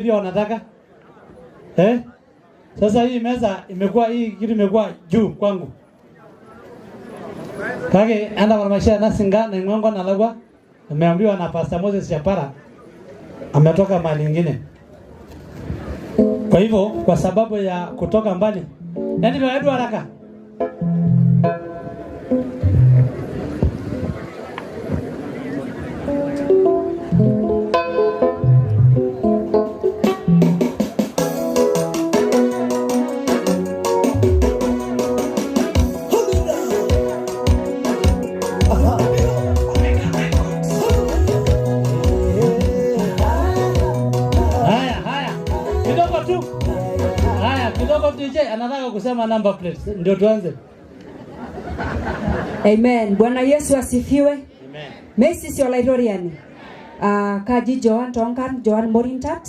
Ndio wanataka. Sasa hii meza imekuwa hii kitu imekuwa juu kwangu. Kage anda kwa maisha na singa na ngwango na lagwa. Nimeambiwa na Pastor Moses Chapara ametoka mahali nyingine. Kwa hivyo kwa sababu ya kutoka mbali, ndio wewe haraka. Anataka kusema number plates ndio tuanze. Amen. Bwana Yesu asifiwe. Amen. Messi sio Laitoriani. Kaji Joan Tonkan Joan Morintat.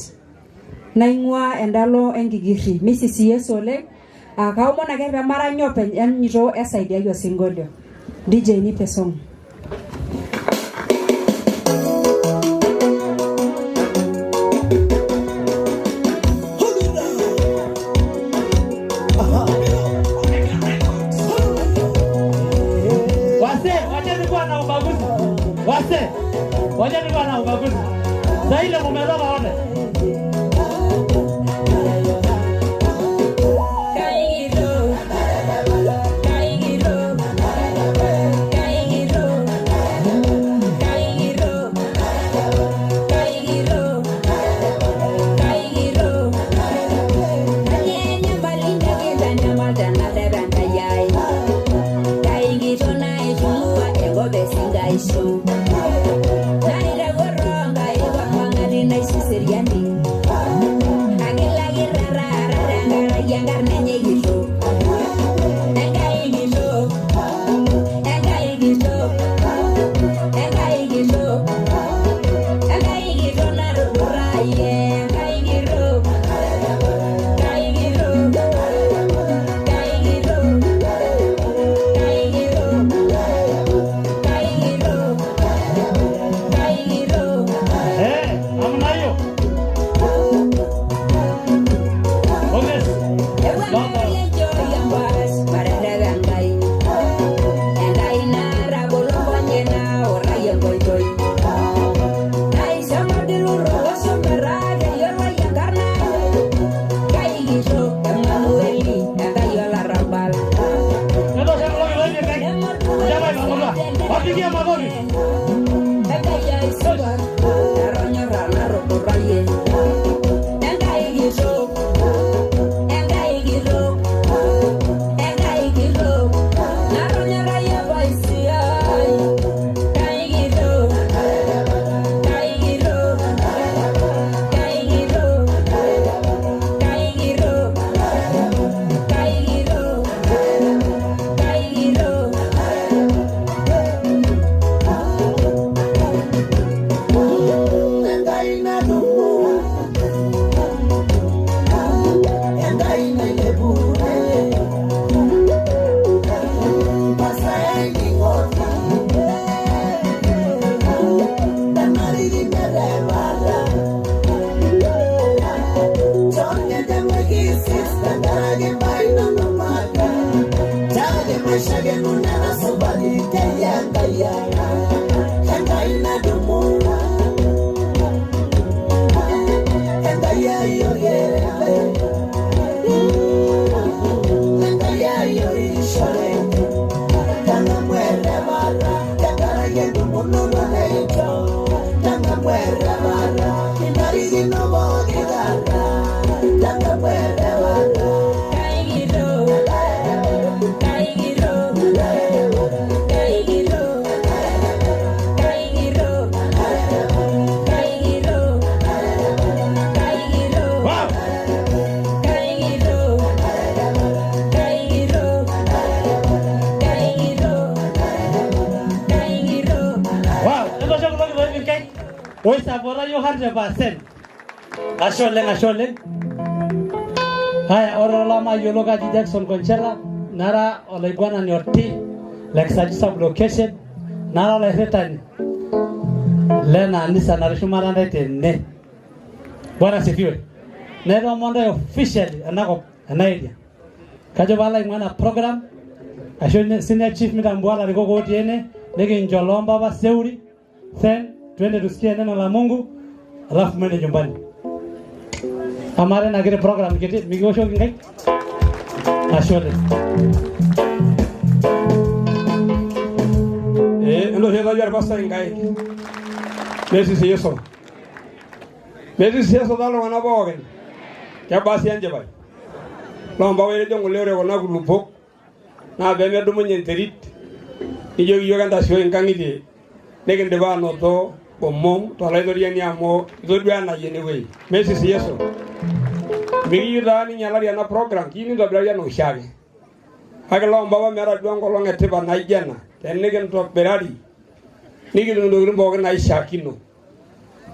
Naingwa endalo engigiri. Messi si Yesu ole. Kaomona gerbe mara nyope nyito esaidi ayo singolio. DJ nipe song. Wacha ni bwana ubaguzi. Sasa ile mumezoa wote. Oisabora yo 100%. Ashole. Haya orola ma yologa di Jackson Conchella nara olaiguana nyoti like sub location nara la retani lena nisa narishumara ndete ne Bwana sifiwe. Neto monday officially anako anaidea. Kajo bala ingwana program asho senior chief mitambwala liko koti ene nikinjolomba ba seuri then twende tusikie neno la Mungu alafu mwende nyumbani. Amare na kile program kiti migosho ngai ashole. Ndo hela jar basta ngai. Messi yeso. Messi yeso dalo wana bogen. Kya basi anje bai. Lomba wele jongo lere ko nagu lupo. Na be me dumo nyenterit. Ijo yo ganda sio ngangide. Negende ba no to bomom to la do yani amo do dwana yene we. Messi yeso. Bigi dani nyala ya na program kini do bla ya no shage. Hage lomba wa mera jongo lo ngete ba na jena. Tenegen to berari. Nigi do do bogen na shakino.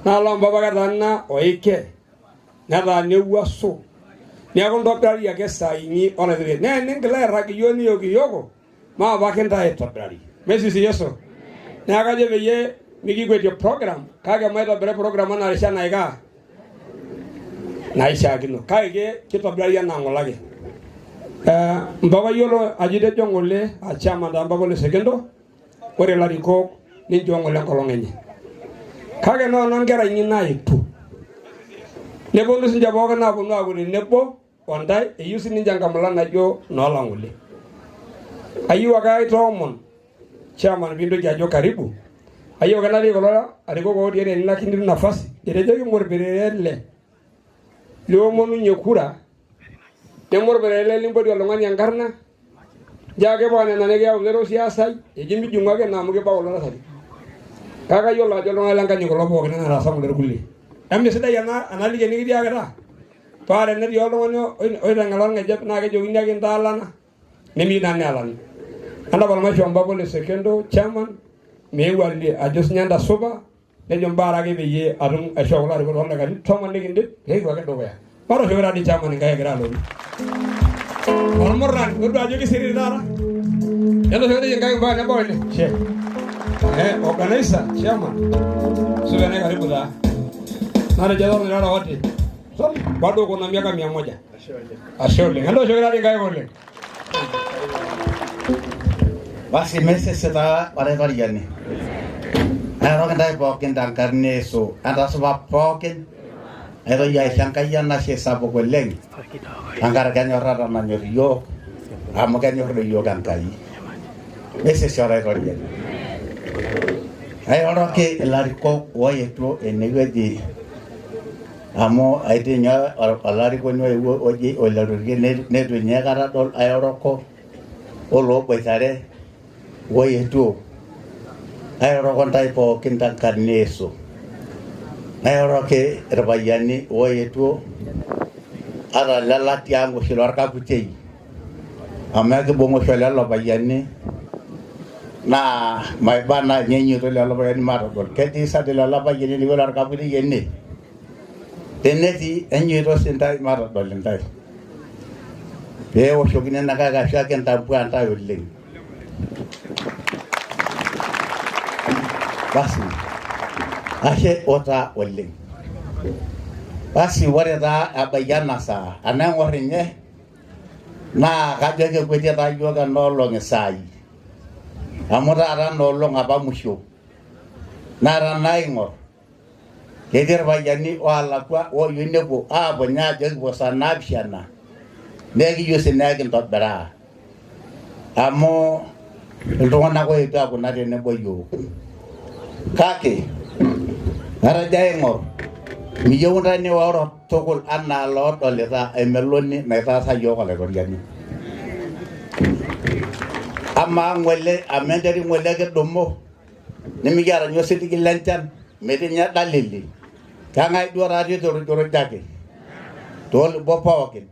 Na lomba ba ganna oike. Na da ne waso. Ni akon do berari ya kesa ini ona de. Ne ngela ra ki yoni yogi yogo. Ma ba kenta e to berari. Messi yeso. Ne aga je beye migi gwe program. Kaga mai do bere program na risha na iga. Na ishakino. Kage kito berari ya na ngolage. Mbaba yolo ajide jongole achama da mbaba le sekendo. Ore la riko ni jongole kolongenye. Kage no non gera nyina itu. Nebo ndu sinja boga na bunu aguni nebo ondai e yusi ni janga mulana jo no langule. Ayu waga itomon. Chama bindo jajo karibu. Ayu waga na riko ariko go diere ni lakini nafasi. Ere jogi morberele. Leo monu nyekura. Nemor berele limbo di olongan yang karena jage bone na nege ya zero siasa e jimbi junga ke namu ke bawol na sadi kaga yo la jolonga lan kan ngolo bo ke na rasa mo der kulli ambe seda yana anali ke ni dia gara pare ne yo lo no o da ngalon nge jep na ke jogi na ke dalana nemi na ne alan anda bal ma jomba bole sekendo chairman me walli a jos nyanda soba ne jombara ke be ye adum a shogla ko on daga to man ne ginde he ko ke do ya paro jogara di chairman ngai gara lo Ormoran, udah aja ke sini dara. Yang tuh yang kayak banyak boleh. Cek. Organizer, siapa? Sudah naik kali bulan. Nada jalur nada wati. So, baru kau namanya kami yang moja. Asyik. Yang tuh yang kayak boleh. Basi meses kita pada varian ni. Orang kita pokin dan karne so, anda sebab pokin. Ero ya sangkaian nasi sabu goleng. Angkara kanyo rara manyo rio. Amo kanyo rio gangkai. Ese sore roye. Ai ora ke lariko oye tro enegedi. Amo aite nya lariko no oye o larike ne do nya gara dol ai ora ko. Olo boitare oye tro. Ai ora kontai po kintan karneso. Ayoro ke rebayani oye tu ara lala tiango silor kaputei amage bongo shala la bayani na mai bana nyenyu to la bayani maro dol keti sa de la bayani ni wala kaputei yenne teneti enyu to sentai maro dol entai pe o shogine naga ga shaken tampu anta yolle basi Ashe ota oleng. Basi wale da abayana sa anang warinye na kaje ke kwete ta yoga no long sai. Amora ara no long aba musho. Na ra naingo. Keder bayani wala kwa o yunebo abonya je bo sanabshana. Negi yose nagi tot bara. Amo ndona ko ita ko na ne boyo. Kake Ara jaengor mi yewunda ni waro tokol anna lot oleta emeloni na ta sa yo kale goriani amma ngwele amenderi ngwele ke domo ni mi gara nyo siti gilantan meti nya dalili kanga do radio do jake tol bo pawakin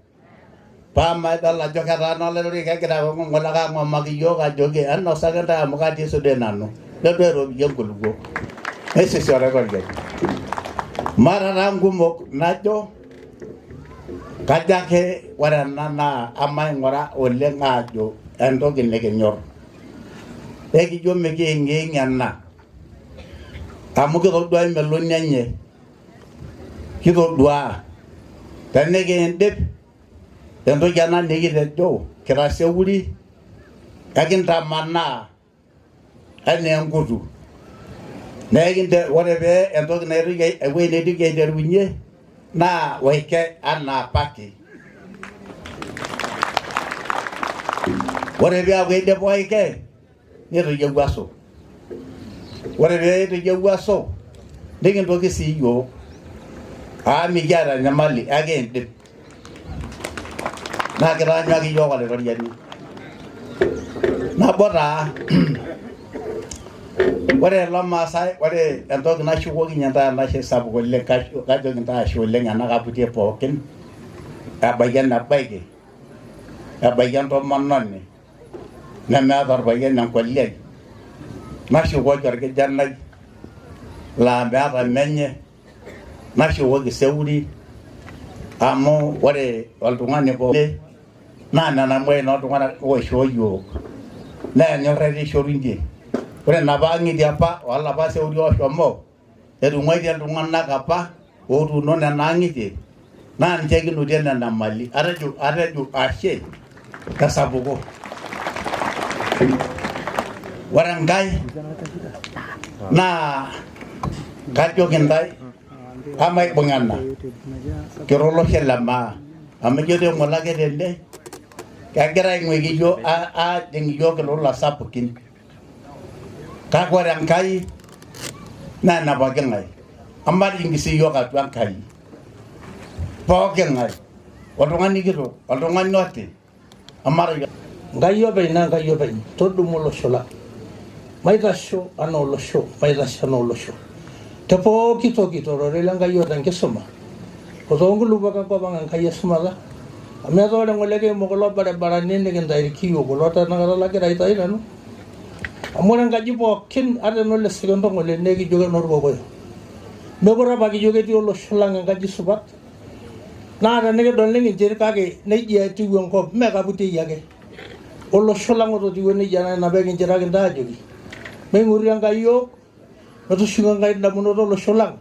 pa ma dalla jokata no le ri ke gra ko ngola ga mo magi yo ga joge anno saganta mo ga ti so de nanu le do ro yengulugo ese se ora goriani Mararangu mok najo kajake waranana amai ngora ole ngajo endo gine genyor egi jo mege ngenyanna amuge do do meloni anye kitodua tenekindip entoki ena nikitejo kitaseuri ekintamanaa enaa enkutu ore pee entoki naitoki ewueji neitoki aiterunye naa waike anaa apake. Ore peeku idip waike nitoki ewuaso. Ore pee itoki ewuaso nikintoki sii iyiok mikiata nyamali ekindip naa kitaanyuaki iyiok olaitoriani. Nabo taa ore ilo Maasai ore entoki nashukokinye ntae enashe sapuk oleng kajoki ntae ashe oleng ena kaputie pookin ebaiki enebaiki ebaiki entomononi nemeeta orpayian enkoliai nashukoki orkijanai laa meeta menye nashukoki Seuri amu ore oltung'ani pookin naa nena muain oltung'anak oishoo yiok naa enyorrata ishorunye. Ore napa ang'itie apa olapa Seuri oshomo etung'uaitie iltung'anak apa otuuno nena ang'itie naa ninche kinotie nena mali. Atejo ashe tesapuko. Ore enkae naa kajoki ntae amaibung' ena kira olosho le maa amu ijo teng'olo ake tende kegira aing'uiki iyiok ajing' iyiok ilola sapukin. Kake ore Enkai naa ene pooki ng'ae amatijing' sii iyiok atua Enkai pooki ng'ae oltung'ani kitok oltung'ani oti amatijing' Enkai openy naa Enkai openy todumu olosho lang maitasho anaa olosho maitasho anaa olosho te pooki toki torore lenkai o tenkisuma o toonkulupuok enkop ang' Enkai esumata amu etaa ore ng'ole kiimu kulo barabarani nikintairiki iyiok kulo tenakata lagira aitai nanu amu ore enkaji pookin ata enole Sekendo ng'ole naa ekijo kenorkokoyo. Mekure apa kijo ketii olosho lang enkaji supat naa tenikidol nikinchir kake nejia etiu enkop mee kaputiei ake olosho lang ototiwuo nejia naa ina peekinchiraki ntae ajoki meing'oru Enkai iyiok metushuko Enkai indamunot olosho lang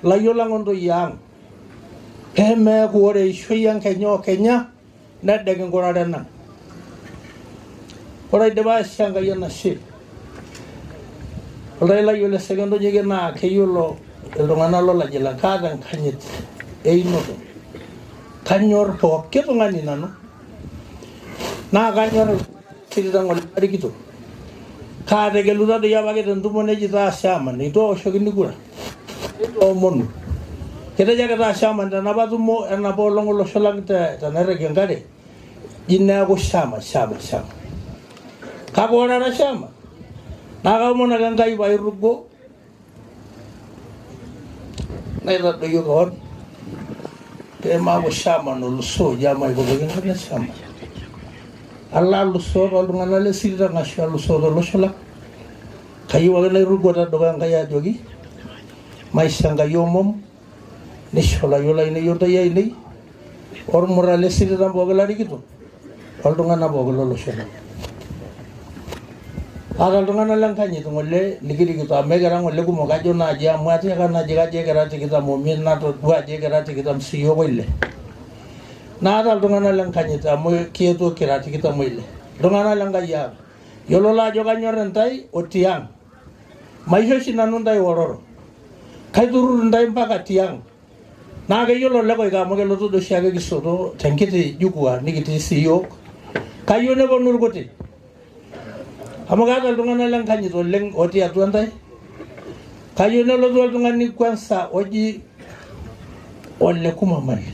layiok lang ontoyie ang' pee meeku ore eishoi enkenya o Kenya nedek inkurare nang'. Ore aidipa aisho Enkai enashe oltau lai ole Sekendo nyiki naa keyiolo iltung'anak lolaji lang kaata enkanyit einoto kanyorr pooki tung'ani nanu naa kanyorr tikitam olarikito kaategelutua doi apake tentumo neji taashe aman itu eoshokini kura nitoomonu kitejo ake taashe aman tenapa tumo enapa olong' olosho lang tenairrag enkare ji neeku shama. Kake ore ara shama naa kaomon ake Enkai pairrugo naitadoyio keon pee maaku shama nolusoo ji amaikotoki enkarna shama alo alusoo toltung'anak le Siritam ashu alusoo tolosho lang. Kayieu ake nairrugo tedukuya Enkai ajoki maisho Enkai omom nisho layiok lainei ontoyie ainei ormurra le Siritam pooki larikito oltung'anak pooki lolosho lang. Ata iltung'anak lenkanyit ng'ole likirikito amu ekira ng'ole kumok ajo naaji amu atiaka naaji kajo ekira 25 natodua ajo ekira 26 naata iltung'anak lenkanyit amu kietuo kira 26 iltung'anak lenkai ang' yiolo ajo kanyorr intae otiang' maisho oshi nanu ntae wororo kaiturrur intae mpaka tiang' naa keyiolo lekoika amu kelotu doi oshiake kisoto tenkiti jukua nikitii sii iyiok kayieu neponu irkuti amu kaata iltung'anak lenkanyit oleng otii atua ntae kayieu nelotu oltung'ani kwanza oji Ole Kumamali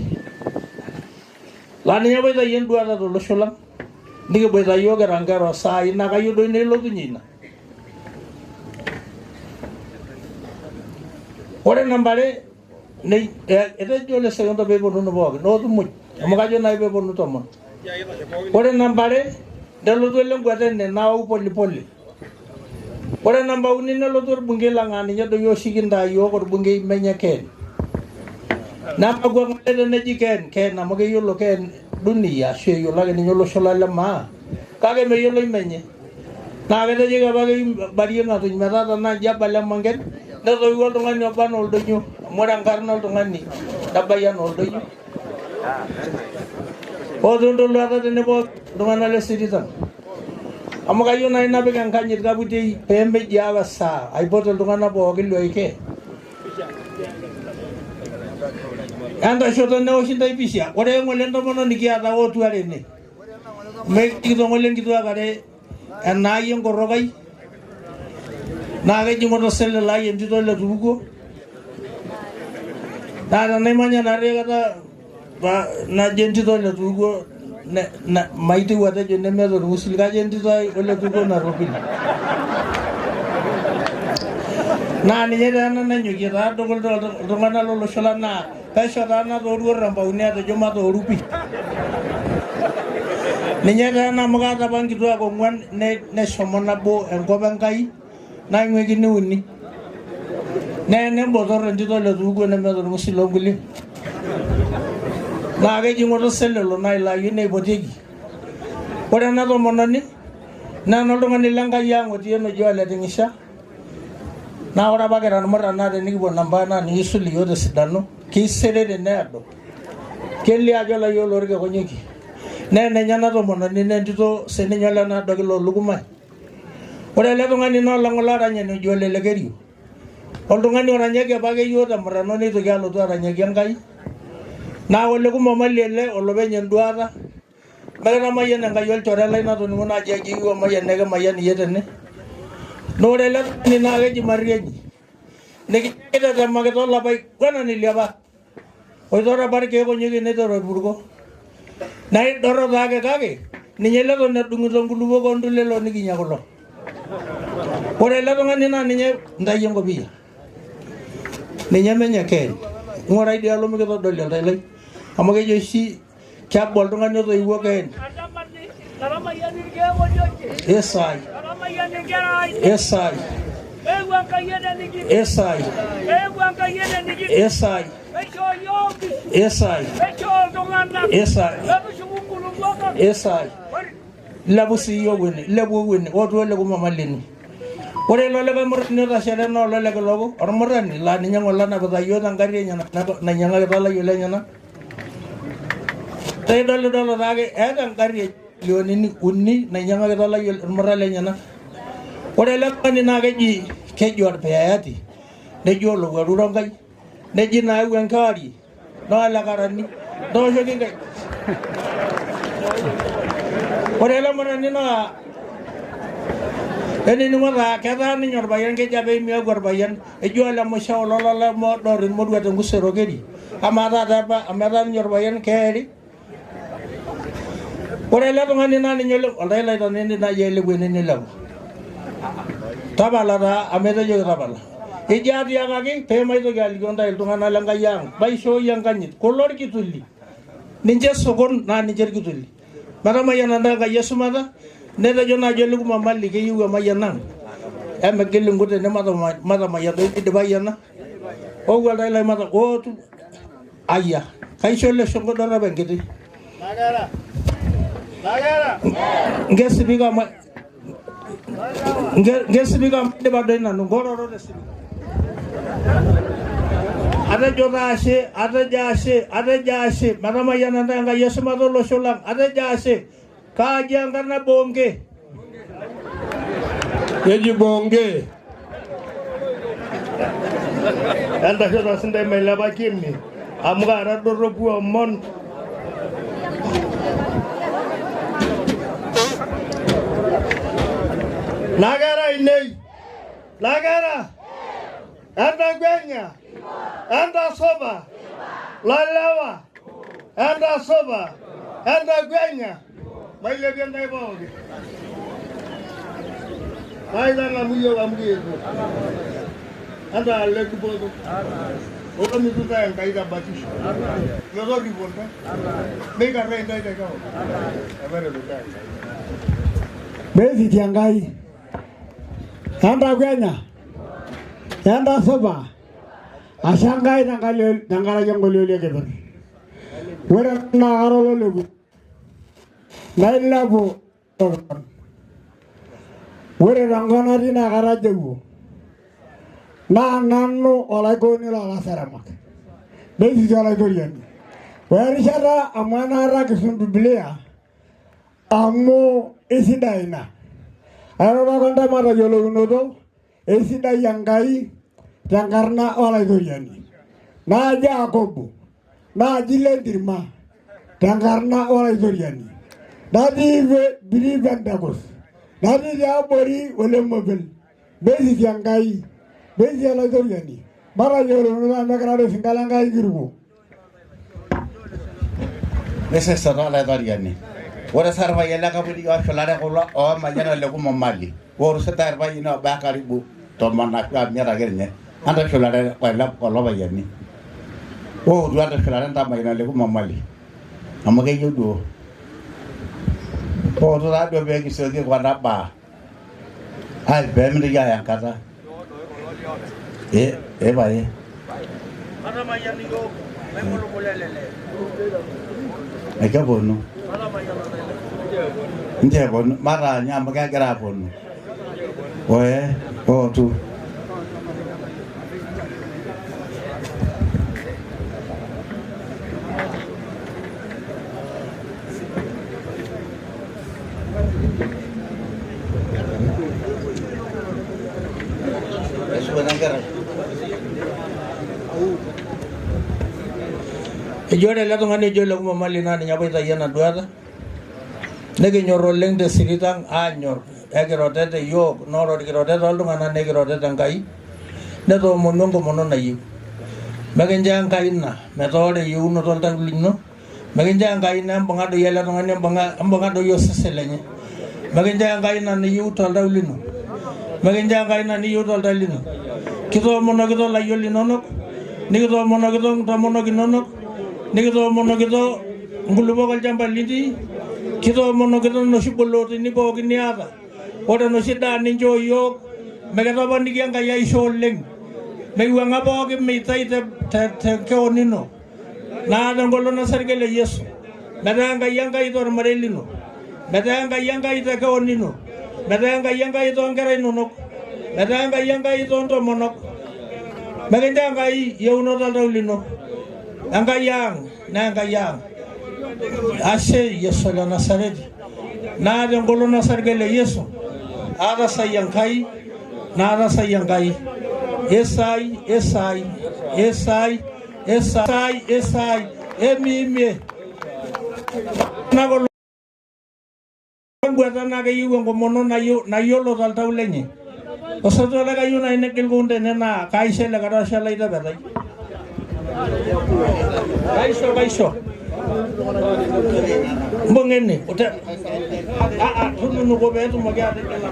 laa ninye boitayie enduata tolosho lang nikiboita yiok kira nkera saai naa kayieu doi nelotunye ina. Ore nambare etejo Ole Sekendo peeponunu pookin nootumuj amu kajo naaji peeponu 10. Ore nambare nelotu ele ngwetene naau polipoli. Ore namba 3 nelotu orbungei lang aa ninye doi oshiki ntae yiok orbungei Menye Ken. Namakwa ng'ole neji Ken amu keyiolo Ken dunia ashu eyiolo ake ninye olosho le maa kake meyioloi Menye naa ketejoki apake barie ng'atuny metaa tenaaji abala emanken netoiwuo oltung'ani oba enaa oldonyo amu ore enkarna oltung'ani nebaiki enaa oldonyo. Otondoluata tenebo iltung'anak le Citizen amu kayieu naaji napik enkanyit kaputiei peemeji aawa saa aipot iltung'anak pookin loike. Entashoto newoshi ntae pisha. Ore ng'ole entomononi kiata ootuare ene. Mekito ng'ole nkituak are enaai enkorokai naa keji ng'oto sele lai entito letupukuo. Naa tenaimanya naari kata najo entito letupukuo maitieu atejo nemeeta orng'usil kajo entito ai oletupukuo narropil. Naa ninye taa ena nanyokie taa tukul iltung'anak lolosho lang naa pesho taa natooruo Rampauni atejo matooru pii. Ninye taa ena amu kaata apa nkituak 4 neshomo nabo enkop Enkai naing'uikini 3. Nee nembotorr entito letupukuo nemeeta orng'usil loonkulie. Naa keji ng'oto selelo nailayu neipotieki. Ore ena tomononi naa enoltung'ani lenkai ang' otii enoji oleting'isha. Naa ore apa kira irmuran naa tenikipuo Namba naa nikisul iyiok tesidano. Keisere teneedo. Kelio ajo olayiok loorkekonyokie. Nee enenye ena tomononi naa entito sininye olenaado loolukumai. Ore ele tung'ani naa olang'ole oranyani oji Ole Lekerio. Oltung'ani oranyaki apa yiok temurrano neitoki alotu aranyaki Enkai. Naa ole kumamali ele olopeny enduata. Mekitamayian Enkai olchore lai natoning'o naaji ajo eyieu emayian nekimayian iyie tene. Naa ore ele tung'ani naa keji Marianyi. Nikitetemaki tolapai 4 liapa. Oitooro apa irkeekonyokie neiteru orpurko. Naidorro taake kake ninye leton edung'ito nkulupuok ontulelo nikinya kulo. Ore ele tung'ani naa ninye ntai enkopiyia. Ninye menye Ken. Ng'urai dialo mikitodoli oltai lai. Amu kejo oshi kebaa oltung'ani otoiwuo Ken. Esai. Esai. Esai. Esai. Esai. Esai. Esai. Lepu sii yiok wene, lepu wene, ootu ole kumamalini. Ore ilo likae murrani oitashare naa olo lekiloko, ormurrani laa ninye ng'ole onapita yiok tengarri enyenak nainyang'akita ilayiok lenyenak. Idol taake eeta engarri milionini 3 nainyang'akita ilayiok irmurran lenyenak. Ore ele tung'ani naa keji orpiyayati, neji olowuaru ronkai, neji naayau enkewarie, naa olekarani, tooshoki nkaik. Ore ele murrani naa enining'o taa ketaa ninye orpayian keji apa imiaku orpayian eji ole musha olo lemoodor irmoruak tenkusero keri. Amaa taata apa amu etaa ninye orpayian keeri. Ore ele tung'ani naa ninye oltai lai tonini naaji elepu ene nilepu. Tapala taa amu etejoki tapala. Eji atiakaki peemaitoki alikio ntae iltung'anak lenkai ang' maishooyie enkanyit. Kulo orkituli. Ninche sokon naa ninche irkituli. Metamayiana ntae Enkai esumata netejo naaji ole kumamali keyieu emayian ang'. Emegil inkut ene matamayian doi idipai ena. Oowu oltai lai ootu. Aya. Kaisho ele shongo dorrop enkiti. Ngesipika maidipa doi nanu ngororo tesipika. Atejo ashe metamayiana ntae Enkai esumata olosho lang'. Atejo ashe kaaji enkarna Bonge. Keji Bonge. Entashoto sintae mailepaki ene amu kaara dorropu omon. Lagara inei. Lagara. Enda gwenya. Enda soba. Lalewa. Enda soba. Enda gwenya. Mailepie ntae pooki. Maitang'amu amuyetu. Enda aletupoto. Otomituta Enkai tebatisho. Metorripo ntae. Meikarrai ntae tekewon. Emeretuta Enkai. Meisiti Enkai. Enda gwenya. Enda supa. Ashe Enkai tenkaraki engolio lekipir. Ore naa kara ololeku. Nailepu Ore tenkop natii naa kara Jaluo. naa nanu olaikoni lolasaramak mesisi olaitoriani werishata amu enaata kisum Biblia amu esidai ina airoroko ntae matayiolounoto esidai Enkai tenkarna olaitoriani naaji Yakobo naaji Lentirma tenkarna olaitoriani natii Birivendekus natii tiabori Olemopel mesisi Enkai mesisi olaitoriani matayiolounoto amu ekirare osinka Lenkai kiruko mesesota olaitoriani ore sarpayian le Kapudi oshulare kulo oomayiana le Kumamali oorusita irpayiani oobaya karibu 10 ashu 5 ake ninye antashulare kulo payiani ootu antashulare ntamayiana le Kumamali amu keyieu duo ootu taaduo pee kisioki kuna baa ai pee mintoki aya enkata pae ekeponu nche eponu mataanyu amu kegira aponu ootu ejore ele tung'ani ejo le Kumamali naa ninye apa oitayio ena duata nekinyor oleng tesiritang aanyor ekirotet yiok nooro irkirotet oltung'anak nekirotet Enkai netoomonu enkomono nayieu mekincho Enkai ina metaa ore eyieunoto oltau lino mekincho Enkai ina embung'a doi ele tung'ani embung'a doi osesen lenye mekincho Enkai ina niyieu toltau lino mekincho Enkai ina niyieu toltau lino kitoomonokito ilayiok linonok nikitoomonokito intomonok inonok nikitoomonokito nkulupuok olchamba litii kitoomonokito noshi bolotini pookin niata ore noshi daa ninchoo yiok mikitoponiki Enkai aisho oleng meiwuang'a pookin meitai te keon ino naa tenkolong osarge le Yesu metaa Enkai Enkai tormarei lino metaa Enkai Enkai te keon ino metaa Enkai Enkai toonkera inonok metaa Enkai Enkai toontomonok mekincho Enkai yieunoto oltau lino Enkai ang naa Enkai ang ashe Yesu le Nasareti naa tenkolong osarge le Yesu aatasai Enkai naatasai Enkai esai emimie nakolong engweta naa keyieu enkomono nayiolo toltau lenye osoto ole kayieu nai negil kewon tene naa kaisho ele katasho lai tepetai kaisho mbong'ene tununuko peetumoki ategela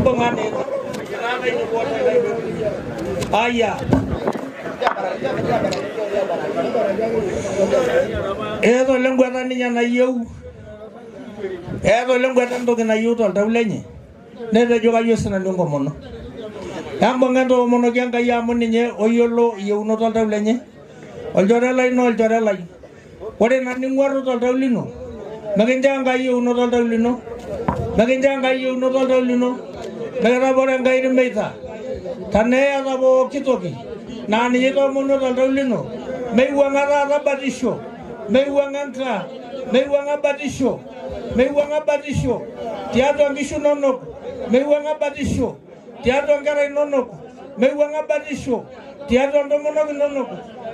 mbong'ane aya eeta ole ngweta ninye nayieu eeta ole ngweta entoki nayieu toltau lenye netejo kayieu sinanu enkomono embung'a entoomonoki Enkai amu ninye oyiolo yieunoto oltau lenye olchore lai naa olchore lai ore ina ning'uarru toltau lino mekincho Enkai yieunoto oltau lino mekincho Enkai yieunoto oltau lino mikitapore Enkai irmeita teneeta pooki toki naa ninye itoomonuo toltau lino meiwuang'a taata batisho meiwuang'a enkaa meiwuang'a batisho tiatua nkishu inonok meiwuang'a batisho tiatua nkera inonok meiwuang'a batisho tiatua ntomonok inonok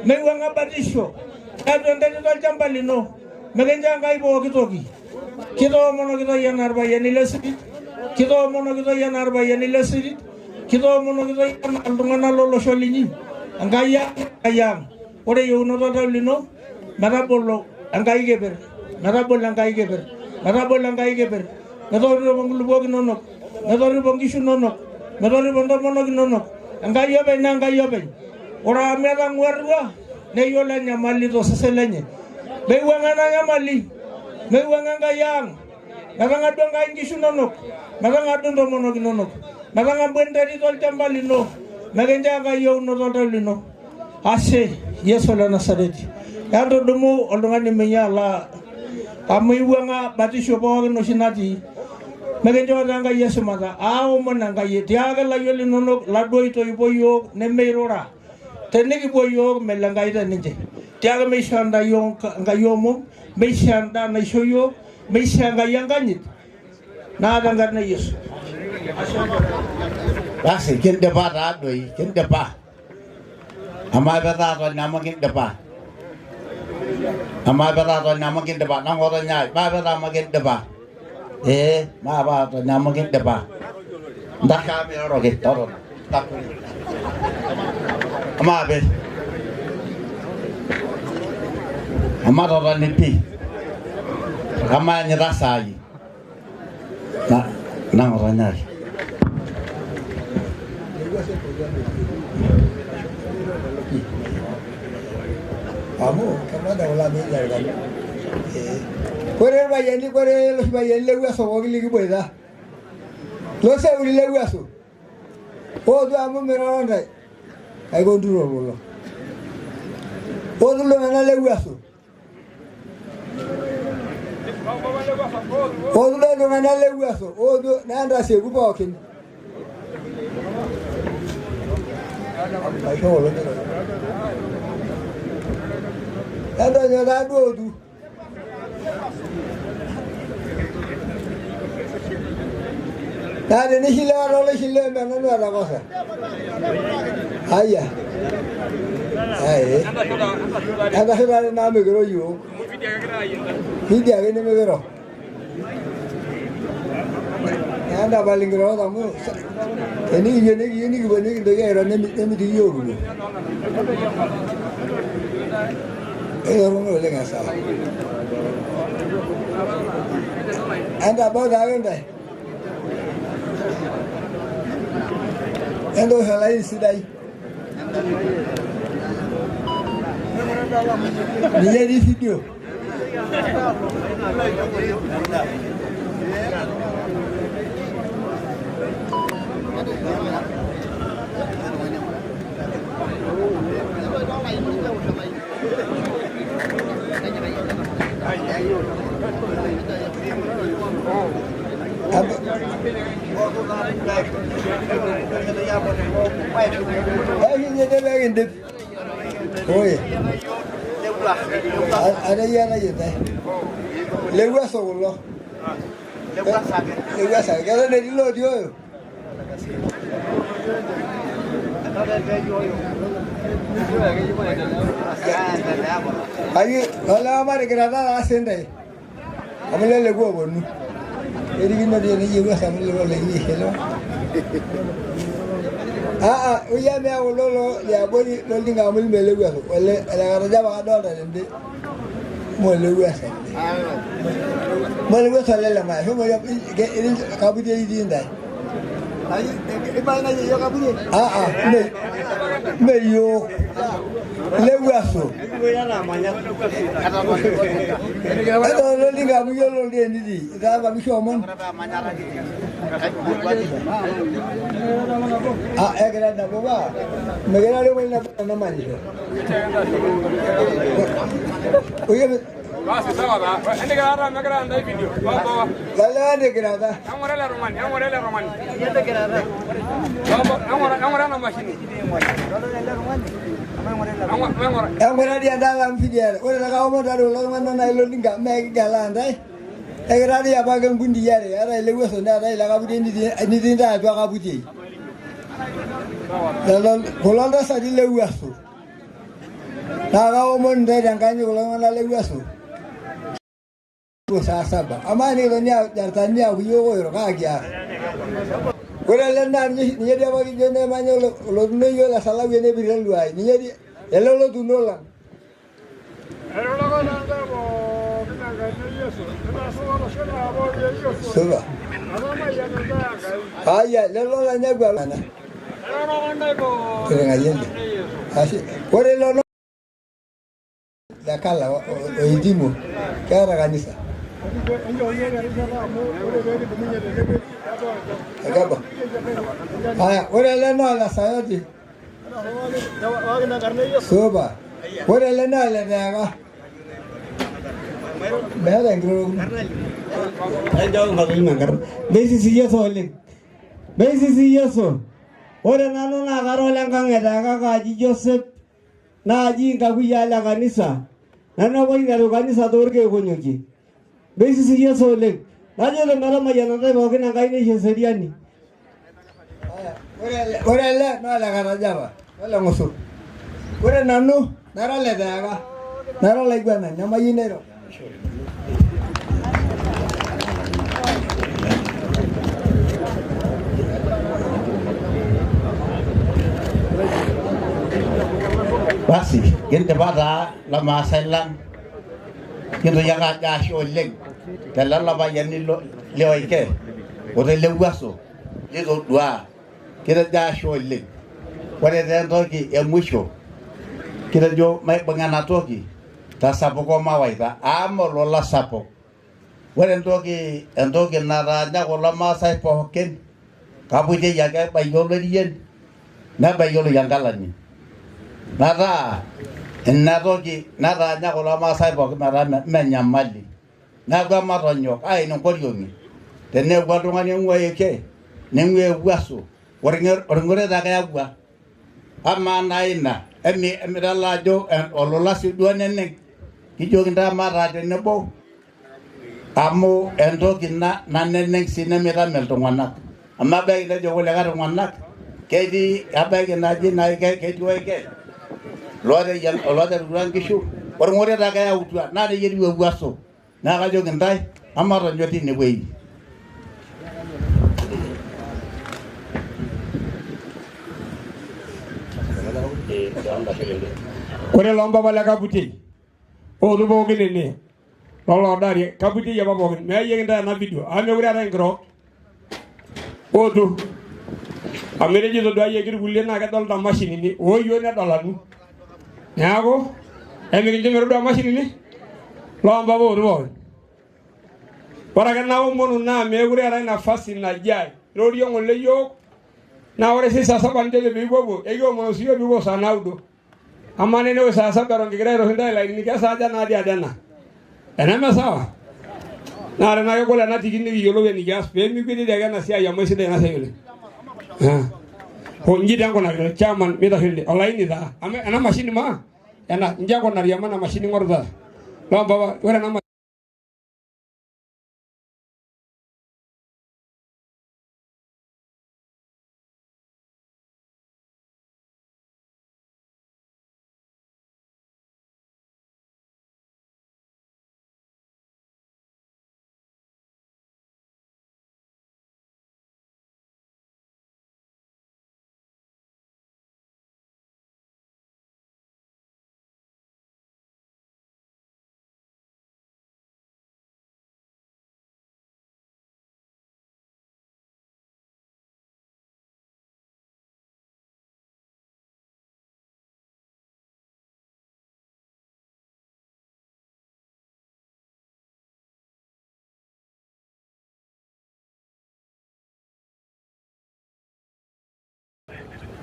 meiwuang'a batisho tiatua enterit olchamba lino mikincho Enkai pooki toki kitoomonokitoi enaa irpayiani lesirit kitoomonokitoi enaa irpayiani lesirit kitoomonokitoi enaa iltung'anak lolosho linyi Enkai ang ore yieunoto oltau lino metabolo Enkai keper metorripo nkulupuok inonok metorripo nkishu inonok metorripo ntomonok inonok Enkai openy naa Enkai openy ore amu etang'uarrua neyiolo enyamali tosesen lenye meiwuang'a ena nyamali meiwuang'a Enkai ang metang'adu Enkai nkishu inonok metang'adu ntomonok inonok metang'adu enterit olchamba lino mekincho Enkai yieunoto oltau lino ashe Yesu le Nasareti entudumu oltung'ani menyiala amu iwuang'a batisho pookin oshi natii megenjo danga yesu mata awo nanga ye tiaga la yoli nono la doito iboyo ne meirora tenegi boyo melanga ita ninje tiaga me shanda yon nga yomo me shanda na shoyo me shanga yanganyit na danga na yesu basi kinde ba da doi kinde ba ama beta to nama kinde ba ama beta to nama kinde ba nang ora nyai ba beta ma kinde ba ma ba to nama kinde ba ndak ka me ro ke toro tak ama be ama ro ni pi ama ni rasai na nang ora nyai Amo, kama da wala mi ya ga. Kore ba yeni kore los ba yeni le waso wo gili bo da. Lo se uri le waso. O do amo me ro ndai. Ai go duro lo. O do lo na le waso. O do lo na le waso. O do na anda se gu ba kin. Ai ko lo ne. Ando nyoga dodu. Tadi ni sila rola sila mana lu ada cosa. Ayah. Anda sudah nama megero yo. Video ini megero. Anda paling gero kamu. Ini gimana kita kira ini video dulu. Orang boleh nggak salah. Anda bawa daun dah. Anda selain sidai. Dia di video. Ini dia lagi dip. Oi. Ada yang aja deh. Lewas solo. Lewas saja. Kalau dari lo dia. Ayo, kalau amar kerana asen deh. Ambil le gua bonu. Jadi kita dia ni juga sambil le lagi hello. Uya me lo ya boni lo dinga ambil mele gua. Wala ala raja ba do da ndi. Mo le gua sa. Mo le gua sa le la ma. Mo ya ini kabu dia di ndai. Ai iba na yo kabu dia. Me yo. Le gua so. Ada lo dinga ambil lo dia ndi. Ida ba mi shomon. Ekran na baba. Megera lo mai na mani. Oye, basi sawa ba. Ende gara megera ndai video. Baba. Lala ande grada. Amore la roman. Ende gara. Baba, amore na machine. Amore dia dalam video. Ora ka omo da lo ngana na lo dinga me galanda. Ekran dia bagang bundi yare. Ara le weso na dai la ka budi ni dinda ba ka budi. Lalu kalau anda sadar lewat tu, kalau orang dah jangkanya kalau anda lewat tu, tu sah bah. Ama ni dunia jartanya video orang kaya. Kalau anda ni dia bagi jenis mana lo ni yo la salah ni bilang luai. Ni jadi, lo tu nolang. Sudah. Ayah, lo la nyawa mana? Keren aja nih. Asik. Kore lo da kala o idimu. Kara kanisa. Agaba. Kore lo no la sayati. Soba. Kore lo no la daga. Meeta enkirorokino. Enjoo ng'oloi nankar. Meisisi Yesu oleng. Meisisi Yesu. Ore nanu naa kara ole nkang' kake aji Joseph naaji Nkakuyia le kanisa. Nanu apa aiteru kanisa toorkeekonyokie. Meisisi Yesu oleng. Najoito metamayianatai pookin Enkai neisho eseriani. Ore ele naa ole Katajapa, ole Ng'osor. Ore nanu nara ole Teeka, nara olaiguanani nemayieu nairo. Basi, kindipa taa lamaasai lang kintoki ake ajo ashe oleng telelo payiani lioike otelewuaso litodua kitejo ashe oleng. Ore taa entoki emusho kitejo maibung'a ena toki tasapuko mawaita amu olola sapuk. Ore entoki nataanya kulo maasai pookin kaputiei ake ebaiki orien nebayiolo enkalani. Nataa ina toki nataanya kulo maasai pookin metaa menyamali. Neeku ematonyok aini nkoriong'i teneewuo oltung'ani eng'ua eke neng'ua ewuaso orng'oret ake eewua. Amaa naa ina emitala ajo olola sii duo neneng kijoki ntae mataa tenebo amu entoki naneneng sii nemitame iltung'anak. Amu ebaiki nejo kulikae tung'anak ketii ebaiki naji ketii oike looterutua nkishu orng'oret ake eyautua naa neyieu ewuaso. Naa kajoki ntae amatonyo tine wueji. Ore lompapa le Kaputiei ootu pookin ene loloodari Kaputiei apa pookin meyayieki ntae ena video amu mekure eetae nkiroo ootu amu etejoito duayieki irkulie naa kedolita mashinini ooyieu nedolanu. Neeku emikincho metodua mashinini loompapa ootu pookin. Ore ake naomonu naa mekure eetae nafasi najiai irorie ng'ole yiok naa ore sii saa saba nijojo piipuopuo ekiomono siiyio piipuo saa 9. Amaa nenewo saa 7 eton kigira airroshi ntae ilainini kesaaja naadii ade ena. Eneme sawa. Naa tenaa kegol ena tikit nikiyiolou enikias peemikwetiki ake ena siai amu aisidai ena siai oleng. Onji taa enkunari chairman mitasholi olaini taa amu ena mashini maa ena nji enkunari amu ena mashini ing'oru taa. Lompapa ore ena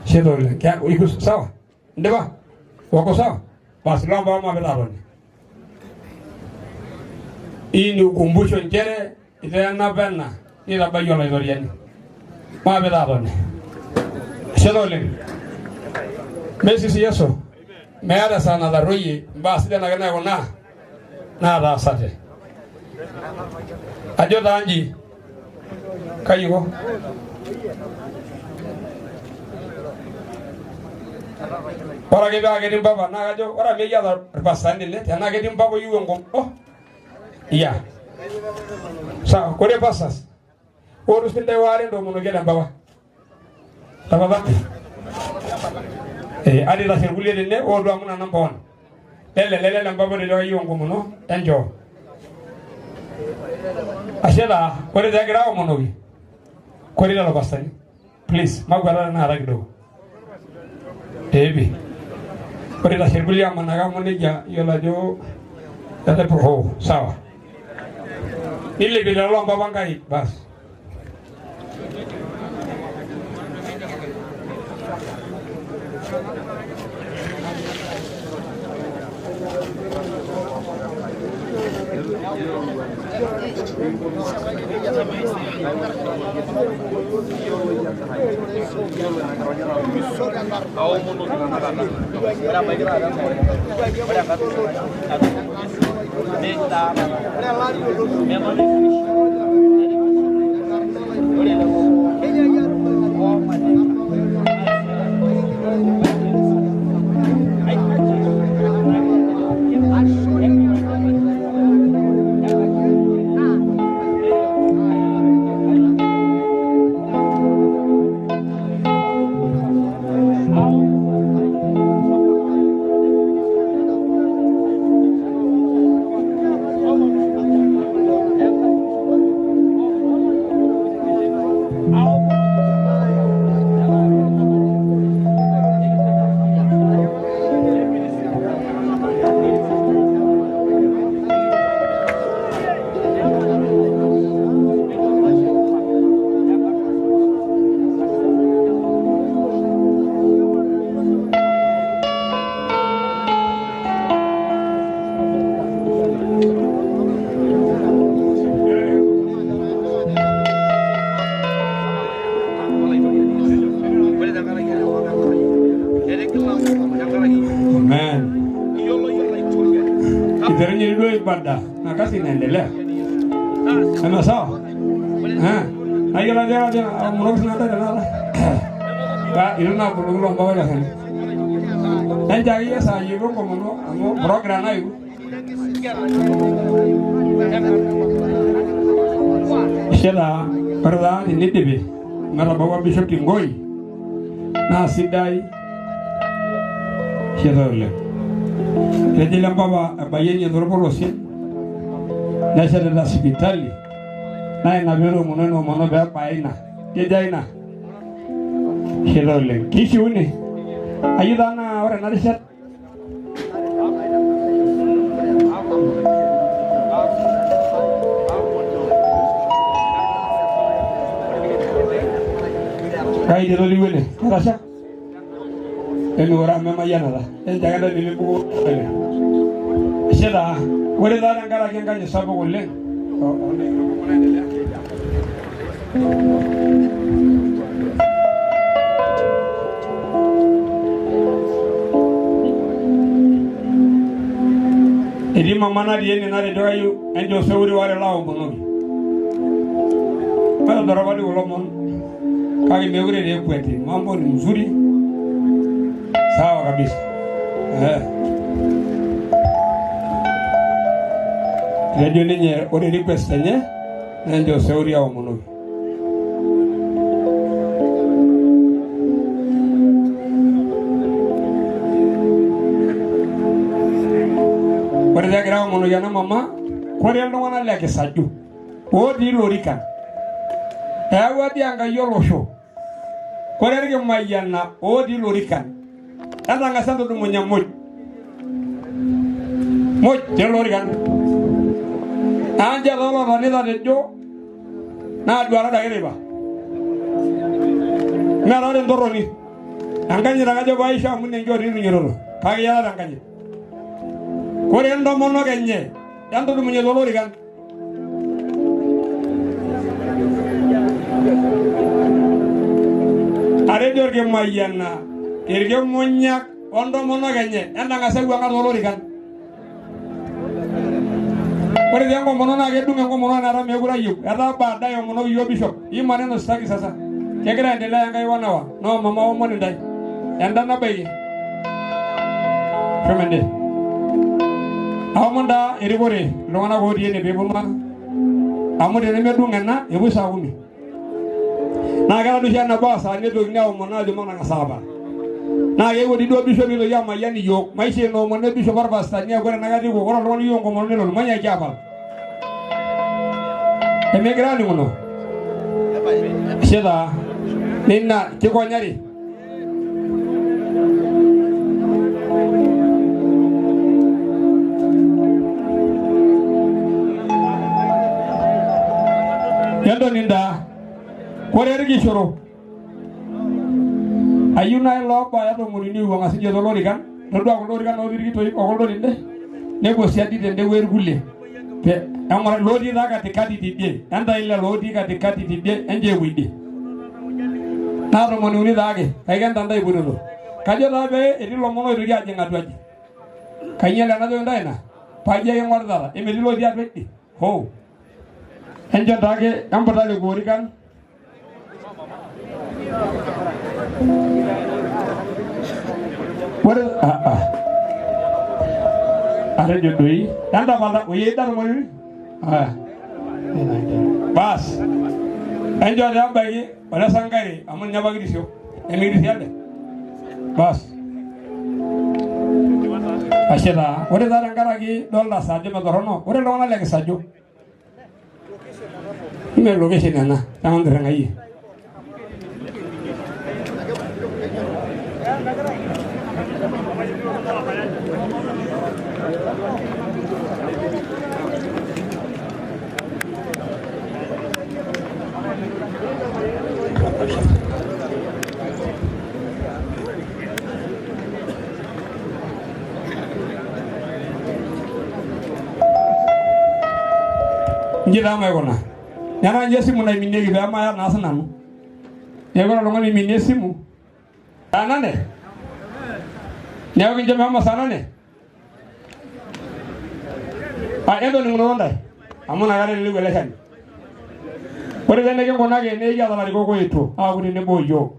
Shedole, iko sawa? Ndiba? Wako sawa? Basi lomba mapeta atoni. Hii ni ukumbusho njere itaena pena nitabaiki olaitoriani. Mapeta atoni. Shedole. Meisisi Yesu. Meeta saa natarruoyie mbaa sidan ake naikuna naataasate. Ajo taa nji kai iko? Ora ake paa ketii mpapa naa kajo ore mekiata irpasani le tenaa ketii mpapa oyieu enkop. Oh. Iya. Sawa, kore pasas. Oru sinde ware ndomonoki ele mpapa. Tafadhali. Adi ta serkulie tene odu amuna namba 1. Lele mpapa tejo ayieu enkomono enjoo. Ashela, kore tegira aomonoki. Kore lelo pasani. Please, magwara na haraka kidogo. Ebi. Ore ta serkulie amanaka monejia yiolo ajo ho sawa. Nilepie lelo mpapa Nkai basi. Ibada na kazi inaendelea. Sema sawa? Ayo la jana mrogo sana tena. Ba iluna bululo mbawa la sana. Nja iya sa yigo komono amo program na yigo. Shela perda ini tibe. Ngara bawa Bishop Ngoi. Na sidai. Shela le. Jadi lamba bayenya dorpolosi. Nasa da hospitali. Na ina bero mono ba paina. Kejaina. Shela le. Kishi une. Ayudana ora na desat. Kai jero liwele. Rasa. Enu ora mema yana da. Jangan ada di buku. Sila, boleh dah angkat lagi angkat jasa boleh. Jadi mama nadi ni nadi doa you, enjo seuri wale lau bonogi. Kalau dorabadi ulomon, kaki megure dia kuati, mampu ni mzuri, sawa kabisa. Radio ninye ori request nye ndio seuri ya mono. Ore ya gra mono yana mama kwari ndo wana leke saju. Odi lorika. Wadi anga yolosho. Kwari ke mayana odi lorika. Anda ngasando dumunya moj. Moj lorika. Anja lolo ranida dejo na duara da ereba ngara den doroni angani raga jo baisha munne jori ni nyoro kage ya angani kore ndo mono genye yando dum nye lolo rigan are jorge mayana erge monyak ondo mono genye anda ngasa gua ngar lolo rigan. Ore yango mono na gedunga ngo mono na rame gura yu ada baada ya mono yu bishop yi maneno sitaki sasa kegera endelea yanga iwana wa no mama wa mono ndai enda na bai femende amonda eribore longana go die ne bebuma amode ne medunga na ebusa umi na gara du jana basa ne do nyawo mono de mono ngasaba na ye wodi do bishop lo ya mayani yo maishe no mono bishop barbasta nya gore na gadi go goro lo yo ngo mono lo manya jabal emigrani mono sheda ninna tiko nyari yando ninda kore rigi shoro ayuna lo ba ya do murini wanga sinje do lori kan do do lori kan o rigi to ko lori de negosiati de wer gulle Amara lodi da katikati tidie. Anda ile lodi katikati tidie enje widi. Na romoni uni dage. Kaigan tanda iburulo. Kajo da be edilo mono irigi ajenga tuaji. Kanyela na do ndaina. Paje yang wardala. Emedilo dia beti. Ho. Enjo dage ambadale gorikan. What is are jodoi anda bala oye dar mo bas enjo da bagi wala sangari amun nyabagi disyo emiri siade bas ashira ore da rangaragi dolla sajo ma dorono ore lona lege sajo me location na tangan rangai Njira mai gona yana njesi mu na minegi be ama ya nasana mu yegona longo ni minesi mu anane nyawo nje mama sanane edo ni ngono amuna gare ni gele kan ore dene ke gona ge ne ya dala ko itu agudi ne boyo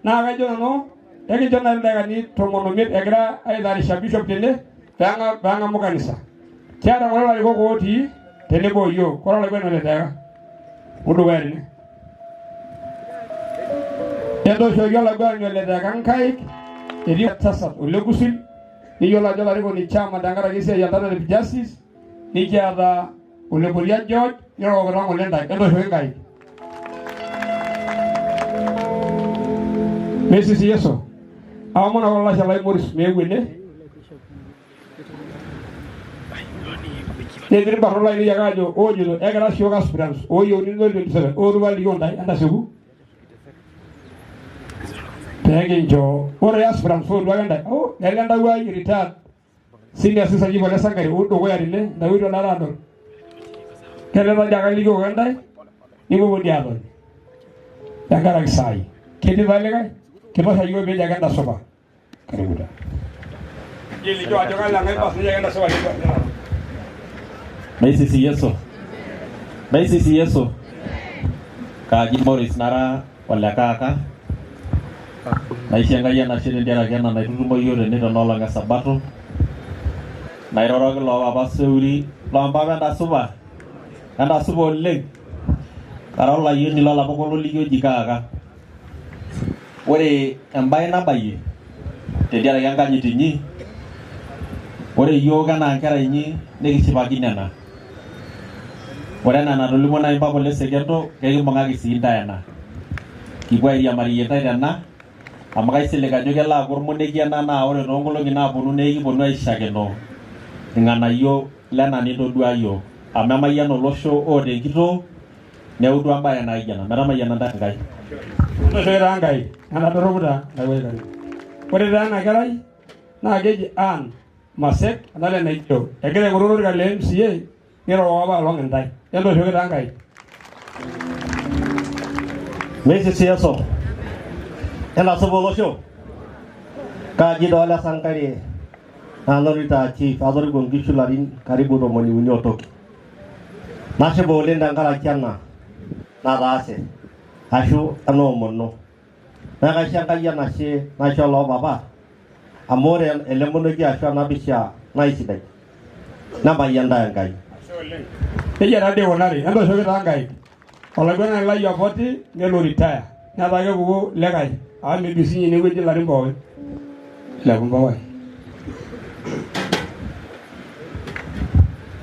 na ga jono no ege jona ndaga ni to mono mit egra ay dari bishop tene banga mo kanisa tiara ngolo la ko oti tene boyo ko la beno le daga udu gari ne edo so yola gari le daga kai edi sasa ule gusil ni yola jola ko ni chama dangara gise ya tana de justice ni jada ule bolia George yoro ko rango lenda edo so ngai Mrs. Yeso amona wala shalai moris megwene Nedri barola ni yagajo ojo egara shoga aspirants oyo ni no 27 oruwa ligondai anda sugu Tegenjo ore aspirants for waganda oh nelanda wa retired senior sisa jibo la sangari udo ko yarile da wido la rado kele ba jaga ligo gandai ni bo diado dagara sai kedi vale kai ke ba sayo be jaga da soba karibuda jeli jo ajoga la ngai pas jaga da soba Maisisi Yeso Kaji Morris Nara wala kaka Naisha na shiri ndera gena na itutumbo yore nito nola nga sabato Nairoro lo baba seuri lo ambaba nda suba oleng Karola yuni lo la bokolo ligyo jikaka Ore embaye nabaye Tediara yanga nyitinyi Ore yoga na ankara inyi nekisipaki nena Ore nana tolimu na impapo le sekendo kekimbung'aki sii ntayana kipuo airiamari tena amu kaisilig ajo kelo aaku ormonekie ena naa ore toonkolong'i naaponu nekiponu aishakino irng'anayio lena nitodua yiok amu emayian olosho oota enkitoo neutu embaye naijio ena metamayiana ntae Enkai ntoshoita Enkai ena doroputa naiwueitari ore taa ena kerai naa keji Ann Masek adala enaijio egira aing'oru olorika le MCA niroo apa along intae entoshoki taa Enkai Mrs. Yeso ena supa olosho kaji doole Sankari nanorita chief atoriko nkishu larin karibu 30 otoki nashipa oleng tenkaraki ena nataase ashu enoomono naa kaisho Enkai enashe naisho loo papa amu ore ele monokie ashu ena pisha naisidai nemayian ntae Enkai Nejia taa dii kunari entoshoki taa Enkai olaiguanani lai opoti nelo retire netaa kepuku likae amu midusinye inewueji larin pookin ilepu mpawai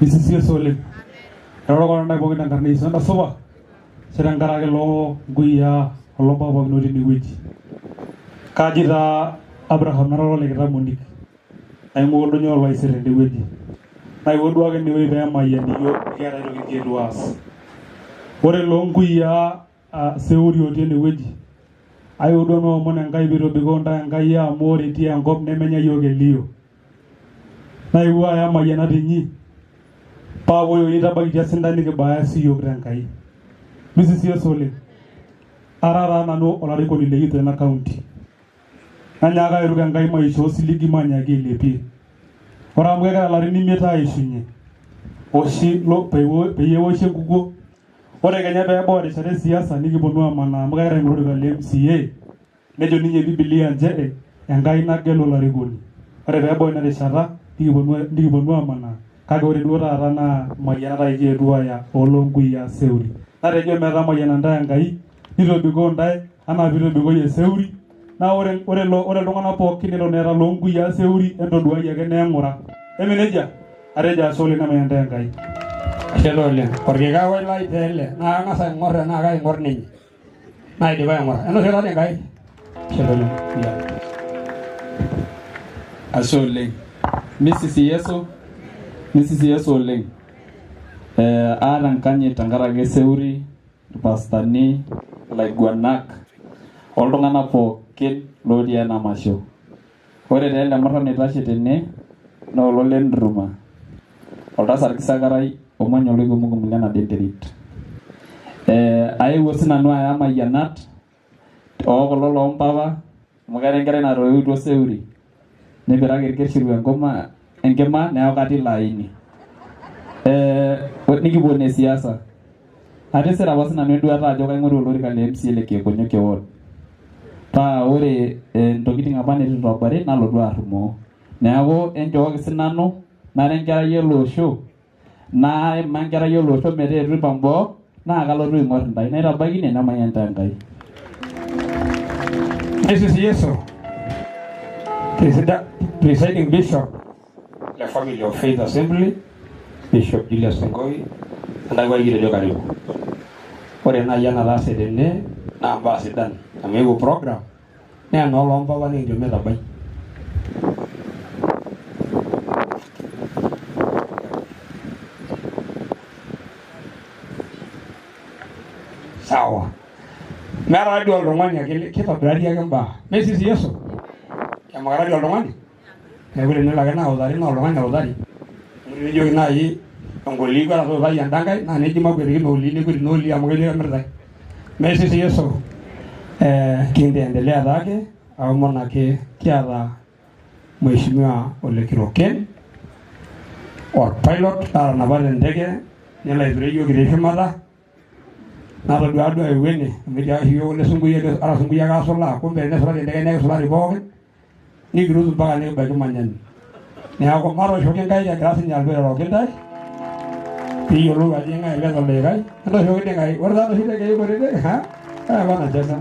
Misisi Yeso oleng eroroko ntae pookin tenkarna Yesu enda supa si tenkaraki loo nkuyiaa olompao pookin otii inewueji kaji taa Abraham naroro likitamonik naing'ua oldonyo oloisir tendewueji naipuo duake enewueji peemayian iyiok kiata aitoki kiyetuo aas ore loo nkuyiaa seuri otii enewueji ayieu duo naomon Enkai piitobikoo ntae Enkai amu ore etii enkop nemenya yiok elio naipuo aya emayianat inyi Pawo yo itabakitia sindani kibaya siyo Enkai. Mrs. Yesole. Arara nanu olarikoni le Youth ena county. Anyaga iruka Enkai maisho siligi manyagi lepi. Ora amu kegira larin imiet aishunye. Oshi lo peyie woshi enkukuo. Ore kenya peebau erishata siasa nikiponu amanaa amu kegira olorika le MCA. Nejo ninye Biblia njere Enkai nagelu olarikoni. Ore peebau ina rishata nikiponu amanaa. Kake ore duo taata naa mayianata ikietuo aya oolonkui ya Seuri. Natejo metamayiana ntae Enkai nitobikoo ntae anaa piitobikoyie Seuri. Naa ore iltung'anak pookin neton eeta loonkui ya Seuri entoduai ake neeng'ura. Eme nejia? Atejo ashe oleng namayiana ntae Enkai. Ashe oleng. Orkikao lai teele naa kang'as aing'or enaa kaing'or ninye. Naidipa aing'ura. Enosho taata Enkai. Ashe oleng. Ashe oleng. Mrs. Yeso oleng. Aata enkanyit tenkaraki Seuri, irpastani, ilaiguanak, oltung'anak pookin lotii ena masho. Ore taa ele murrani oitashe tene naa olole Nturuma. Oltasat Kisakarai omanya oloikumugum lena enterit. Aewuo sinanu aya mayianat ookulo loompapa amu keeta enkerai natoiutuo Seuri. Nipiraki irkeshiru enkima neeku katii ilo aini. Nikipuo ne siasa. Atisira apa sinanu enduata ajo kaing'oru olorika le MCA le Kiekonyo kewon. Paa ore ntokitin apa netu itobari nalotu arrumoo. Neeku enchooki sinanu nara enkerai ele osho naima enkerai ele osho metaa etu aipang' boo naa kalotu aing'or intae naitabaikine namayian ntae Enkai. Mrs. Yeso, Presiding Bishop, the Family of Faith Assembly, Bishop Julius Ngoi, entawuo kitejo karibu. Ore naaji enataase tene naa mbaa sidan amu eewuo program naa enooloompapa nikincho metabai. Sawa. Meeta duo oltung'ani ake kitobirari ake mbaa. Mrs. Yeso. Kemakara duo oltung'ani. Neeku tenelo ake nautari naa oltung'ani outari. Nijoki naaji engolii kora tuutai endankai naa neji makwetiki noolii nekweti noolii amu ketii emirtai. Mrs. Yeso kindiendelea taake aomon ake kiata Mheshimiwa Ole Kiroken orpilot natanapa tenteke nelo aiture yiok kitii shumata. Natodua duo aewuo ene amu etii ake yiok lesungui ake asulaa kumbe nesulaa tenteke nekisulari pookin nikirutu mpaka nikibaiki Manyani. Neeku matooshoki Enkai egira sinye alotu airoroki ntae piiyiolou ajo ng'ae ele tolikae. Entooshoki Enkai. Ore taa noshi tekei kutitik apa nacheza.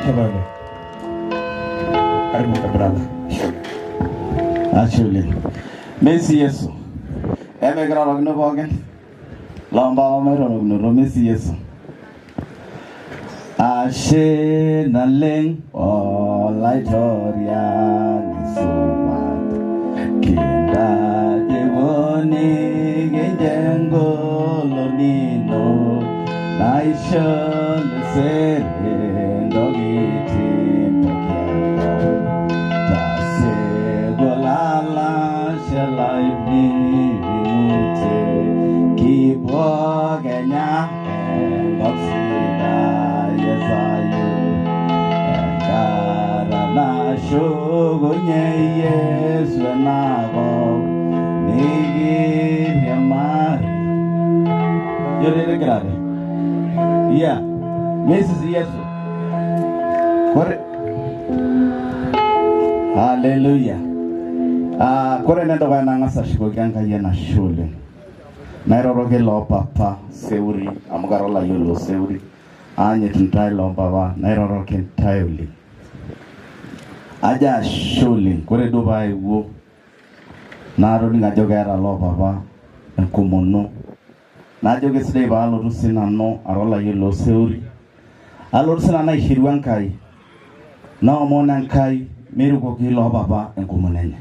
Ashe oleng. Karibu brother. Ashe oleng. Mrs. Yeso. Emekira orokino pookin. Lompapa mairorokinoto Mrs. Yeso. Ashe naleng olaitoriani supat kinda jeboni genjengolonino naisho lesere ndogitin pakiako tasegolala shalaibimute kibogenya engoksida yesayo karana shugunye Yesu nako nigiriamari yorere grave yeah Mrs. Yesu kore hallelujah kore nendo bana ngasa shikoki Enkai ena shule nairoroki lo papa Seuri amugarola yolo Seuri anye tuntai lo papa nairoroki ntae oleng aja shule kore do bai wo naro ninga jogera lo papa enkomono najo kesidai baalotu sinanu arola yolo Seuri alotu sinanu aishiru Enkai naomon Enkai mirukoki lo papa enkomono enye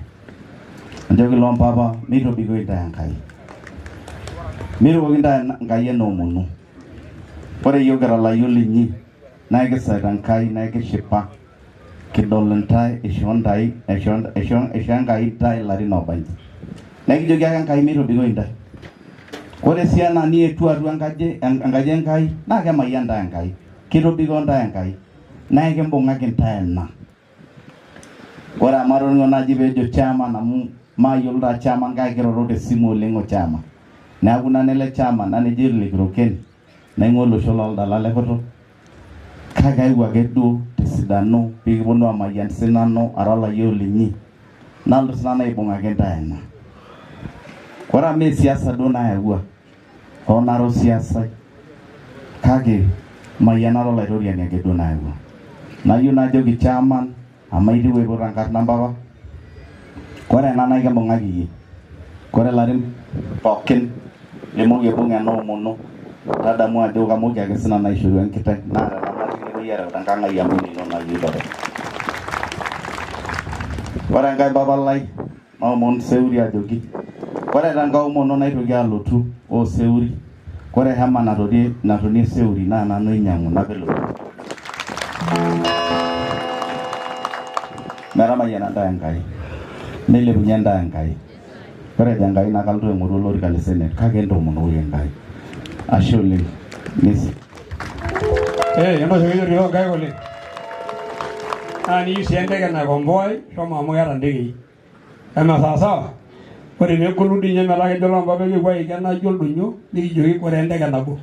njoki lo papa mitobiko ntae Enkai mirukoki ntae Enkai enomono ore yogera la yolinyi na kisaita Enkai na kishipa kidol ntae ishontai Enkai ntae larin obanyi na kijoki ake Enkai mitobiko ntae Ore sii ena nietu atua enkaji Enkai naa kemayian ntae Enkai, kitobiko ntae Enkai, naa kimbung'aki ntae ena. Ore amatoning'o naaji peejo chairman amu mayiolo taa chairman kake kiroro tesimu oleng o chairman. Neeku nanele chairman nanejo Lekiroken naing'ua olosho looldalan le kutuk. Kake ayewuo ake duo tesidano pikiponu amayian sinanu ara olayiok linyi. Nalotu sinanu aibung'aki ntae ena. Ore amu esiasa duo nayawua, hoo nara siasa kake mayianare olaitoriani ake duo nayawua. Nayieu najoki chairman amu aitieu aiput enkarna mpapa. Ore ena naa kimbung'aki iyie. Ore larin pookin limoki aibung ena omono, tadamu ajo kamoki ake sinanu aishoru enkiteng naa tenamatii nipuoi areu tenkang ai amu nino nayieu tore. Ore enkae papa lai naomon Seuri ajoki, ore tenkae omono naitoki alotu Seuri, ore hema natonie Seuri naa nanu ainyang'u napeloki. Metamayiana ntae Enkai, meilepunye ntae Enkai. Ore ejo Enkai naa kalotu aing'oru olorika le Senate kake entomonoki Enkai. Ashe oleng. Entoki yiok Enkai oleng. Naa niyieu sii enteke naikomboai, shomo amu keeta ntekei. Ena sawasawa. Ore peegolu dii ninye metaa kejo lompapa kipuo aiken naijo oldonyo, nikijoki ore enteke nabo.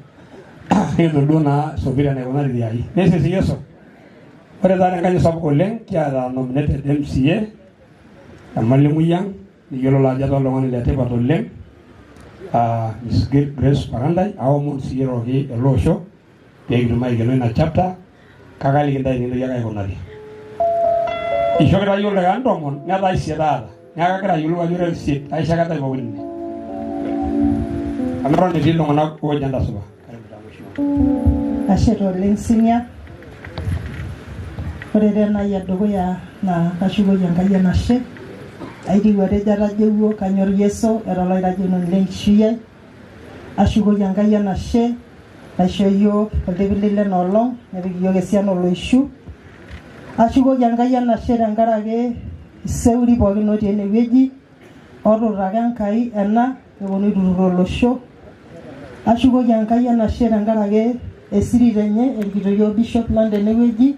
Nikitum duo naa sopir enaikunari tiai. Nesisi Yeso. Ore taa tenkaji sapuk oleng kiata nominated MCA Emalimui Yang, niyiololo ajo etaa oltung'ani letipat oleng. Miss Grace Parandai, aomon sii eroki ele osho peekitum aikeno ina chapter kake aliki ntae enintoki ake aikunari. Ishokita yiok ildaikani 10 netaa 8 taata. Neeku kagira ayiolou ajo ore 8 aisho ake ntae pookin ine. Amu eton etii iltung'anak oojo entasupa. Ashe oleng senior. Ore tenai edukuya naa kashukoki Enkai enashe. Aitieu atejo atajeuo kanyor Yeso era olairajoni lenkishui ai. Ashukoki Enkai enashe naisho yiok oltipili lena olong nepik yiok esiana oloishu. Ashukoki Enkai enashe tenkaraki Seuri pookin otii enewueji ootutaka Enkai ena eponu aiturruro olosho. Ashukoki Enkai enashe tenkaraki esirit enye erikito yiok Bishop lang tenewueji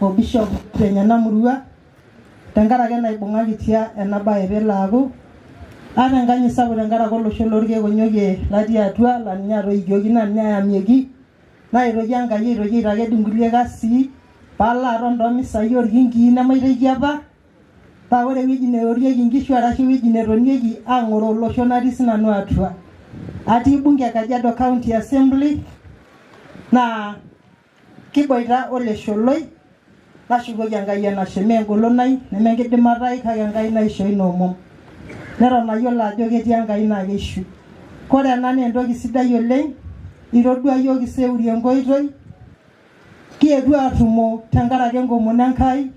o Bishop tenyena murua tenkaraki naibung'akitia ena baye peelo aaku ata enkanyit sapuk tenkaraki olosho lorkeek onyokie latii atua laa ninye atoikioki naa ninye ayamieki naitoki Enkai aitoki aitaked inkulie kasii paalo aton toomisai orkinkii nemaiteki apa paa ore ewueji neorieki nkishu arashu ewueji netonieki aang'oroo olosho natii sinanu atua. Atii bunge e Kajiado County Assembly naa kiboita olesholoi nashukoki Enkai enashe mee engolon ai nemenkidimata ai kake Enkai naishoo ina omom. Neton ayiolo ajo ketii Enkai naa keishu. Kore ena naa entoki sidai oleng, itodua yiok Seuri enkoitoi kietuo aatumo tenkaraki enkomono Enkai.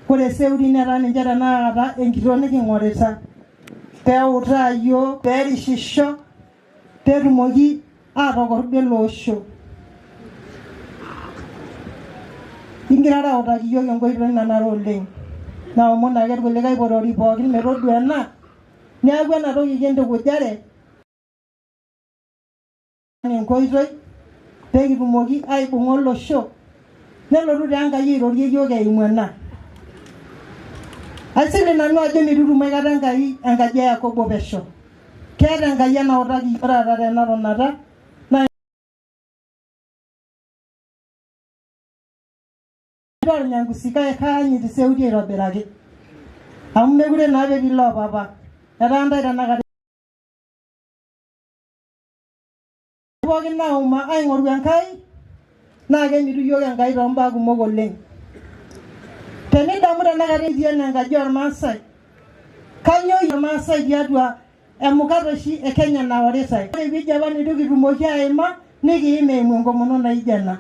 Kore Seuri netaa ninche tenakata enkitok niking'orita peutaa yiok peerishisho peetumoki aatokordu ele osho. Ingirara autaki yiok enkoitoi nanare oleng. Naomon ake irkulikae porori pookin metodua ena neeku ena toki kintukujare enkoitoi peekitumoki aibung'a olosho nelotu taa Enkai airorie yiok eimu ena. Aisilig nanu ajo mitutum aikata Enkai enkaji e Yakobo pesho. Keeta Enkai enautaki yiok taata tena tonata naa Nyangusi kaanyit Seuri aitobiraki amu mekure naa etii loopapa etaa ntae tenakata pookin nauma aing'oru Enkai naa kemitu yiok Enkai tombaa kumok oleng. Tenidamu tenakata etii ene enkaji ormaasai kanyoo irmaasai tiatua emukat oshi e Kenya naoritae. Ore ewueji apa neitu kitumoki aima nikiim eimu enkomono naijo ena.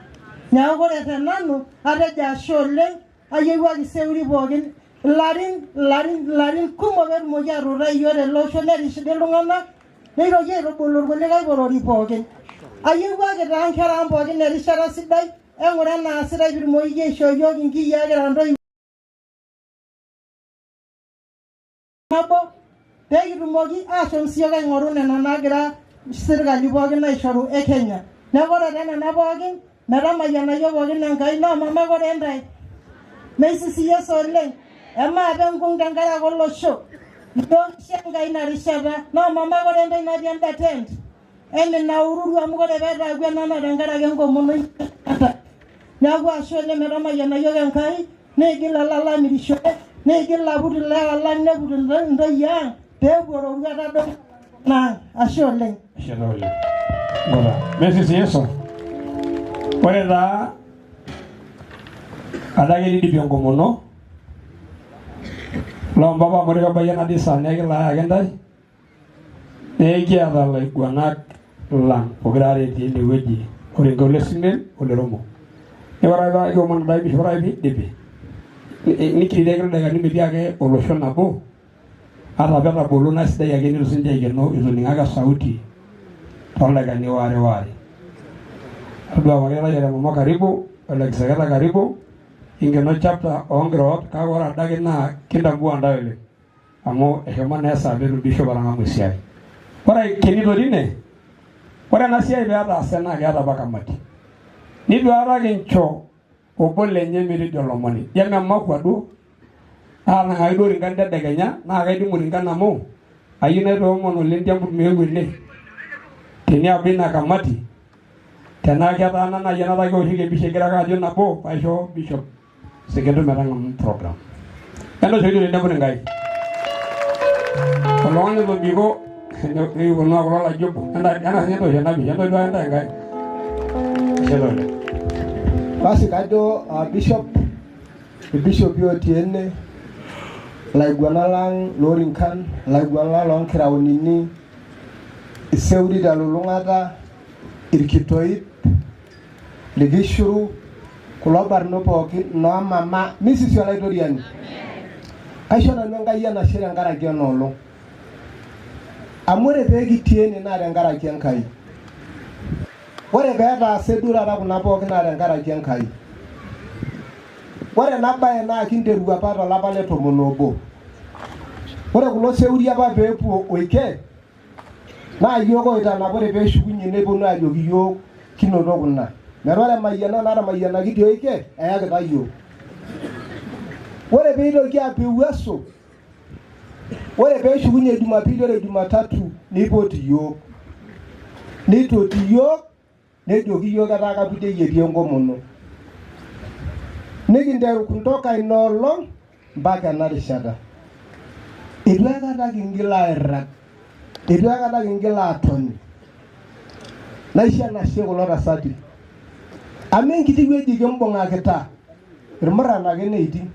Neeku ore tenanu atejo ashe oleng ayiewuaki Seuri pookin ilarin kumok peetumoki atuutai yiok tele osho nerishie iltung'anak neitoki aitubulu irkulikae porori pookin. Ayiewuaki taa nkera ang pookin erishata sidai eng'ura enaasitae piitumoki aishoo yiok inkiyia kira ntoiwuo nabo peekitumoki aashom siyiok aing'oru nena naagira sirkali pookin naishoru e Kenya. Neeku ore nena pookin metamayiana yiok pookin Enkai noomama kore entae meisisias oleng emaape nkung tenkaraki olosho iyiok kisho Enkai ina rishata noomama kore entae natii enda tent eminaururu amu kore peetaaku ena naa tenkaraki enkomonoi neeku ashe oleng metamayiana yiok Enkai neigil olala amirisho neigil aput ilewa lang neput intoyie ang peepuo roruat adol naa ashe oleng. Ashe oleng. Bora. Messi Yeso. Ore taa adake nidipi enkomono lompapa amu kabayie natii saa nekila ayaki ntae nekiata laiguanak lang pokira are etii enewueji orenke olesimen oleromo ore taa kiomon ntae bishop piidipi nikiriki ildaikani metii ake olosho nabo ata petabolo naa sidai ake nitu sinche aikeno itu ning'ake sauti tooldaikani waare adua makitae mama karibu olekiseketa karibu ingeno chapter onkirot kake ore adake naa kintambua ntae oleng amu eshomo naa esaa peetum bishop atang'amu esiai ore kenito tine ore ena siai peetaase naa keeta apa kamati nitu aikata kincho obo lenye metejo olomoni jememakwa duo aanang'aki duo rinkan tedekenya naa kaidimu rinkan amu ayieu naitoomon oleng tiambut meeu ene teniabu ina kamati tenaa ketaana naaji enatake eoshieki empisha egira ake ajo nabo paisho bishop Sekedo metang'amu program entooshoki tenebo Enkai oltung'ani otobiko nikiponu kulo lajobo ena sinye entoosho ena pisha entoki duo entae Enkai ashe oleng. Basi kajo bishop otii ene laiguanak lang loorinkan laiguanak loonkiraonini iseuri telulung'ata irkitoip likishuru kulo barnot pookin noomama misisi olaitoriani kaisho nanu Enkai enashe tenkaraki enoolong amu ore peekitii ene naa tenkaraki Enkai ore peetaase duo taata kuna pookin naa tenkaraki Enkai ore ena baye naa kinteru apa tolapa le 11 ore kulo seuri apa peepuo oike naa yiok oitanapore peeshukunye neponu ajoki yiok kinoto kuna metaa ore mayiana natamayianaki tioike eyakita yiok ore peitoki apiuaso ore peeshukunye Jumapili ore Jumatatu nipoti yiok nitoti yiok nejoki yiok etaa kaputei etii enkomono nikinteru kutoka inoolong mpaka ena rishata itu aikata kingil airrag itu aikata kingil atoni naisho enashe kulo tasati amu enkiti wueji kimbung'akita irmuran ake neiting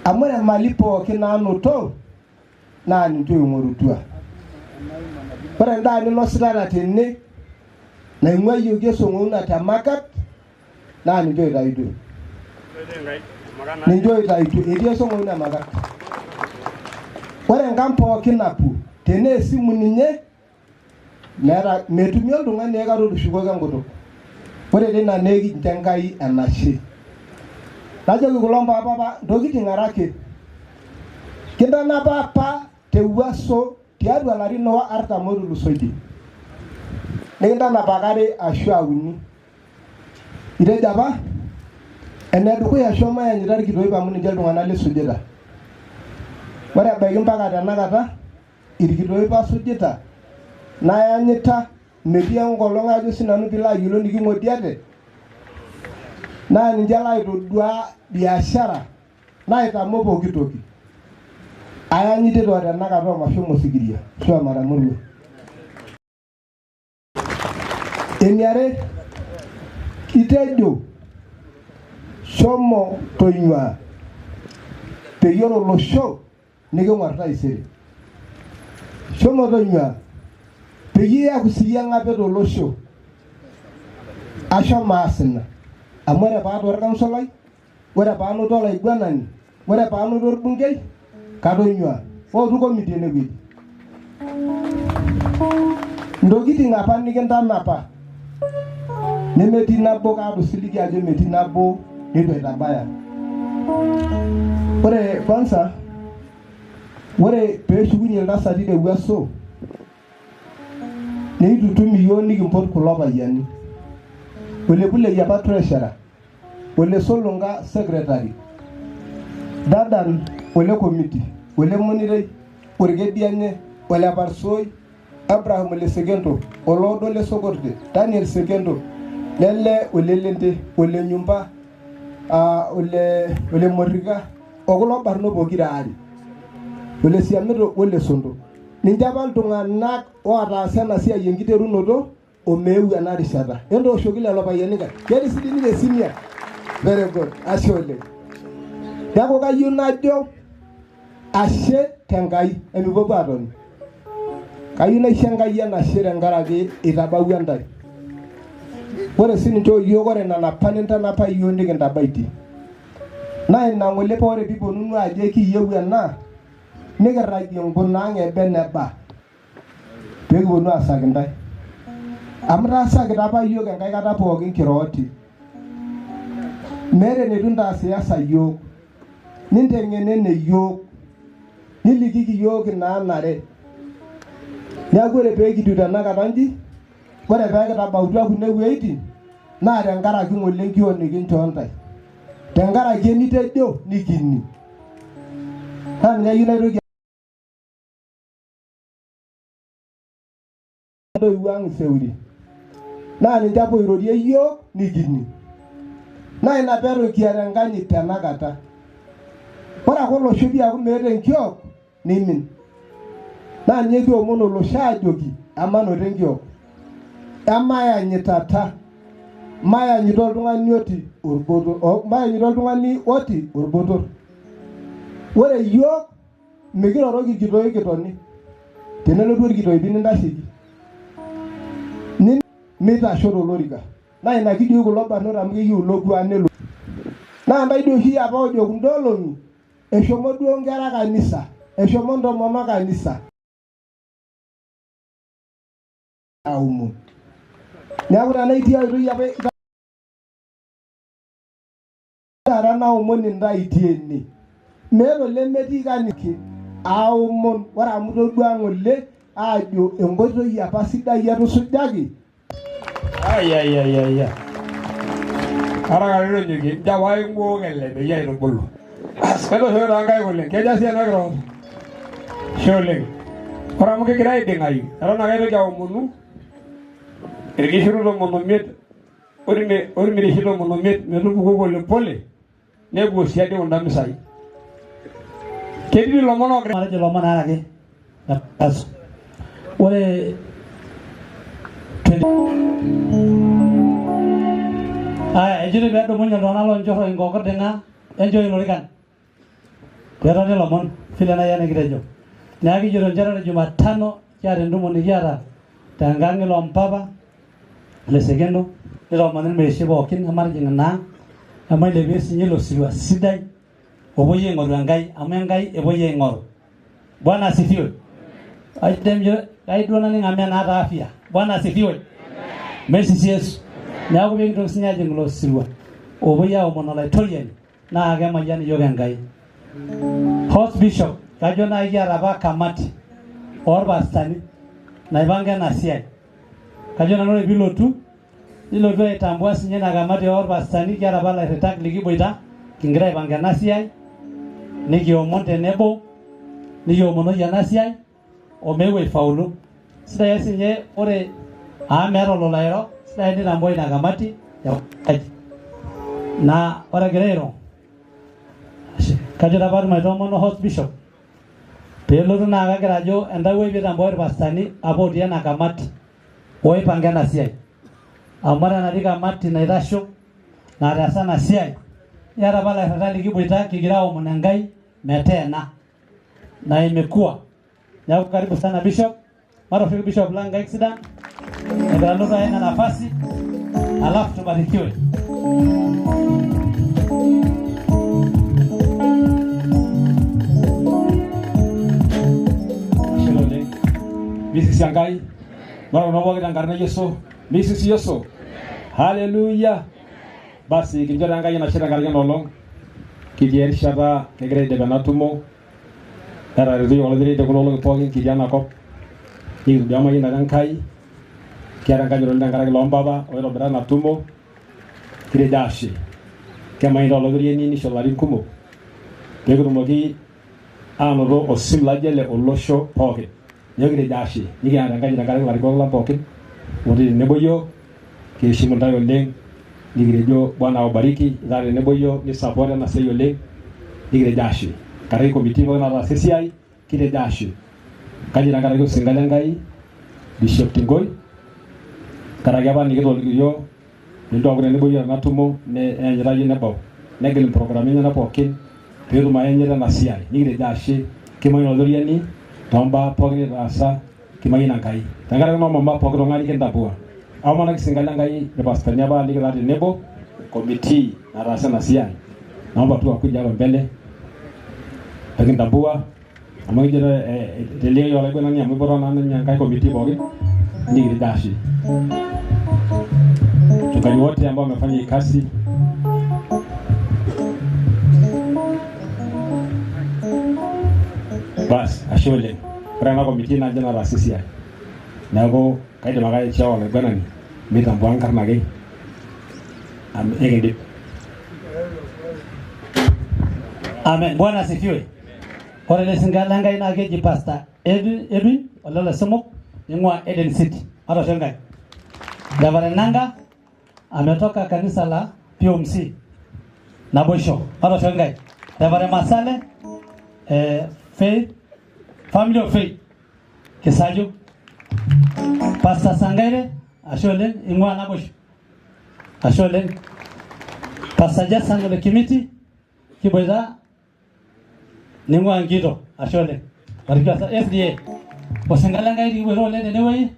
amu ore mali pookin naanoto naa ninche oing'orutua ore endaa ninositata tene naing'ua yiok esong'ouna temakat naa ninche oitaituo etii esong'ouna makat ore enkang pookin napuo tenaa esimu ninye metumi oltung'ani aikata otushukoki enkutuk ore teina naa ekincho Enkai enashe najoki kulo mpapa ntokitin are ake kintanapa apa tewuaso tiatua larin 40 otulusoitie nikintanapa are ashu uni itejo apa enedukuya shomo yanyita irkitoip amu ninche iltung'anak lisujita ore ebaiki mpaka tenakata irkitoip asujita nayanyita metii enkolong ajo sinanu piilo ayiolou niking'odiate naa ninche laitodua biashara naitamo pooki toki ayanyitito tenakata omashomo Sikiria ashu Maramoruo eniare kitejo shomo tonyua peyie ore olosho niking'uar taisere shomo tonyua peyie iyaku siyie eng'ape tolosho ashomo aas ina amu ore paanoto orkansolai ore paanoto olaiguanani ore paanoto orbungei katonyua ootu komiti enewueji ntokitin apa nikintanapa nemetii nabo kaatusiliki ajo metii nabo nitu aitabaya ore kwanza ore peeshukunye iltasati tewuaso neitutum iyiok nikimpot kulo payiani. Ole Bulei apa treasurer, Ole Solonga secretary, Dadan Ole committee, Ole Monirei, Orgedianye, Ole Parsoi, Abraham Ole Sekento, Olodo Ole Sokorte, Daniel Sekento, Lele Ole Lente, Ole Nyumba, Ole Morika, okulo barno pokira are. Ole Siamito, Ole Sondo. Ninche apa iltung'anak otaasa ena siai enkiterunoto omeu ena rishata. Entooshoki lelo payiani kai. Ketii sii ninche senior. Very good. Ashe oleng. Neeku kayieu najo ashe tenkai emipuopuo aatoni. Kayieu naisho Enkai enashe tenkaraki itabawua ntae. Ore sininche iyiok ore nena apa nintanapa iyiok nikintabaitie. Naa ina ng'ole paa ore piiponunu ajo kiyieu ena nikiragie nkunang' ebe neba peekiponu aasaki ntae. Amu taasakita apa iyiok enkai kata pookin kirooti. Meeta enetu ntaasiyasa iyiok, ninteng'enene iyiok, nilikiki iyiok inaanare. Neeku ore peekitiu tenakata nji, ore peekitabautua kune wueitin naa tenkaraki ng'ole nkiok nikinchoo ntae. Tenkaraki enitejo nikini. Naa ninye ayieu naitoki ntoiwuo ang' Seuri. Naa ninche apa oirorie iyiok nikini. Naa ina peeton kiata enkanyit tenakata. Ore ake olosho piaku meeta enkiok nimin. Naa ninye kiomon olosho aajoki amanoto enkiok. Emayanyitata. Mayanyita oltung'ani oti orbotor. Mayanyita oltung'ani oti orbotor. Ore iyiok mikiroroki irkitoi kitoni. Tenelotu orkitoi nintasheki. Mitasho tolorika. Naa ina kijoki kulo barnot amu keyieu ilokwa nelo. Naa ntae dii oshi apa ojo kunde olong'i eshomo duo nkera kanisa, eshomo ntomonok kanisa. Aumon. Neeku tenaa itii aitoi apa taata naomon intae itii ene. Meeta olemetii kanisa aomon ore amu todua ng'ole aajo enkoitoi apa sidai etusujaki. Ai. Araka nyoki jawai ng'oong'ele peyie aitubulu. Ketooshoki toonkaik oleng. Keja sii ena kiroo. Ashe oleng. Ore amu kigira aiding'ayu, eton ake aitoki aomonu irkishu 15 ormirishi 15 metupuku polepole nepuo siadi kunda misai. Ketii ilomon ogira matejo ilomon aaraki. Ore ejito peedumunye iltung'anak loonchorro inkokording'a enchoo ilorikan. Peetoni ilomon vile nai enikitejo. Neeku kijito nchere ore Jumatano kiata entumo nikiata tenkang' ilo mpapa le Sekendo nitoomoni irmirishi pookin ematijing' inaang' emailepie siinye ilo sirua sidai opuoi aing'oru Enkai amu Enkai epuoi aing'oru. Bwana asifiwe. Kai duo naning' amen naata afya. Bwana asifiwe. Mesisi Yesu. Neeku peekintoki siinye ajing' ilo sirua opuoi aomon olaitoriani naa kemayian iyiok Enkai. Host Bishop kajo nai kiata apa kamati orpastani naipanga ena siai. Kajo nanu ore pilotu nilotu aitambua siinye ina kamati orpastani kiata apa ilairritak likiboita kigira aipanga ena siai nikiomon tenebo nikiomonoki ena siai omeu aifaulu. Sidai siinye ore meeta ololairo sidai nitambua ina kamati na ore egira airo kajo apa maitomono host bishop peelotu naa kagira ajo entawuoi piitambua irpastani apa otii ena kamati oipanga ena siai amu ore enatii kamati naitasho nataasa ena siai niata apa ilairritak likiboita kigira aomon Enkai meteena na imekuwa. Neeku karibu sana bishop. Marafiki bishop lang nkaik sidan. Egira alotu ena nafasi alafu tubarikiwe. Misisi Enkai. Mara nobo kitankarna Yesu. Misisi Yesu. Hallelujah. Basi kinjora Enkai enashe tenkaraki olong. Kitii erishata kigira aidip ena tumo. Era retu oldirite kulo olong'i pookin kitii enakop. Nikitudamaki ina Enkai kiara kajoro ndangaraki lombaba oirobira natumo kiredashi kema ndo logrieni ni sholari kumo pegurumoki anodo osimlajele olosho poke nyogire dashi nigira ndangaraki lariko la poke wodi neboyo kiheshimu ndayo leng nigirejo bwana wabariki zare neboyo ni sapora na seyo leng nigire dashi kare komiti bona la CCI kire dashi kajira ngaraki singalangai Bishop Tingoi karagaba nigiro liyo ndongre neboyo natumo ne enjiraji nebo negel programming na pokin pero mayenjira na CCI nigire dashi kimayo loriani tomba pogre rasa kimayina kai tangara mama pogro ngani kendabua awmana kisingala ngai de pastanya ba ligala de nebo committee na rasa na CCI naomba tu akuja mbele kendabua amajira delio yola bwana nyamu borona na nyangai committee bogi nigiri dashi tukani wote ambao wamefanya kazi bas ashole prana committee na jana la CCI nago kaide magai chawa le banani mita buang karna gai am egede amen. Bwana asifiwe. Kwa ile singala ngai na geji pastor Edwin wala semok ngwa Eden City hata shangai Davare Nanga ametoka kanisa la PMC na Bosho hata shangai Davare Masale Faith Family of Faith Kisaju Pastor Sangaire ashole ingwa na Bosho ashole Pastor Jason le kimiti kiboza ningwa ngiro ashole barika sa FDA Wasangalanga ili wero le denewe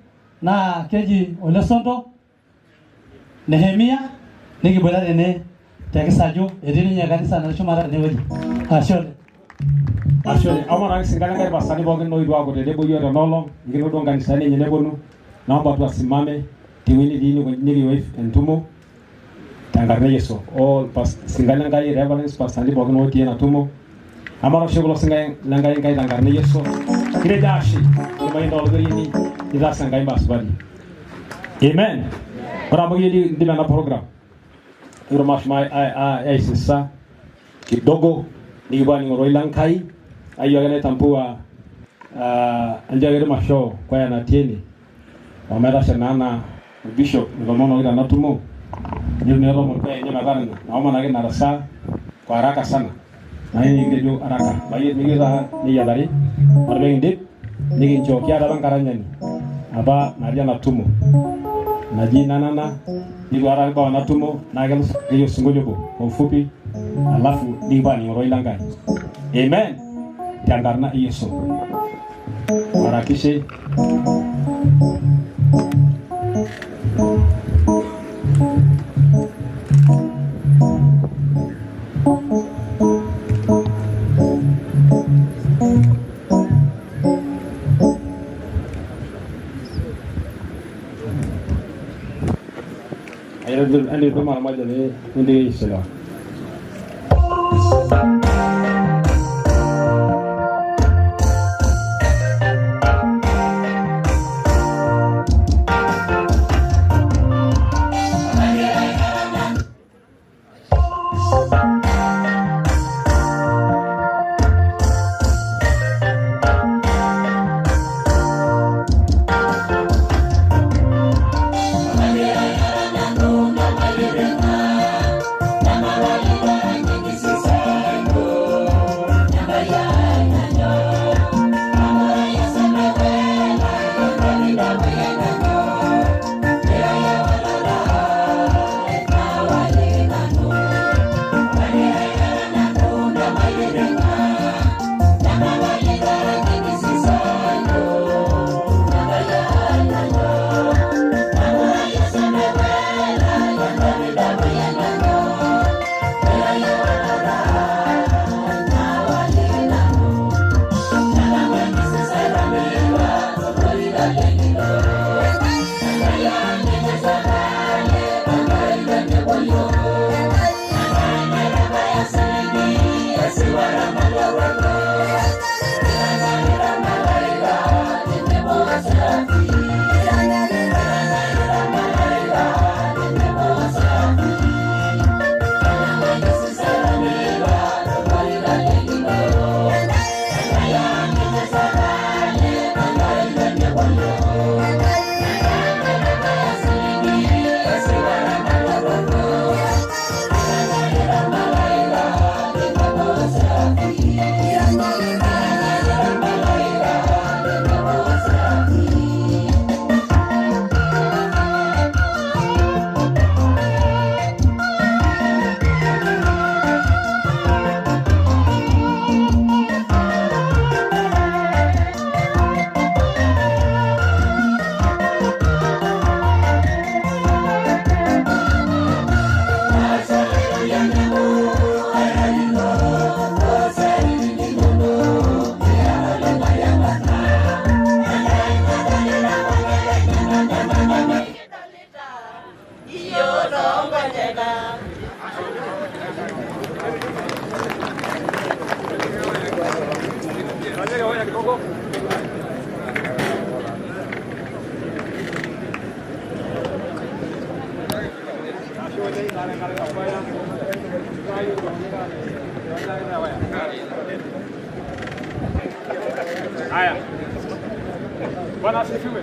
na keji olesondo Nehemia nigi bola dene tekisaju edini nya kanisa na shumara denewe ashole amara singalanga basani bogen no idwa gode de boyo ronolo ngiro do kanisa ne nyene bonu naomba tu asimame tiwini dini nigi wife entumo tangarne Yesu all pas singalanga reverence pasani bogen no tiena tumo amara shogolo singalanga ngai tangarne Yesu kire dashi mai ndol grini ida sangai basbali amen para mogili di mana program iro mas mai ai sisa kidogo ni bani ngoro ilankai ayo gane tampua anjagere masho kwa yana tieni wamera shanana bishop ngomono ila natumo ni nero mo kwa nyama bana na mama nage narasa kwa haraka sana na hii ngejo haraka bayi nigira ni yadari marbe ndip nigi nchokia da bangaranya ni aba naria natumo naji nanana ni wara ba natumo nagel hiyo sungojobo kwa ufupi alafu ni bani ngoro ilanga amen tangarna Yesu harakishe Ani rumah maja ni ndi sila. Nama Haya. Bwana asifiwe.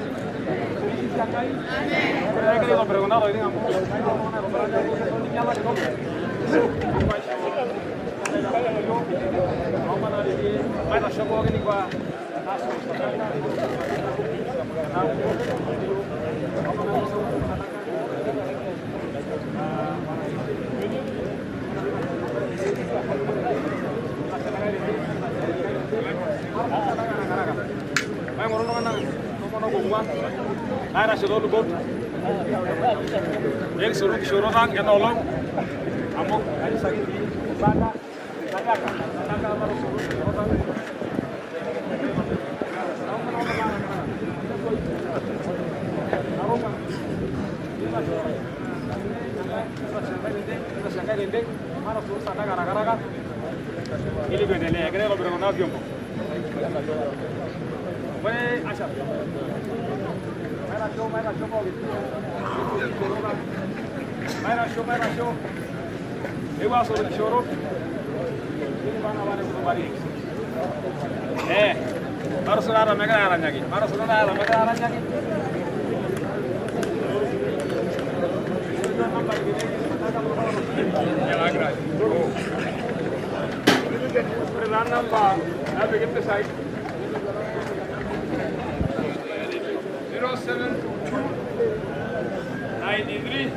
Nara sudah lubuk. Yang suruh orang yang nolong. Amok hari sakit di sana. Saya akan baru suruh orang. Mana suruh sana gara-gara. Ini beda nih. Akhirnya lo berangkat nabi om. Boleh asal. Maira show. Ewa soro choro. Ini bana bana kembali. Baru saudara mereka arahnya lagi. Ya agak. Perlahan nampak. Ada kita side. 93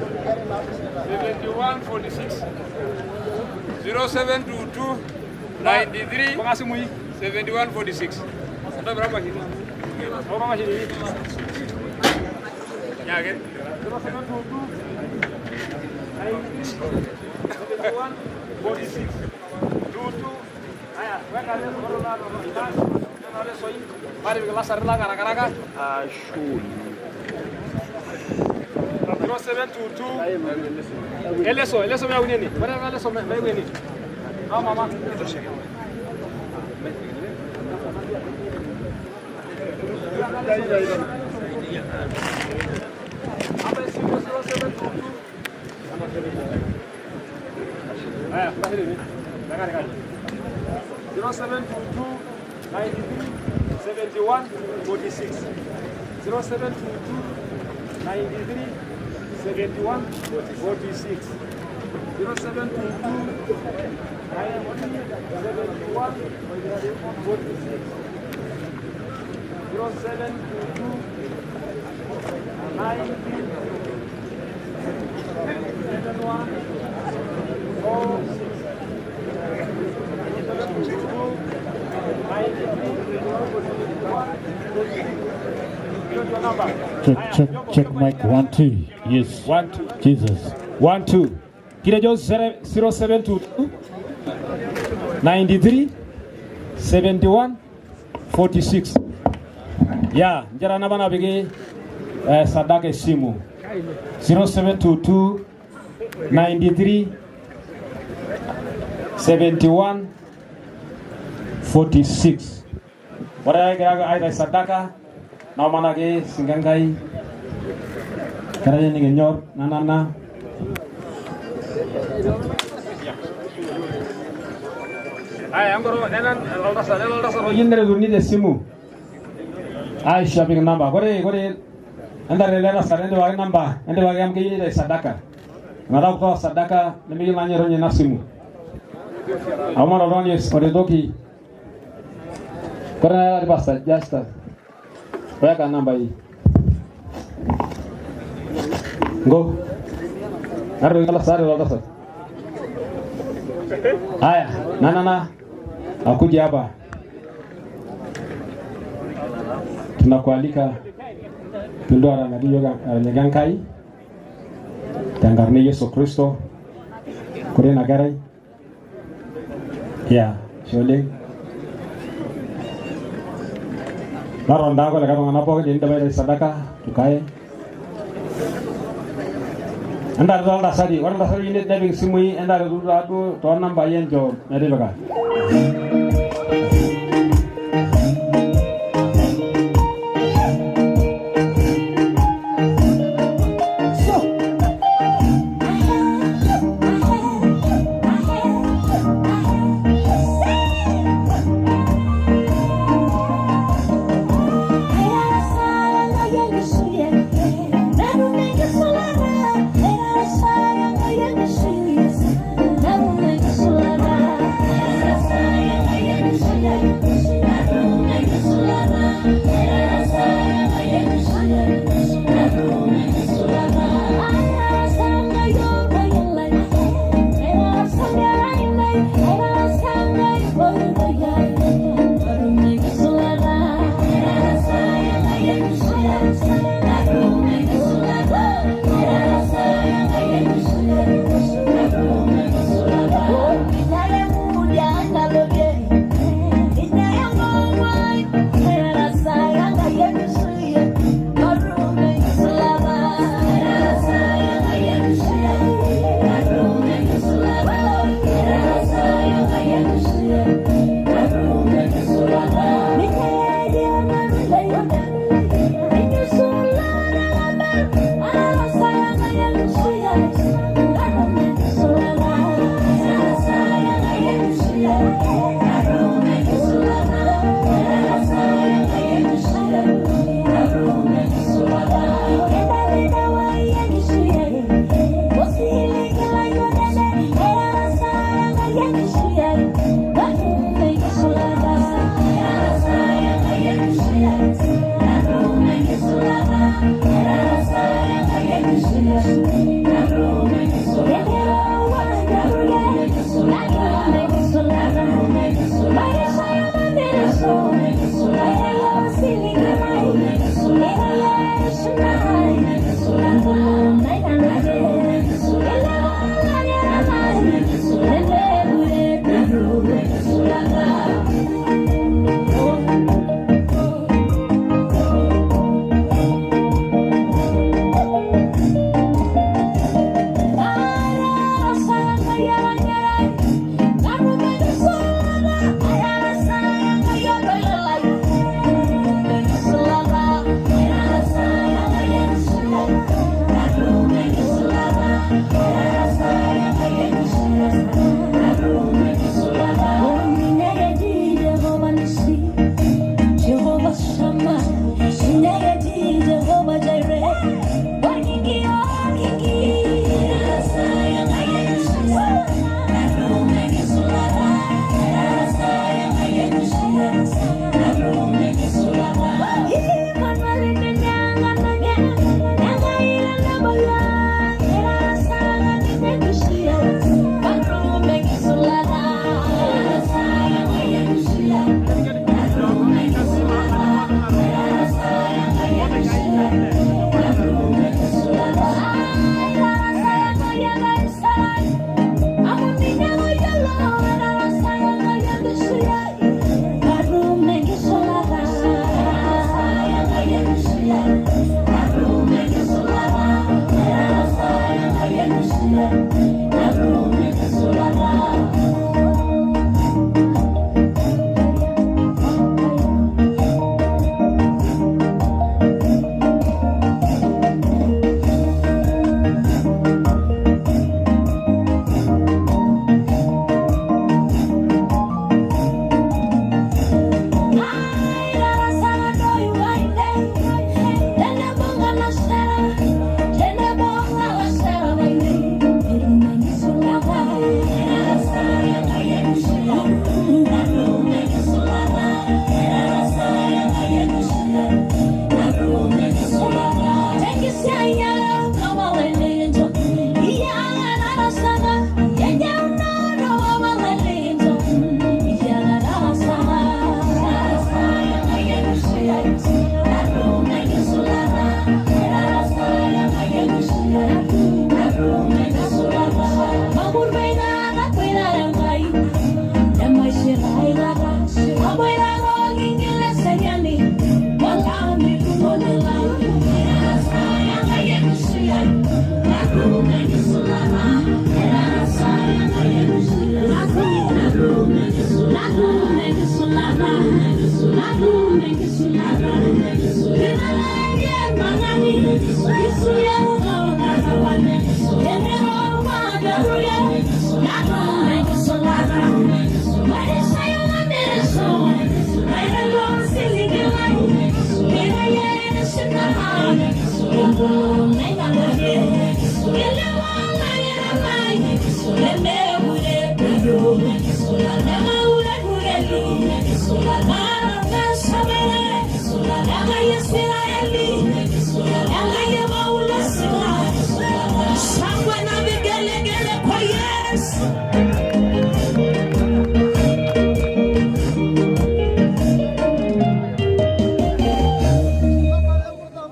71 46 0722 93 pengasih mui 71 46 ada berapa sini? Berapa masih ini? Ya kan? 0722 71 46 22 ayah, saya kalian baru lalu ada soin mari kelas arla gara-gara ashul 0722 LSO me awini ni bara LSO me awini mama ayah pasir ini dengar 0722 93 71 46 0722 93 71 46 0722 Check mic 1 2. Yes. 1 2. Jesus. 1 2. Kira jo 0722 93 71 46. Ya, jara na bana bigi sadaka simu 0722 93 71 46. Wara ga ai sadaka na mana ke singangai karanya ni genyor nanana ay angoro nenan lolasa yindere durni de simu ay shopping number gore andare lela sarende wa number ende wa gam ke yide sadaka ngara ko sadaka nemi manyero ni nasimu amara ronye skoredoki karena basta jasta weka namba hii go naro ngala sare lo dasa haya nana akuja hapa tunakualika tundora na diyoga nyegankai tangarne Yesu Kristo kurena garai ya shole Naronda ko laga ngana po din dabay sadaka tukaye anda dal dasari war dasari ini dabi simui anda dulu adu to namba yen jo nade baga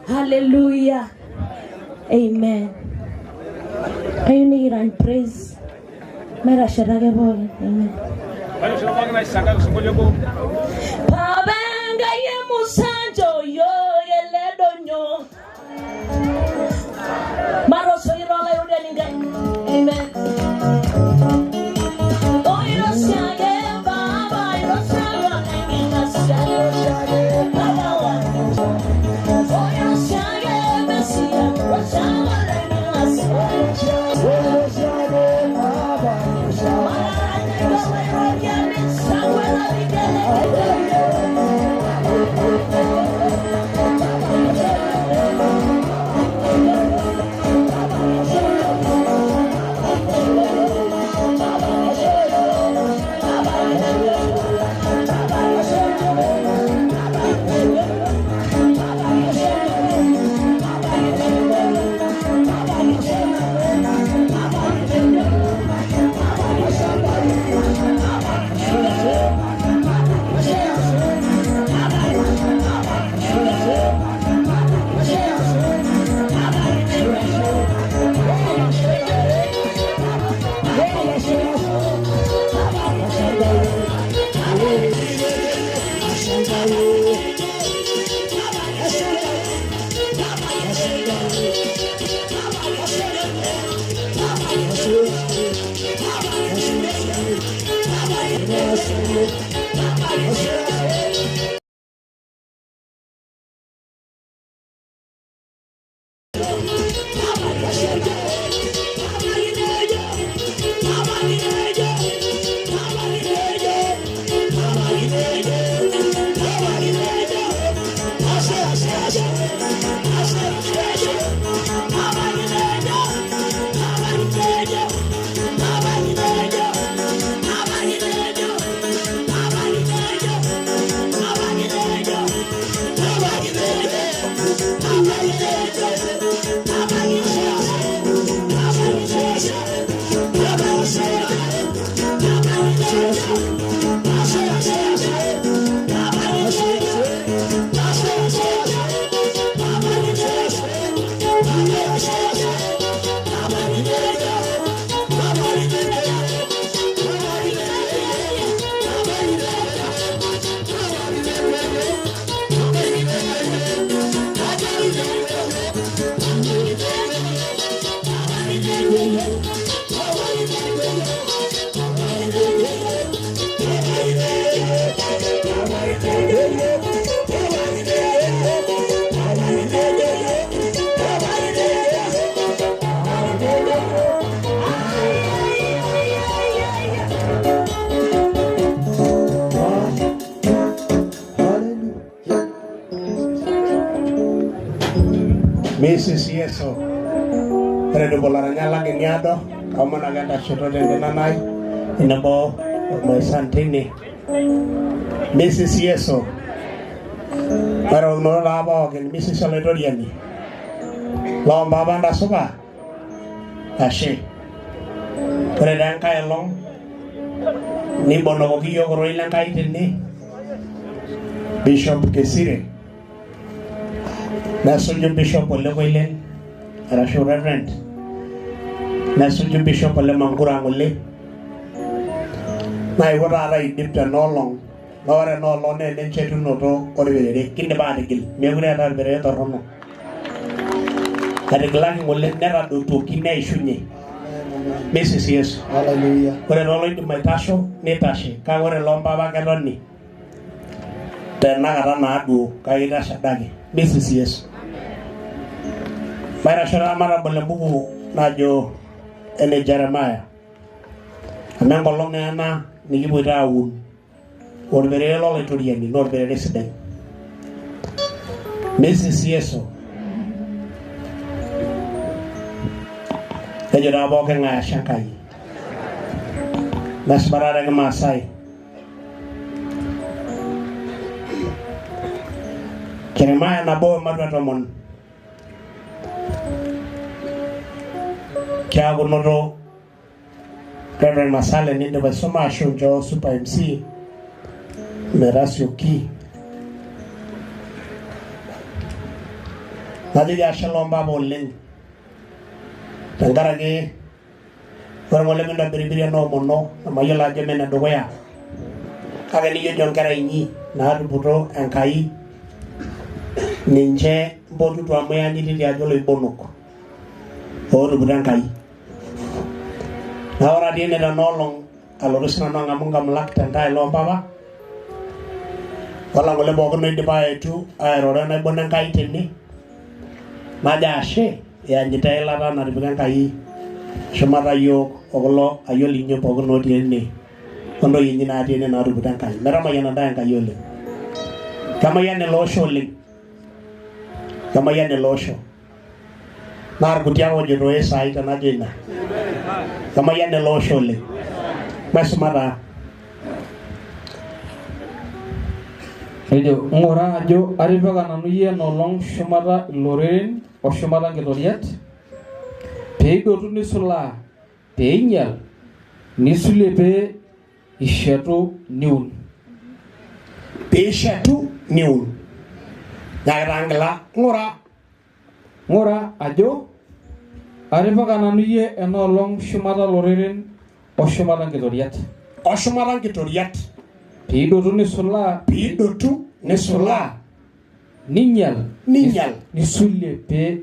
Hallelujah. Amen. Can you kneel and praise? Amen. Pabanga ye musanjo yo yeledonyo. Maro so irola yo deninga. Amen. Oh yo siage baba yo siage ninga siage baba wa. Oh yo siage mesia yo siage ninga siage. Oh siage baba yo siage. Mrs. Yeso Redo bolaranya lagi nyado kamu naganda shoto dende nanai inabo my santini Mrs. Yeso pero no la abo que Mrs. Soledoriani lomba banda soba ashe Redan kay long ni bono ko kiyo ko roilan kay tinni Bishop Kesire Nasuju Bishop Ole Koilen Rasho Reverend Nasuju Bishop Ole Mangurang Ole Nai wara idip ta nolong ore no lo ne enchetunoto orberere kindipa atigil mekure eeta orberere torrono atigilaki ng'ole netadotuoki neishunye mesisi Yesu haleluya ore lolo idim aitasho nitashe kake ore lompapa ketoni tenakata naaduo kake itashe adake mesisi Yesu mairashora matabol embuku najo ene Jeremiah amu enkolong ena nikipoito aun orberere lolaitoriani naa orberere sidai mesisi Yesu ejo taa pooki ng'ae ashe Enkai nesipataraki Maasai Jeremiah nabo ematua 10 kiaku noto Reverend Masale nindipa aisuma ashu nchoo Super MC metasioki najoki ashe lompapa oleng tenkaraki ore ng'ole mindobiribiri enoomono amayiolo ajo mene dukuya kake nijojo nkera inyi naatuputo Enkai ninche mpotutu amu iyanyititi ajo loibonok ootuputo Enkai naa ore atii ene tenaolong alotu sinanu ang'amu nkamulak tentai lompapa wala ng'ole pookin oidipa aetu airoro enaibon Enkai tene najo ashe iyanyita eilata natipika Enkai shumata yiok okulo ayiolo inyi pookin otii ene ontoyie inyi natii ene naatuputo Enkai metamayiana ntae Enkai oleng kamayian ele osho oleng kamayian ele osho naa irkuti ake ojito saai tenajo ina kamayian ele osho oleng maisuma taa ejo ng'ura ajo atipika nanu iyie enolong shumata iloreren o shumata nkitoriat peidotu nisulaa peinyal nisulie pee ishetu niun peishetu niun nyakitangila ng'ura ajo atipika nanu iyie enolong shumata loreren o shumata nkitoriat peidotu nisulaa ninyal nisulie pee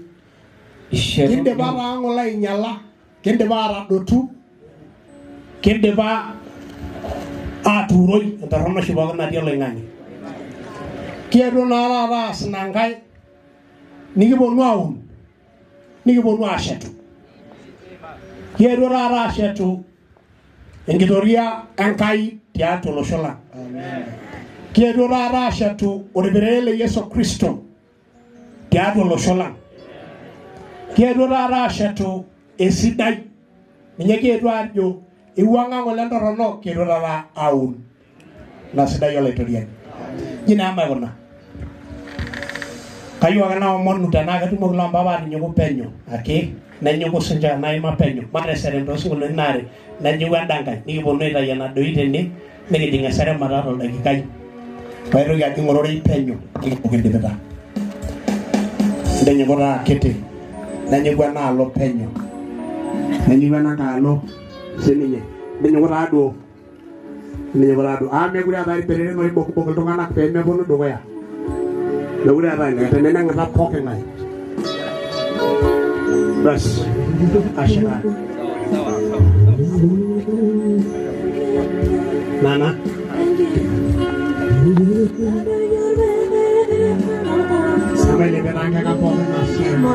ishetu kindipa taa ng'ole ainyala kindipa atadotu kindipa atuuroi entorrono oshi pookin natii oloing'ang'e kietuo naa taata aas ina nkae nikiponu aun nikiponu ashetu kietuo taata ashetu enkitoria Enkai tiatua olosho lang kietuo taata ashetu orberere le Yesu Kristo tiatua olosho lang kietuo taata ashetu esidai ninye kietuo ajo iwuang'a ng'ole entorrono kietuo taata aun ina sidai olaitoriani jina ama kuna kayieu ake naomonu tenaa ketumoki lompapa atinyiku penyo ake nenyiku sinche naima penyo matesere toosingolioitin naare nenyiku endankai nikiponu aitayu ena doi tene nikijing eseremata toldakikai paitoki ajing ororei penyo nikidipita nenyiku taa kiti nenyiku enaalo penyo nenyiku enakaalo sininye nenyiku taaduo mekure eeta irbereren oibokibok iltung'anak peemeponu dukuya mekure eeta ina teneneng'ita pooki ng'ae bas ashe taa nana sama ilepetangeka pooki nasema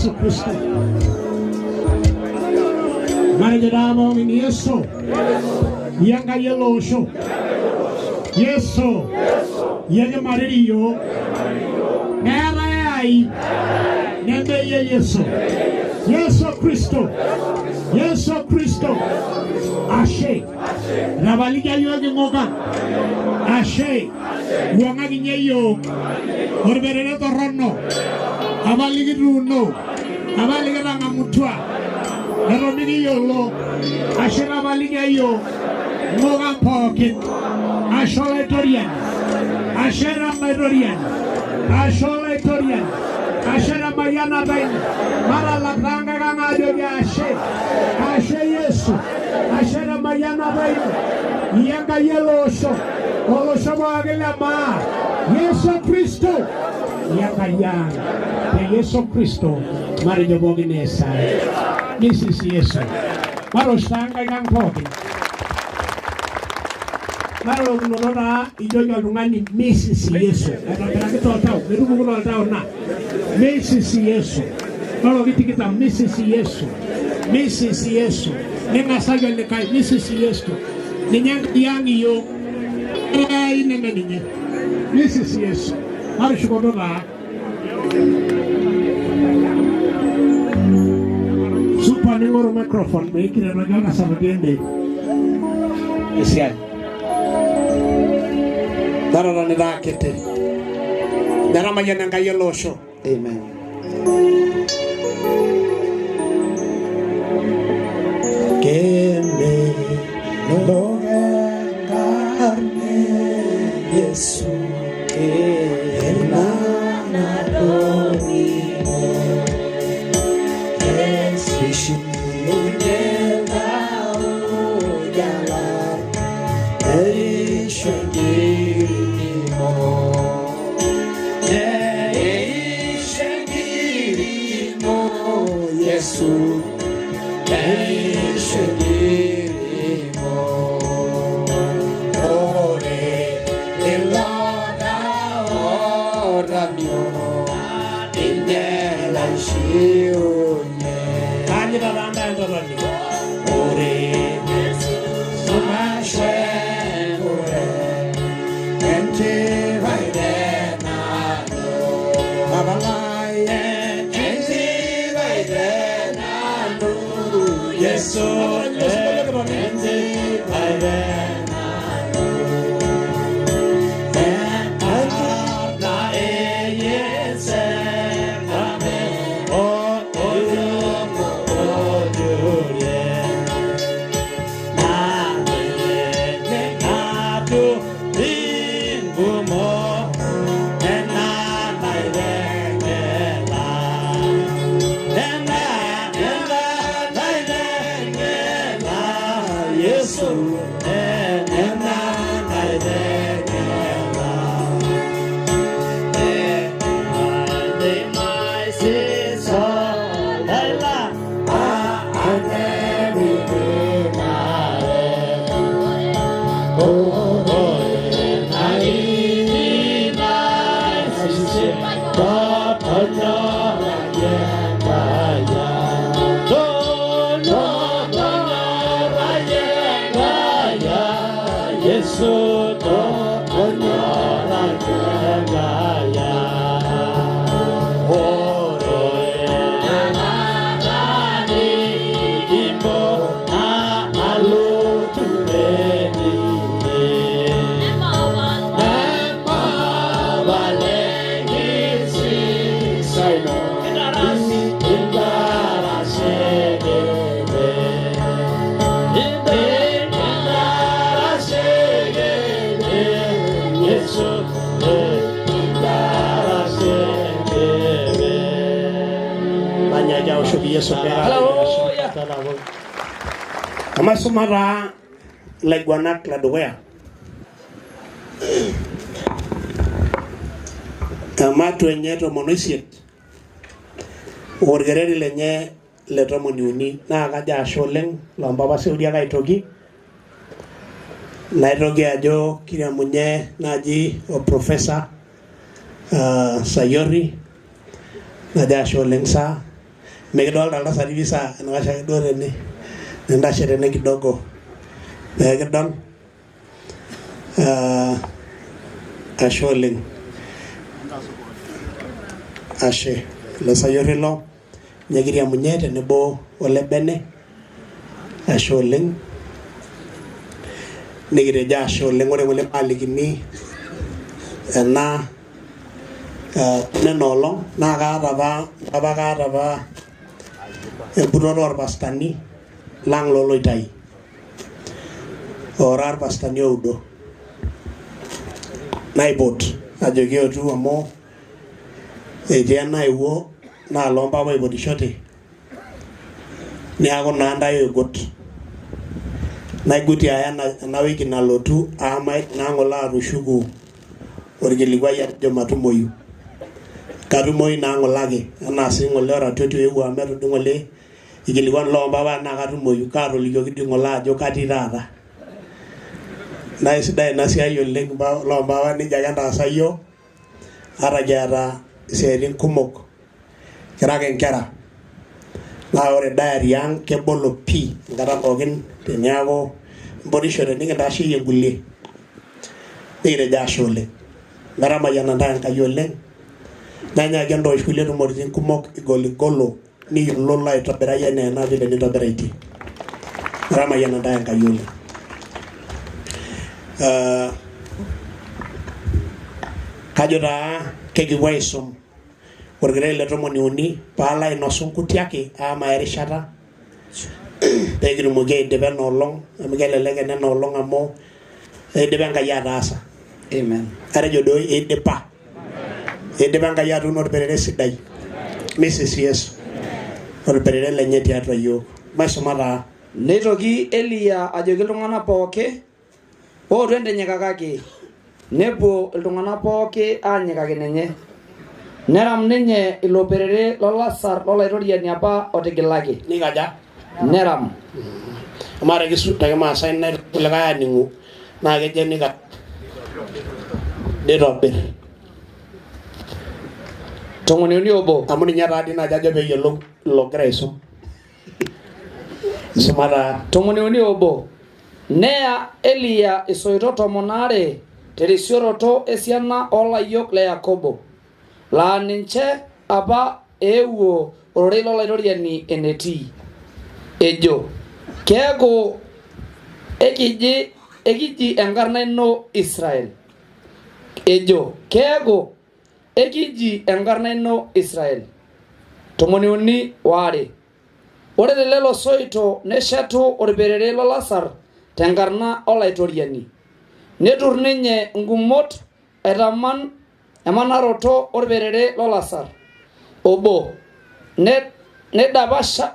Yesu Kristo. Mari damo in Yesu. Yanga yellow show. Yesu. Yanga Mario. Nerai. Nende Yesu. Yesu Kristo. Yesu Kristo. Ashe. Nabaliga yogi ngoga. Ashe. Wangagi nyeyo. Orberere torno. Abaligi runo. Abaligi rangamutwa. Naromigi yolo. Ashe nabaliga yo. Ngoga pocket. Ashole torian. Ashe ramadorian. Ashole torian. Ashera Mariana Bain, Mara la Pranga Ganga de Ashe, Ashe Yesu, Ashera Mariana Bain, Yanga Yellow Show, Olosama Gelama, Yesu Cristo, Yanga Yang, Yesu Cristo, Maria Boginesa, Mrs. Yesu, Marostanga Gang Poppy. Maro Nora, Idoya Lumani, Mrs. Yesu, Mrs. Yesu, Maro Vitikita, Mrs. Yesu, Mrs. Yesu, Nenga Saga Lekai, Mrs. Yesu, Ninyang Yangi Yo, Mrs. Yesu, Maro Shukodora, Super Ningoro microphone, making a Ragana Sabagende. Yes, Darara ni rakete. Darama yana ngayelo show. Amen. Kende loga carne Yesu elana doni. Yesu unela ojala. Yesu, Amasumara Leguanak Ladwea Amatu enyeto monisiet Orgereri lenye leto moniuni na akaja sholeng lomba basi udia kaitoki naitoki ajo kira munye naji o professor Sayori naja sholeng sa mikidolta iltasati visa enakasha ake duo tene nintashe tene kidogo peekidol ashe oleng ashe lesayior ilo nyekiriamunye tenebo olebene ashe oleng nikitejo ashe oleng ore ngole maalikini ena nena olong naa kaata apa emputoto orpastani lang loloitai ora irpastani oudo naipot ajoki otu amu etii enaewuo naa lompapa ipotishote niaku naa ntae oigut naigutie aya ena wiki nalotu aamai nang'ole atushuku orkilikuai ajo matumoyu katumoyu nang'ole ake enaa sii ng'ole oratioti oewuo amu etu dii ng'ole ikilikuan loompapa naa katumoyu kaatolikioki dii ng'ole ajo katii taata naa isidai ina siai oleng loompapa nejia ake entaasa yiok ata kiata isiaitin kumok kira ake nkera naa ore diary ang kebolo pii enkata pookin teniaku impotishote nikintasheyie nkulie nikitejo ashe oleng metamayiana ntae Enkai oleng nanyaaki entoosh kulie tumoritin kumok igoligolo niyiololo aitobirai enaa ena vile nitobiraitie metamayiana ntae Enkai oleng kajo taa kekipuo aisum orkereri le 13 paalo ainosu nkuti ake aama erishata pekitumoki aidipa ena olong amu kelelek ena olong amu eidipa Enkai ataasa amen atejo doi eidipa Enkai atuuno orperere sidai Mrs. Yesu orperere lenye tiatua yiok maisuma taa neitoki Elia ajoki iltung'anak pooki ootu entenyekakaki nepuo iltung'anak pooki aanyikaki ninye neram ninye ilo perere lolasar lolaitoriani apa otigilaki nikaja neram amu ate tekimaasai kulikae aaning'u naa kejo nitobir 11 amu ninye taadii najo ajo peeyiolou ilogira aisum isuma taa 11 neya Elia isoito 12 terisioroto esiana oolayiok le Yakobo laa ninche apa eewuo ororei lolaitoriani enetii ejo keeku ekiji enkarna ino Israel ejo keeku ekiji enkarna ino Israel 12 ore telelo soito neshetu orperere lolasar tenkarna olaitoriani netur ninye ngumot aitaman emanaroto orperere lolasar obo nedapasho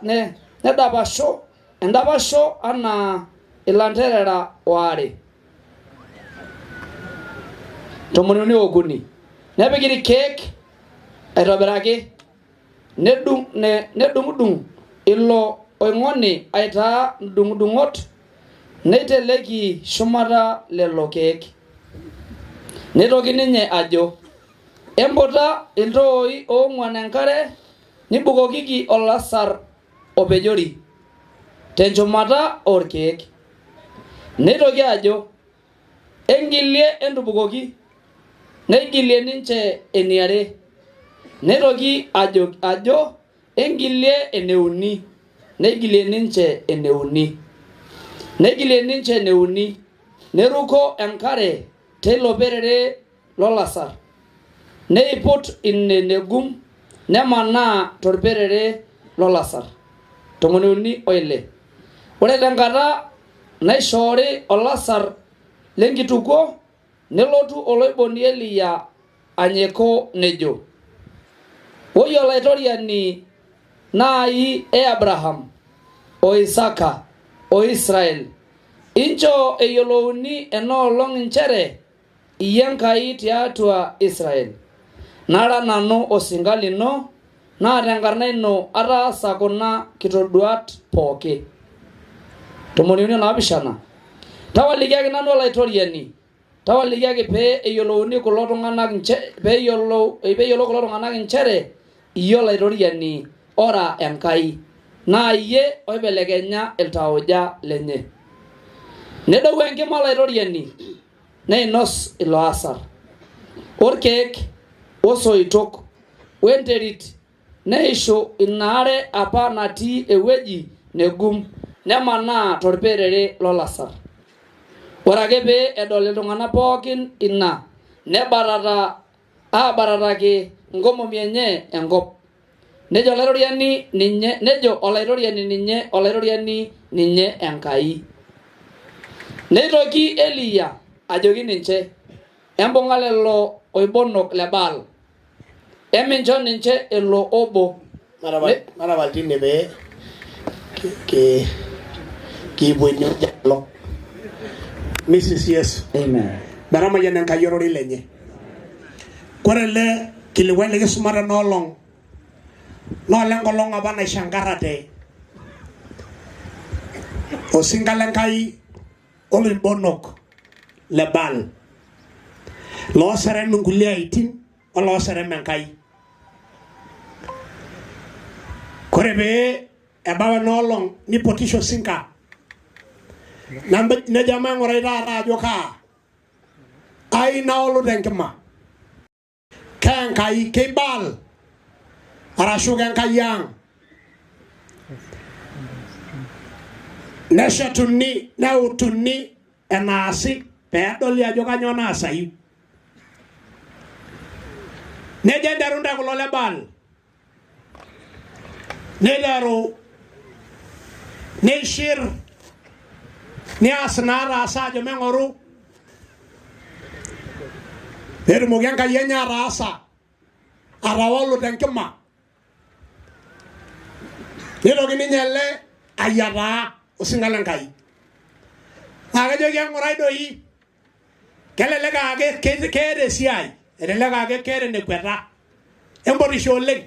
endapasho anaa ilanterera waare 13 nepik irkeek aitobiraki nedung'udung ilo oing'oni aitaa ndung'udung'ot neiteleki shumata lelo keek nitoki ninye ajo emputa iltooi 4 enkare nibukokiki olasar opejori tenchumata orkeek nitoki ajo engilie entubukoki neigilie ninche eniare nitoki ajo engilie eneuni neigilie ninche eneuni neruko enkare teilo perere lolasar neiput inenegum nemanaa torperere lolasar 16 ore tenkata naishoori olasar lenkitukuo nelotu oloiboni Elia anyeko nejo woi olaitoriani naai Abraham o Isaka o Israel incho eyiolouni enoolong nchere iyie Enkai tiatua Israel nara nanu osinka lino naa tenkarna ino ataasa kuna kitoduat pooki 17 tawalikiaki nanu olaitoriani tawalikiaki pee eyiolouni kulo tung'anak peeyiolou kulo tung'anak nchere iyie olaitoriani ora Enkai naa iyie oibelekenya iltauja lenye. Nedou enkima olaitoriani neinos ilo asar. Orkeek osoitok wenterit neishu inaare apa natii ewueji negum nemanaa torperere lolasar. Ore ake pee edol iltung'anak pookin ina abarataki nkomomi enye enkop. Nejo olaitoriani ninye Enkai. Neitoki Eliya ajoki ninche, embung'a lelo oibonok le Baal. Emincho ninche elo obo. Marapal tine pee kipuo ine jalo. Mrs. Yesu. Amen. Metamayian Enkai ororei lenye. Kore ele kilikuai likisumata noolong naa lenkolong apa naishankarate osinka lenkai oloibonok le Baal looserem inkulie aitin olooserem Enkai. Kore pee ebau enoolong nipotisho osinka nejo maing'urai taata ajo kaa ai naolu tenkima, Enkai kei Baal arashu Enkai ang'. Neshetuni neutuni enaasi peedoli ajo kanyioo naasayu. Nejo enteru ntae kulo le Baal, neiteru neishir neas naataasa ajo meng'oru peetumoki Enkai enye ataasa atawolu tenkima. Nitoki ninye ele ayiataa osinka lenkai. Naa kejoki eng'urai doi kelelek ake keeta esiai, elelek ake keeta enekweta emporisho oleng.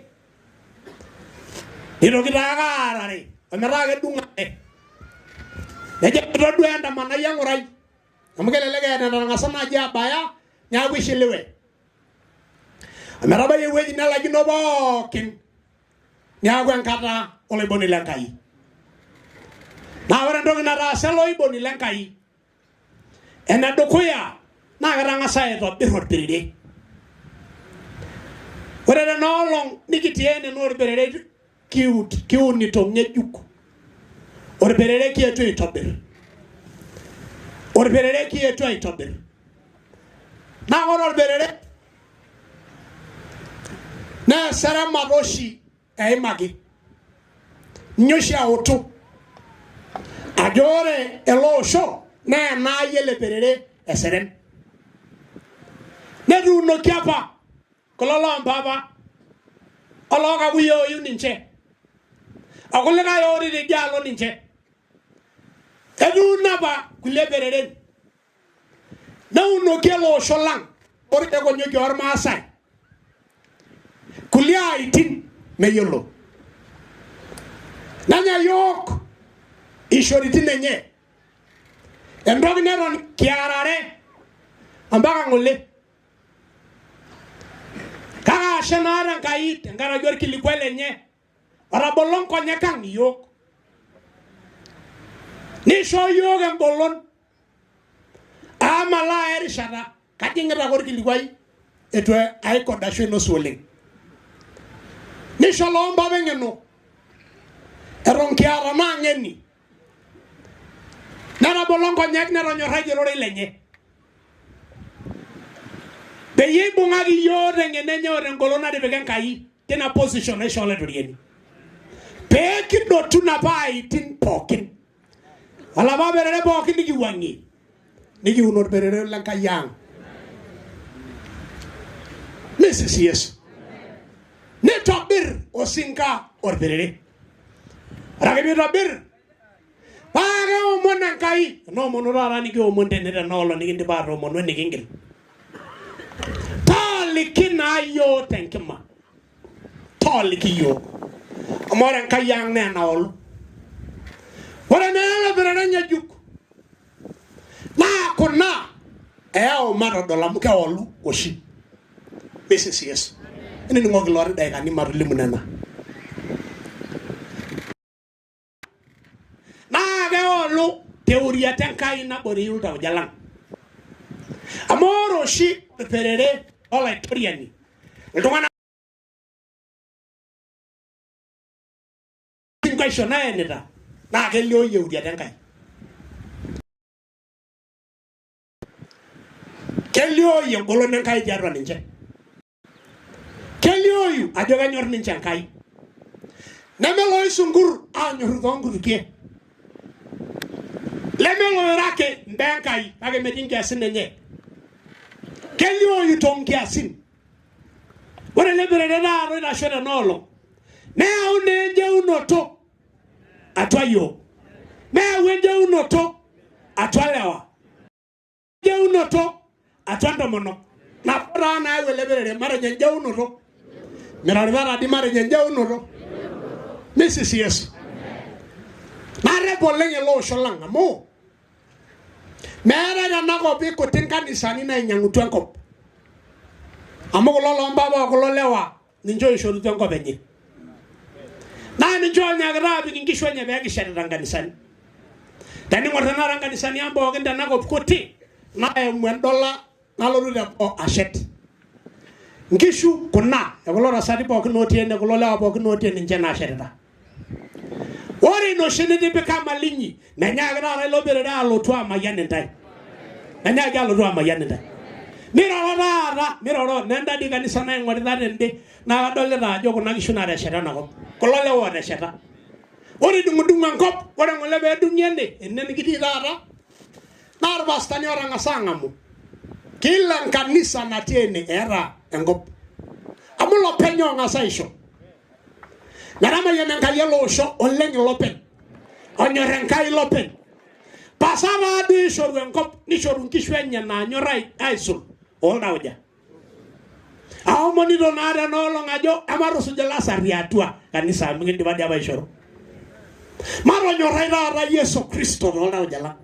Nitoki taake aarare ometaa kedung'ate. Nejo todua endamanai eng'urai amu kelelek eeta enatang'asa naaji abaya neeku ishiliwe. Ometabai ewueji nelakino pookin neeku enkata oloiboni lenkai. Naa ore entoki nataasa oloiboni lenkai enedukuya naa ketang'asa aitobirr orperere. Ore tenaolong nikitii ene naa orperere kiunito ng'ejuk. Orperere kietuo aitobirr. Orperere kietuo aitobirr. Naa ore orperere naa eseramat oshi eimaki. Ninye oshi autu ajo ore ele osho naa enaaji ele perere eserem. Netuunoki apa kulo loompapa olookakuyiaa ooyiu ninche okulikae ooti tidialo ninche. Etuuno apa kulie pereren neunoki ele osho lang orkekonyoki ormaasai kulie aitin meyiolo. Nenya yook ishoritin enye entoki neton kiarare ompaka ng'ole. Kake ashe naata Enkai tenkaraki orkilikwai lenye otabolo nkonyek ang' iyiok. Nishoo yiok embolon amalaa erishata kajing'ita ake orkilikwai etu aikod ashu ainosu oleng. Nisho loompapa eng'eno eton kiata naang'eni netabolo nkonyek netonyorrayie ororei lenye peyie ibung'aki yiok teng'eno enye o tengolon natipika Enkai tina position naishoo olaitoriani pee kidotu napa aitin pookin olapa perere pookin nikiwuang'ie nikiun orperere lenkai ang'. Mrs. Yesu nitobirr osinka orperere. Ore ake piitobirr paa keomon Enkai enoomonu taata nikiomon tene tenaolong nikindipa atoomonu enikingil. Tooliki naa yiok tenkima. Tooliki yiok amu ore Enkai ang' naa enaolu. Ore naa ele perere ng'ejuk naa kuna eyau matodol amu keolu oshi. Mrs. Yesu enening'oki looti daikani matolimu nena. euria tenkai nabore yulta jalang amoro shi perere olaitoriani iltung'anak inkaisho naenita naa kelio euria tenkai kelio engolon enkai tiatua ninche kelio ajo kanyor ninche enkai nemelo isungur anyor tongurukie lemelo irake mbenkai kake metii nkiasin enye kelio tonkiasin ore leberere naaro inashore nolo neyau nenjeunoto atua yo neyau enjeunoto atua lewa enjeunoto atua ntomonok napora na ewe leberere mara enjeunoto mirarivara di mara enjeunoto Mrs. Yesu narebolenge lo sholang amu mera na ko bi ko tin kanisani na nyangutu enkop amu ko lomba ba ko lewa ninjo ishoru enkop enye na ninjo nyagra bi ngisho nya be gisha ranganisani tani ngorana ranganisani ambo genda na ko koti na $1 na lo de o ashet ngishu kuna e ko lora sadi bo ko notiene ko lewa bo ko notiene njena ashetata ori no shene de beka malinyi na nyagra ra lo bere da lo to amayane ndai na nyaga lo to amayane ndai miroro nenda di kanisa na ngori da ndende na dole da jogo na gishuna ra sheta na ko lo le wo ra sheta ori dunga ngop ora ngole be dunyende enen gidi dara nar bastani ora ngasanga mu kila kanisa na tiene era ngop amulo penyo ngasaisho Narama yenenka yelo sho oleng lopen. Onyorenka lopen. Pasava di shoru enkop ni shoru kishwenya na nyorai aisul. Olda oja. Ao moni donara no longajo amaro sujala sariatua kanisa mingindi badi aba shoru. Maro nyorai ra Yesu Kristo olda ojala.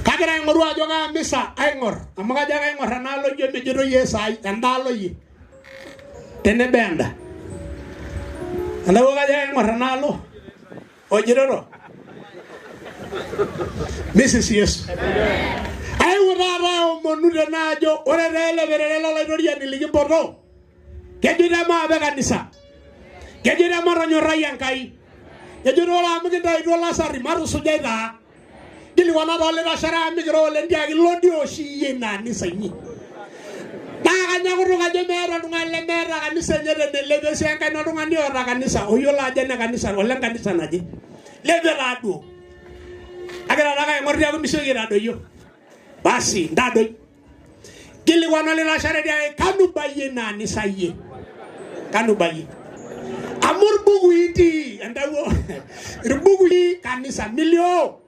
Kagera ngoru ajo nga misa aingor. Amaga jaga aingor analo jo mejero Yesai andalo yi. Tene benda. Anda woga jaya ngornalo ojiroro Mrs. Yesu ay wurara monude najo ore rele berele la doria ni ligi bordo kedira ma be kanisa kedira ma ronyo rayan kai kediro la mi dai do la sari maru sujaida dili wana dole la shara mi gro le ndiagi lodio shi yena ni sanyi Taga nyakuru kaje mera nungale mera kanisa nyere de lebe siangka nunga ni ora kanisa oyola aja na kanisa oleng kanisa naje lebe rado agara raga ngordi aku misogi rado yo basi ndado gili wana le rashare dia kanu baye na ni saye kanu baye amur bugu iti andawo rubugu kanisa milio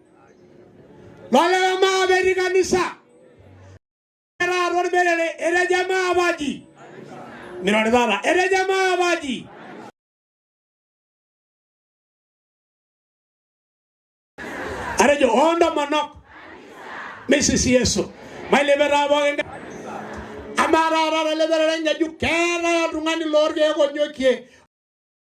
lole ma be kanisa era jamaa baji mirorara era jamaa baji arejo onda manok Mrs. Yesu mai lebera bogenga amara ra lebera nyaju kera rungani lorge ko nyokie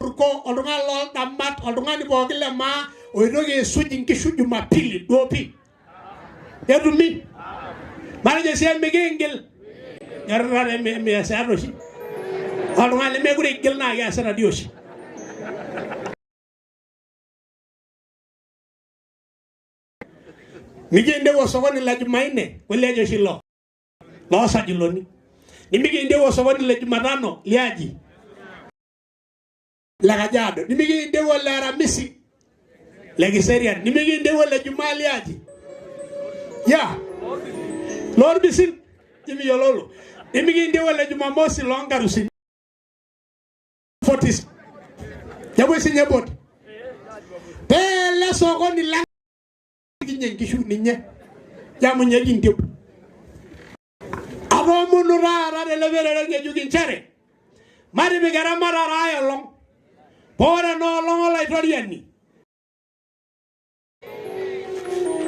ko olunga lol damat olungani bogile ma oidoge sujin kishuju mapili dopi edumi Manaje siya megengel. Yarara me asaroshi. Olungale me gure gel na ya asara dioshi. Nigende wo sogoni la jumaine wele jo shilo. Lo sa juloni. Nimigende wo sogoni la jumatano liaji. La gajado. Nimigende wo la ramisi. La giseria. Nimigende wo la jumali liaji. Ya. Lord bisin jimi yololo imiginde wala jumamosi longarusin 40 jabo sinye bot pele soko ni lang ginye gishu ninye jamu nye ginte abo munura ra de levere nge jugin chere mari be gara mara ra ya long pora no long la itoriani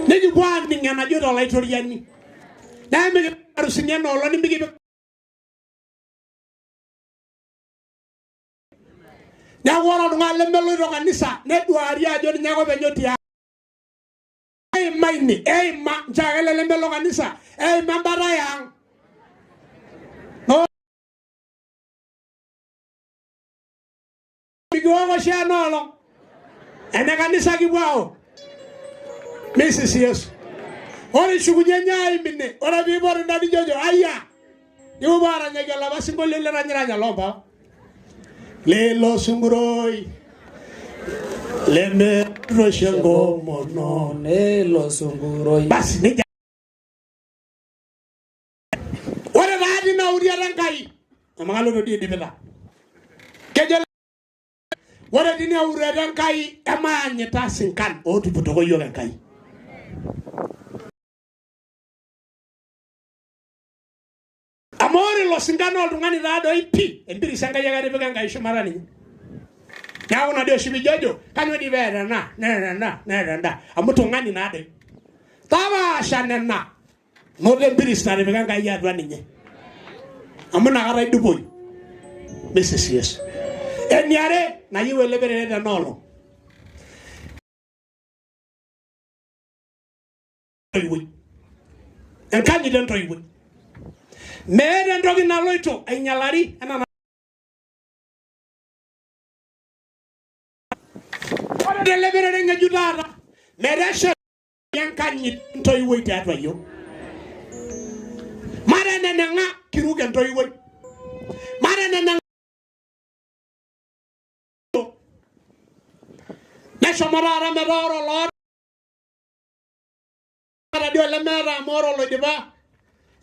negi bwan ni ngana jodo la itoriani na mi arusinya no lo ni mi na wora dunga lemelo ro kanisa ne duari ajo ni nyago be nyoti eima ini eima nchakele lembelo kanisa eima mbara yang no bigogo shanolo ene kanisa kibwao Mrs. Yesu ori shugunyanya imine ora bibor ndani jojo aya niwo bara nyagala basimbo lele ranyanya lomba lelo sunguroi leme roshengo mono nelo sunguroi basi ni ora radi na uri rankai amangalo do di bela kejel ora dini uri rankai amanye tasinkan o tu puto yo rankai amore lo singano lungani rado ipi embiri sanga yaga de bega ngai shumarani ya una dio shibi jojo kanyo di vera na amuto ngani na de taba shanena no de embiri stare bega ngai ya dwani nye amuna gara duboy Mrs. Yes enyare na yiwe lebere de nolo en kanyi den toywe mere ndogi na loito enyalari ana de lebere nga judara mere sha yankanyi toywe tatwa yo mare nenanga kiruge toywe mare nenanga na shomara meroro lord radio le mera moro lo diba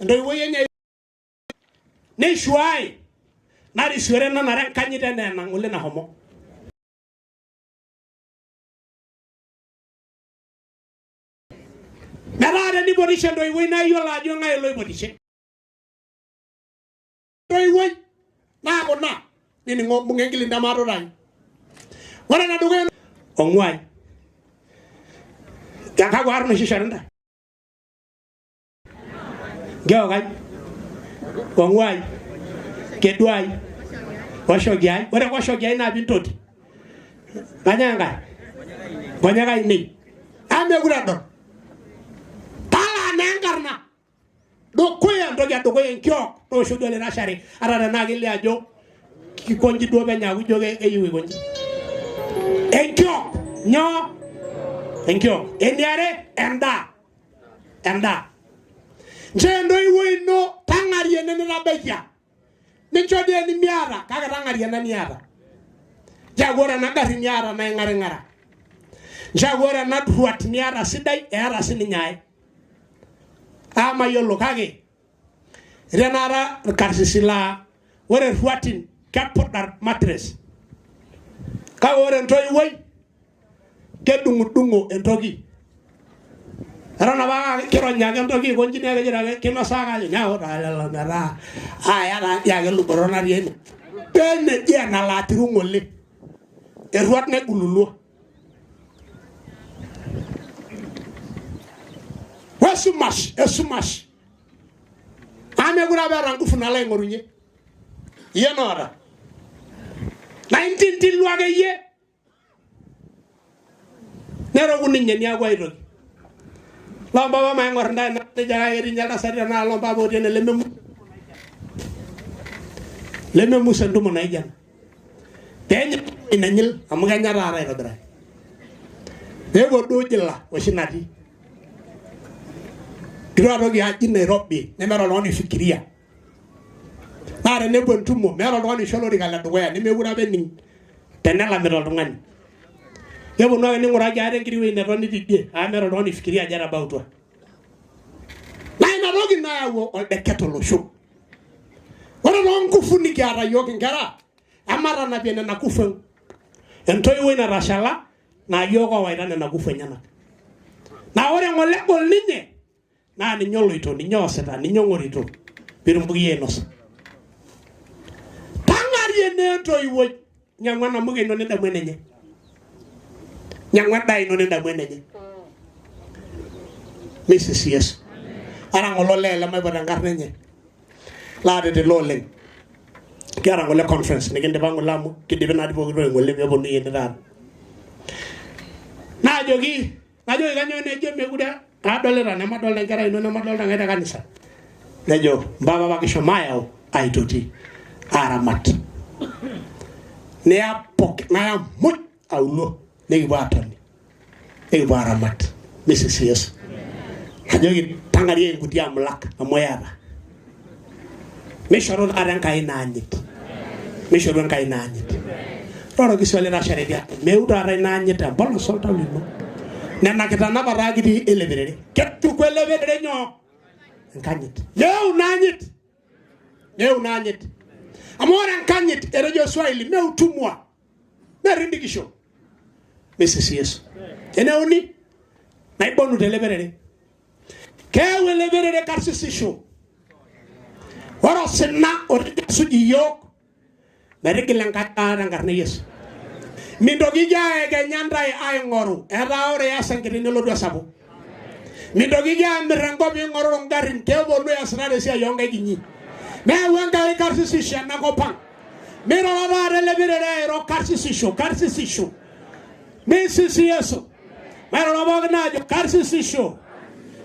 ndoywe yenya ne shuai na ri shuere na ran kanyi de na ngule na homo Narada ni bodisha ndo iwe na yo la jo ngai lo bodisha ndo iwe na ko na ni ngo mungengili ndamaro ran wala na dugen ongwai gaka gwaru no shisharanda geo gai ongwai kedwai washogai wala washogai na bintoti banyanga banyaga ni ame gurado nengarna do koya ndoga do koya nkyo to shodo le rashari arara nagile ajo ki konji do be nyaagu joge e yiwi gonji enkyo nyo enkyo endiare enda njendo iwe no tangari enene na beja nichode ni miara kaga tangari enene miara jagora na gari miara na ngara jagora na duat miara sidai era sininyai ama yolo kage renara karsisila wore fuatin kapodar matres ka wore ntoy woy ke dungu entogi rana ba kero nyaga entogi gonji nega jira ke no saga nyaawo dala ngara aya na ya lu borona riene benne dia na la tirungole e ruat ne gululu Esumash. Ame gura bera ngufu na lai ngorunye. Ye nora. 19 tilwage ye. Nero guninye ni agwa iro. Lomba ba ma ngor nda na jaga yeri nyala sari na lomba bo dene lemme sendu mo nay jan. Tenya inanyil amuga nyara ara iro dra. Ego do jilla washinati. Kira rogi haji Nairobi, ne mero loni fikiria. Nare ne bontumo, mero loni sholo rigala doya, ne me wura benin. Tenela mero longani. Yebo no ni ngura jare ngiriwe ne loni didie, a mero loni fikiria jara bautwa. Na ina rogi na yawo on de ketolo sho. Wala lon kufuni gara yogi ngara. Amara na biene na kufen. Entoi we na rashala na yogo wa ina na kufen nyana. Na ore ngole gol ninye. Na ni nyolo ito ni nyoseta ni nyongorito birumbugi enos tangari enento iwo nyangwa na muge no nenda mwenenye nyangwa dai no nenda mwenenye Mrs. Yes ara ngolo lela mai badanga renye la de lolen kara ngole conference ne gende bango lamu kidi benadi bo ngole be bonu yende dal na jogi ganyo ne jeme guda adolita nemadolita nkera ino nemadolita ngai te kanisa nejo mbaba bakishomo ayau aitoti aramat nea pok naya mut aulo nekipuo atoni nekipuo aramat Mrs. Yesu ajoki tangarie nkuti amulak amu eyata mishoru taata Enkai naanyit mishoru Enkai naanyit roro kiswali tasharetia meu taata inaanyit empolos oltau lino nena kitanapa taa kitii eleperere ketuku eleperere nyoo enkanyit meu naanyit amu ore enkanyit etejo Swahili meu tumwa merindikisho Mrs. Yesu eneuni naibonu teleperere keeu eleperere karsisisho ore osina otesuji yiok metigil Enkai tenkarna Yesu mintoki aekenya ntae aing'oru etaa ore ias enkiti nelotu esapuk mintoki amir enkop ing'oruru ngarrin keponu easita esiai onkaik inyi neyau Enkai karsisisho enakop ang miroro taata eleperere airo karsisisho Mrs. Yesu mairoro pookin ajo karsisisho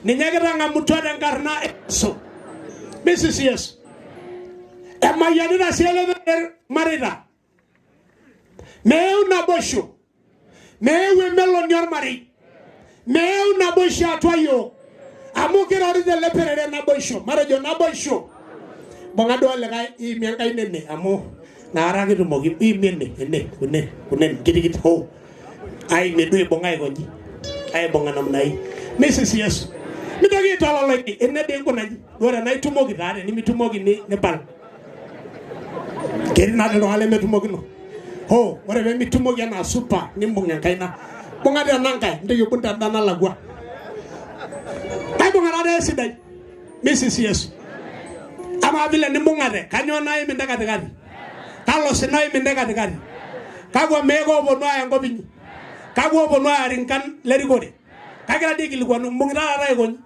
ninye kitang'amutua tenkarna Yesu Mrs. Yesu emayianita sii eleperere marita meu naboisho meu emeloni ormarei meu naboisho atua yiok amu kirorita eleperere naboisho matejo naboisho bonga duo likae iimie Enkai nene amu naara kitumoki iimie ene kunen kitikit ho aimie duo ibung'a aikonji aibung'a namna hii Mrs. Yesu mitoki aitololaki ene dii nkunaji duo tenaa itumoki taa tenimitumoki nipal ketii naa iltung'anak lemetumokino ho ore peemitumoki enaa supa nimbung' enkaina bunga tena nkae ntoki ibung' tenda nalakwa naibung'a taata esidai Mrs. Yesu ama vile nimbung'ate kanyoo naim ntae katikati kalo sina oim ntae katikati kakwa meek ooponu aaya enkop inyi kakwa ooponu aaya rinkan lerikore kagira dii aikilikuanu imbung'ita taata aikonyi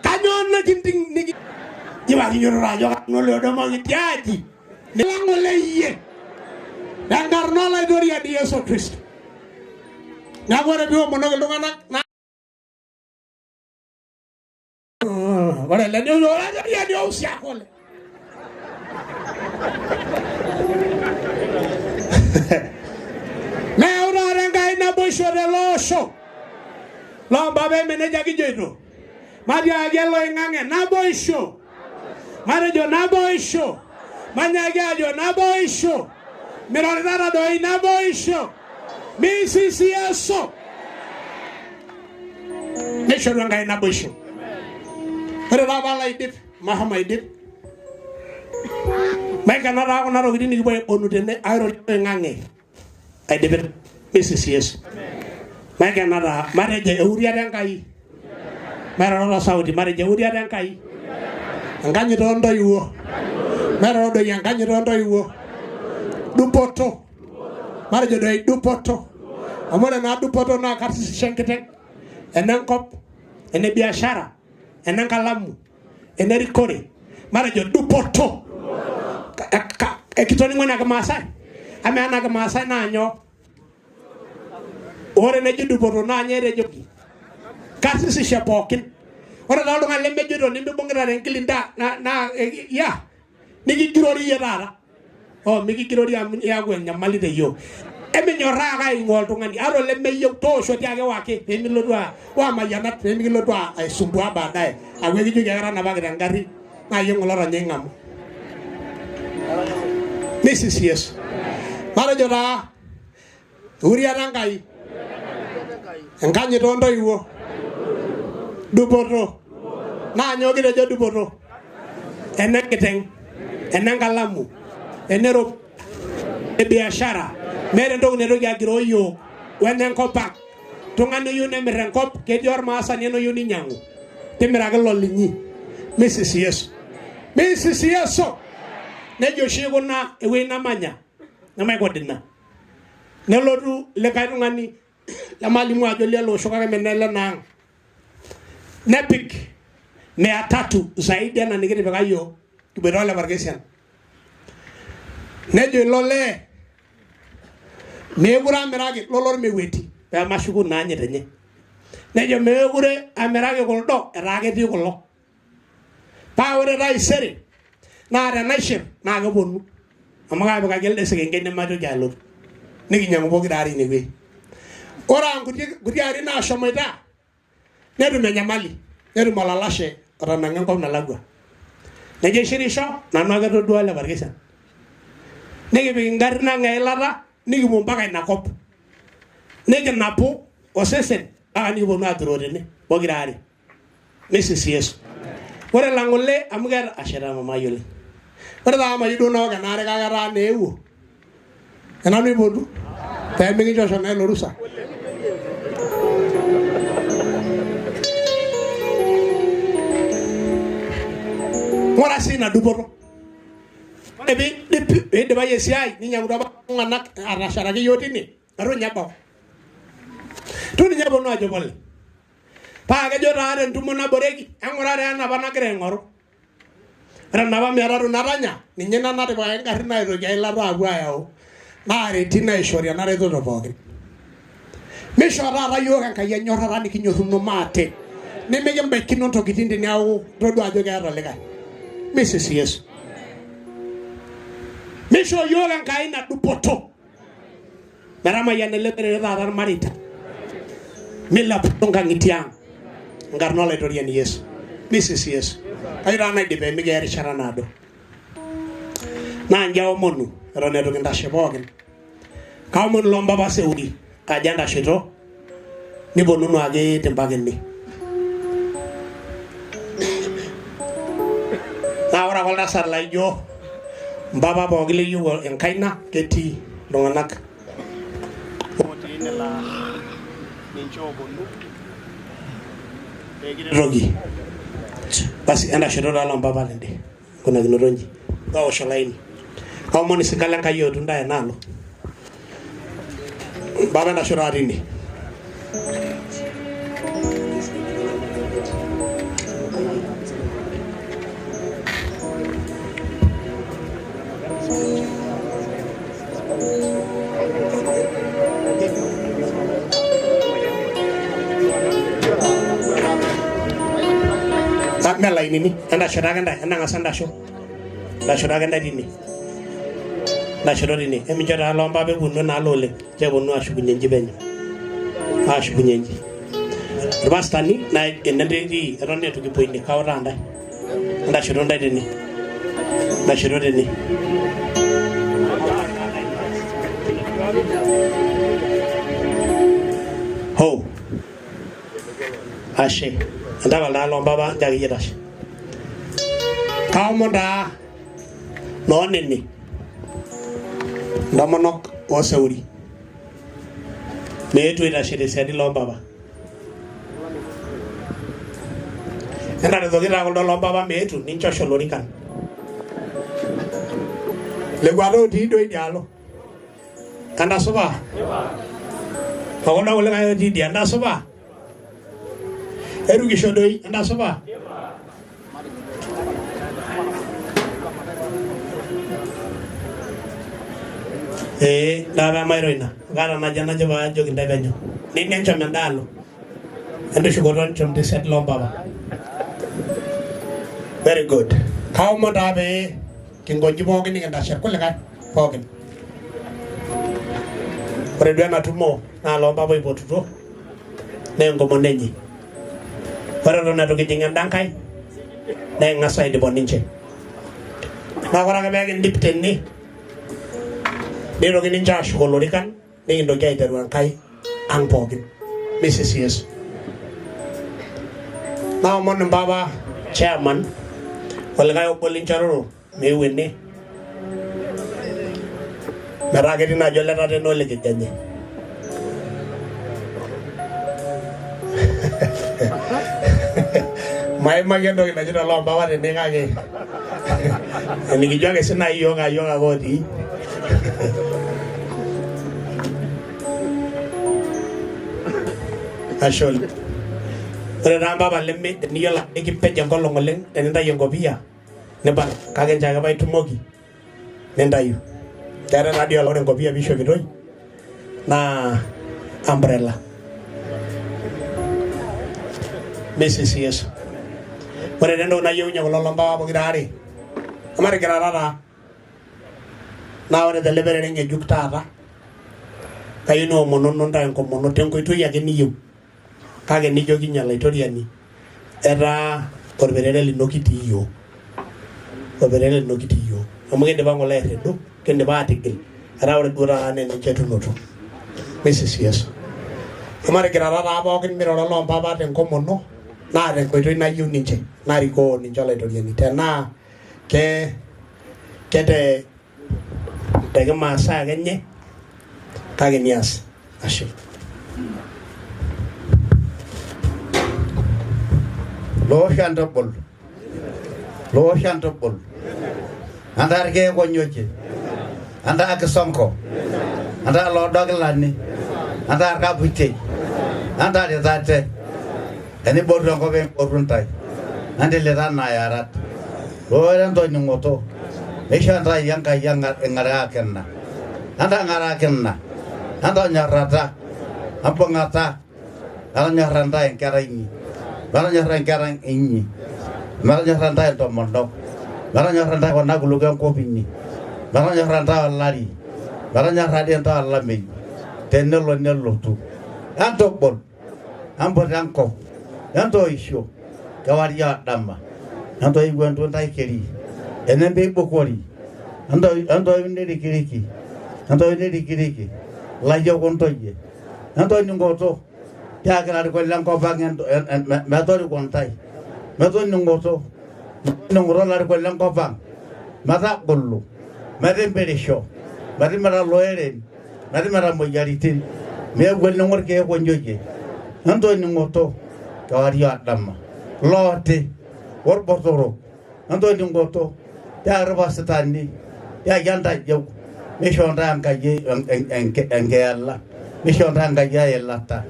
kanyoo niki jipa kinyototo ajo kanu leodomoki tiaji nilang'ole yie tenkarna olaitoriani Yesu Kristo neeku ore piiomonoki iltung'anak ore ele nio olaitoriani ousiak ole neyau taata Enkai naboisho tele osho lombaba emenejia kijoito matiaki oloing'ang'e naboisho matejo naboisho manyaki ajo naboisho mirorita tadoi naboisho Mrs. Yesu nishoru Enkai naboisho ore taa palo aidip mahomo aidip maikena taa kuna tokitin nikipuo aibonu tene airorie oloing'ang'e aidipita Mrs. Yesu maikena taa matejo euriata Enkai mairoro tosauti matejo euriata Enkai enkanyit oontoiwuo mairoro doi enkanyit oontoiwuo dupoto matejo doi dupoto amu ore naa dupoto naa karsisisho enkiteng enenkop ene biashara enenkalamu enerikore matejo dupoto ekitoning'oni ake Maasai ama ena Kimaasai naa nyoo ore neji dupoto naa nye etejoki karsisisho pookin ore taa oltung'ani lemejoito nimibung'ita tenkilinda naa ya nikigirori yie taata mikigirori amu iyaku enyamali teyiok eminyoraa ake aing'ua oltung'ani ata olemeyieu toosho tiake wake peemilotu wamayianat peemikilotu aisumbua baadaye aku ekijoki ake tanapaki tengarri naa yie ng'ole tonye ing'amu Mrs. Yesu matejo taa euriata Enkai enkanyit oontoiwuo dupoto naa nyoo kitejo dupoto enenkiteng enenkalamu enerop ebiashara meeta entoki naitoki agiroo yiok wenenkop ang tung'ani oyieu nemirr enkop ketii ormaasani enoyieu ninyang'u timiraki lolinyi Mrs. Yesu nejo oshi kuna ewueji namanya nemaikodina nelotu likae tung'ani lemalimu ajo lialo osho kake menele naang nepik 300 zaidi ena nikitipika yiok kiboita ole Parkesian nejo ilo lee meekure amiraki lolormeweti peemashuku naanyit enye nejo meekure amiraki kuldo etaa ketii kulo paa ore taisere naa tenaishir naa keponu amu kaapikaki elde sekenken nematoki alotu nikinyang'u pokirare inewueji ore nkuti ari naashomoita netum enyamali netum olalashe otanang'a enkop nalakwa nejo ishirisho nanu ake todua le Parkisian nikipik ingarrin ang' eilata nikipuo mpaka ina kop nikinapu osesen mpaka nikiponu aturoo tene pokirare nisisi Yesu ore lang'ole amu keeta asheta mamai oleng ore taa mayieu duo naok enaare kake etaa neewuo enanu ipotu pee mikinchosho naa ilo rusa ng'ura sii ina dupoto ore piidipayu esiai ninyang'utua apa tung'anak atasharaki yiok tine etu ninye ebau tu ninye eponu ajo pole paa kejo taa tentumo naboreki eng'urare enapa nagira aing'oru ore enapa miatatu natanya ninye ina natipikaki ingarrin naitoki eilata apuo ayau naareti naishori ena reteto pookin misho taata yiok Enkai enyorrata nikinyorruno maate nimikibaikino ntokitin teneeku todua ajo keeta likae misisi Yesu misho yiok Enkai ina dupoto metamayian ele perere taata irmareita milepu nkang'itie ang' nkarn olaitoriani Yesu misisi Yesu kai taa naidip mikiya erishata naado naa nji aomonu eton eitu kintashe pookin kaomonu lompapa Seuri ajo entashito niponunu ake tempaka ene naa ore apa oltasat laijo mpapa pookin leyieu enkaina ketii iltung'anak otii ene laa ninche oponu peekiretoki basi entashito taa lompapa tende kunakinoto nji awosh olaini kaomonu singalo Enkai otu ntae enaalo mpapa entashito taa tine melainini entashito ake ntae entang'asa entashito ake ntae tine entashito tine emincho taa lompapa eponu enaalo oleng cheponu ashukunye nji penyo ashukunye nji irpastani naa enetii eton eitu kipuo ine kautaa ntae entashito ntae tene entashito tene ho ashe entapal taa lompapa njo akeyie tashe kaomon taa noonene ntomonok ooseuri meetu aitashe tesiadi lompapa entaretoki taa kuldo lompapa meetu ninchosho lorikan lekwata otii duo idialo entasupa okuldo kulikae otii idia entasupa erukisho doi entasupa naa peemairo ina kaata najo paajoki ntae penyo nenchom endaalo entushukoto nchom tesiadi lompapa very good kaomon taa pee kingonji pookin nikintashe irkulikae pookin ore duo ena tumo naa lompapa ipotutuo naa enkomono enye ore eton eitu kijing enda nkae neking'as aidipo ninche naa ore ake pee kindip tene neitoki ninche aashuko lorikan nikintoki aiteru enkae ang' pookin misisi Yesu naomon mpapa chairman olikae obo linchororo meeu ene metaa ketii naaji oletatene olikijanye maimaki entoki najito lompapa tene kake enikijo ake sii naaji yiok ake otii ashe oleng ore taa mpapa teniyiolo ekipej enkolong oleng tenintayu enkopiyia nipal kake ncho ake paitumoki nintayu keetae taa dii ore enkopiyia piishopitoi naa umbrella Mrs. Yesu. Ore nendo na yeunya kulo lomba pokira are. Amare kirarara. Na ore delivery ngejuk taata. Kayieu niomonono ntae enkomono tenkoitoi ake niyieu. Kake nijoki nya laitoriani. Etaa orperere lino kitii yiok. Orperere lino kitii yiok. Amu kindipa ng'ole airredu, kindipa aatigil. Etaa ore duo taata naa ninche etunoto. Mrs. Yesu. Amare kirarara pookin miroro loompapa tenkomono. Naa tenkoitoi nayieu ninche. Narikoo ninche olaitoriani. Tenaa kete tekimasaa ake nye kake nias. Ashe. Loshantobol. Loshantobol. Andar ke konyoche. Andar ke sonko. Andar lo doglani. Andar ka buite. Andar de date. Ani bordo ko ben boruntai. Ande le dana yarat. Lo ran to nyumoto. Meshanta yanka ngara kenna. Anda ngara kenna. Anda nyarata. Apa ngata. Anda nyaranda yang kara ini. Baranya rangkarang ini. Baranya rantai to mondok. Baranya rantai ko nagulugan ko binni. Baranya rantai lari. Baranya radi to alami. Tenelo nello tu. Anto bol. Ambo ranko. Anto isho. Kawaria dama. Anto igwan to tai keri. Enembe bokori. Anto inde dikiriki. Anto inde dikiriki. Lajo kontoye. Anto ningoto. Ya kena ko lang ko bangen metori kontai metori ngoto ngoro la ko lang ko bang mata bollu mari berisho mari mara loeren mari mara moyaritin me gol ngor ke ko njoje anto ngoto kawari adama lote wor botoro anto ngoto ya raba satani ya yanda jew me shonda angaye engella me shonda angaye yellata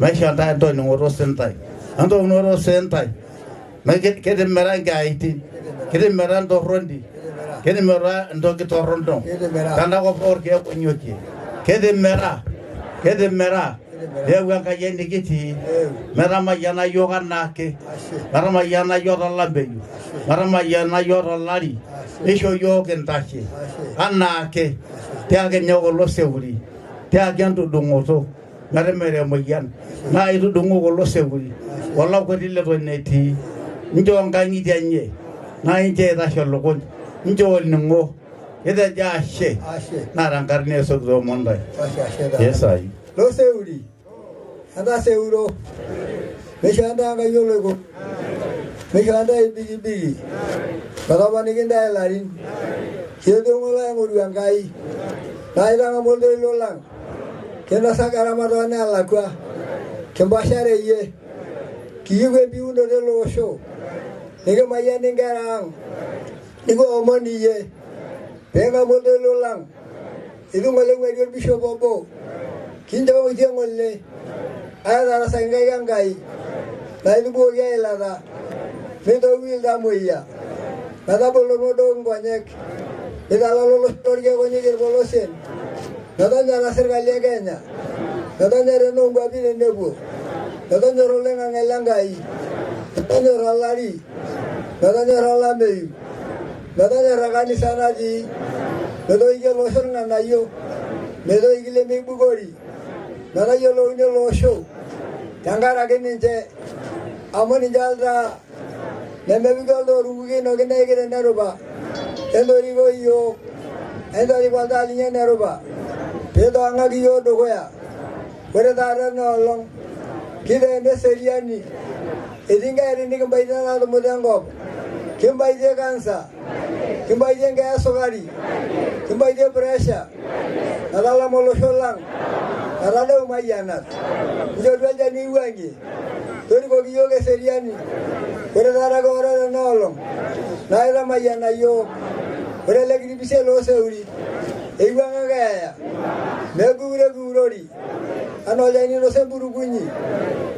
Masya Allah itu nunggu sentai, anto nunggu sentai. Mereka kita merang kaitin, kita merang tohrondi, kita merang untuk kita rondong. Karena kau pergi aku nyuci, kita merah. Dia bukan kajian dikiti, merah majana yogan nake, merah majana yogan lambeyu, merah majana yogan lari. Isu yogan tashi, anake, dia akan nyokol lo seuri, dia akan tu dungoso. Mere moyan na itu dungu ko sewuri wala ko dille to neti njo ngani danye na inje ta shollo ko njo ningo eda jashe na rangarne so do mondai yesai lo sewuri anda sewuro me shanda ga yolo ko me shanda bigi baba ni kinda larin kedo ngola ngoru ngai na ila ngomole lolang kena sakara marone ala kwa kembashare ye kiwe biundo de losho nige mayane ngarang nigo omoni ye penga modelo lang idu ngole ngwe bisho bobo kinja ko je ngole ara sangai gangai na idu bo ye lada medo wil da moya nada bolo modo ngonyek ida lolo storge gonyek bolosen Nadanya nasir kali agaknya, nadanya reno ngabi nebu, nadanya roleng angelangai, nadanya rolari, nadanya rolamei, nadanya ragani sanaji, medo ige losor nganayo, medo ige mebu gori, nadanya lo ini losho, jangan lagi nince, aman ninjalda, nemebi galdo rugi noge nege neruba, endori go iyo, endori badalinya neruba. Pedo angagi yo dogoya. Where dara no long. Kida ende seriani. Edinga erini kembaida na mudango. Kembaide kansa. Kembaide ngaya sogari. Kembaide pressure. Nalala molo sholang. Nalala umayana. Ijo dwaja ni wangi. Tori ko giyo ke seriani. Where dara go ora no long. Naira mayana yo. Where lagi bise lo seuri. Iwanga gaya. Megure gurori. Ano jani no semburu kunyi.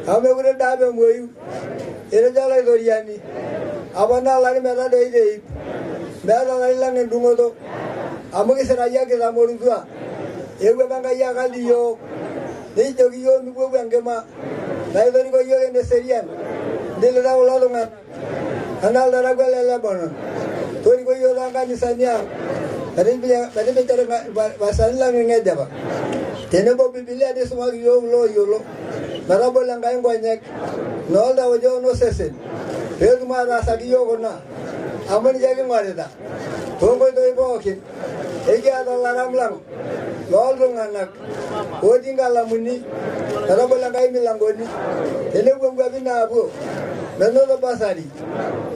Ame gure dabe moyu. Ere jala doriani. Abana lari mera dei. Mera lari lang ndungodo. Amoge seraya ke lamoru tua. Ewe banga ya kali yo. Nei jogi yo nugo bangema. Nai dori ko yo ne serian. Dile da ulo nga. Anal da ko le bono. Tori ko yo da kanisa nia. Tadi bicara bahasa lang ngeda ba. Tene bo Biblia de suma yo lo. Marabo lang kayo ngonyek. No da wajo no sesen. Pero mara sa yo kona. Amani jage marida. Tunggu itu ibu okin. Egi ada laram lang. Lol runganak. Odi ngala muni. Marabo lang kayo milangoni. Tene bo ngabina abu. Menodo basari.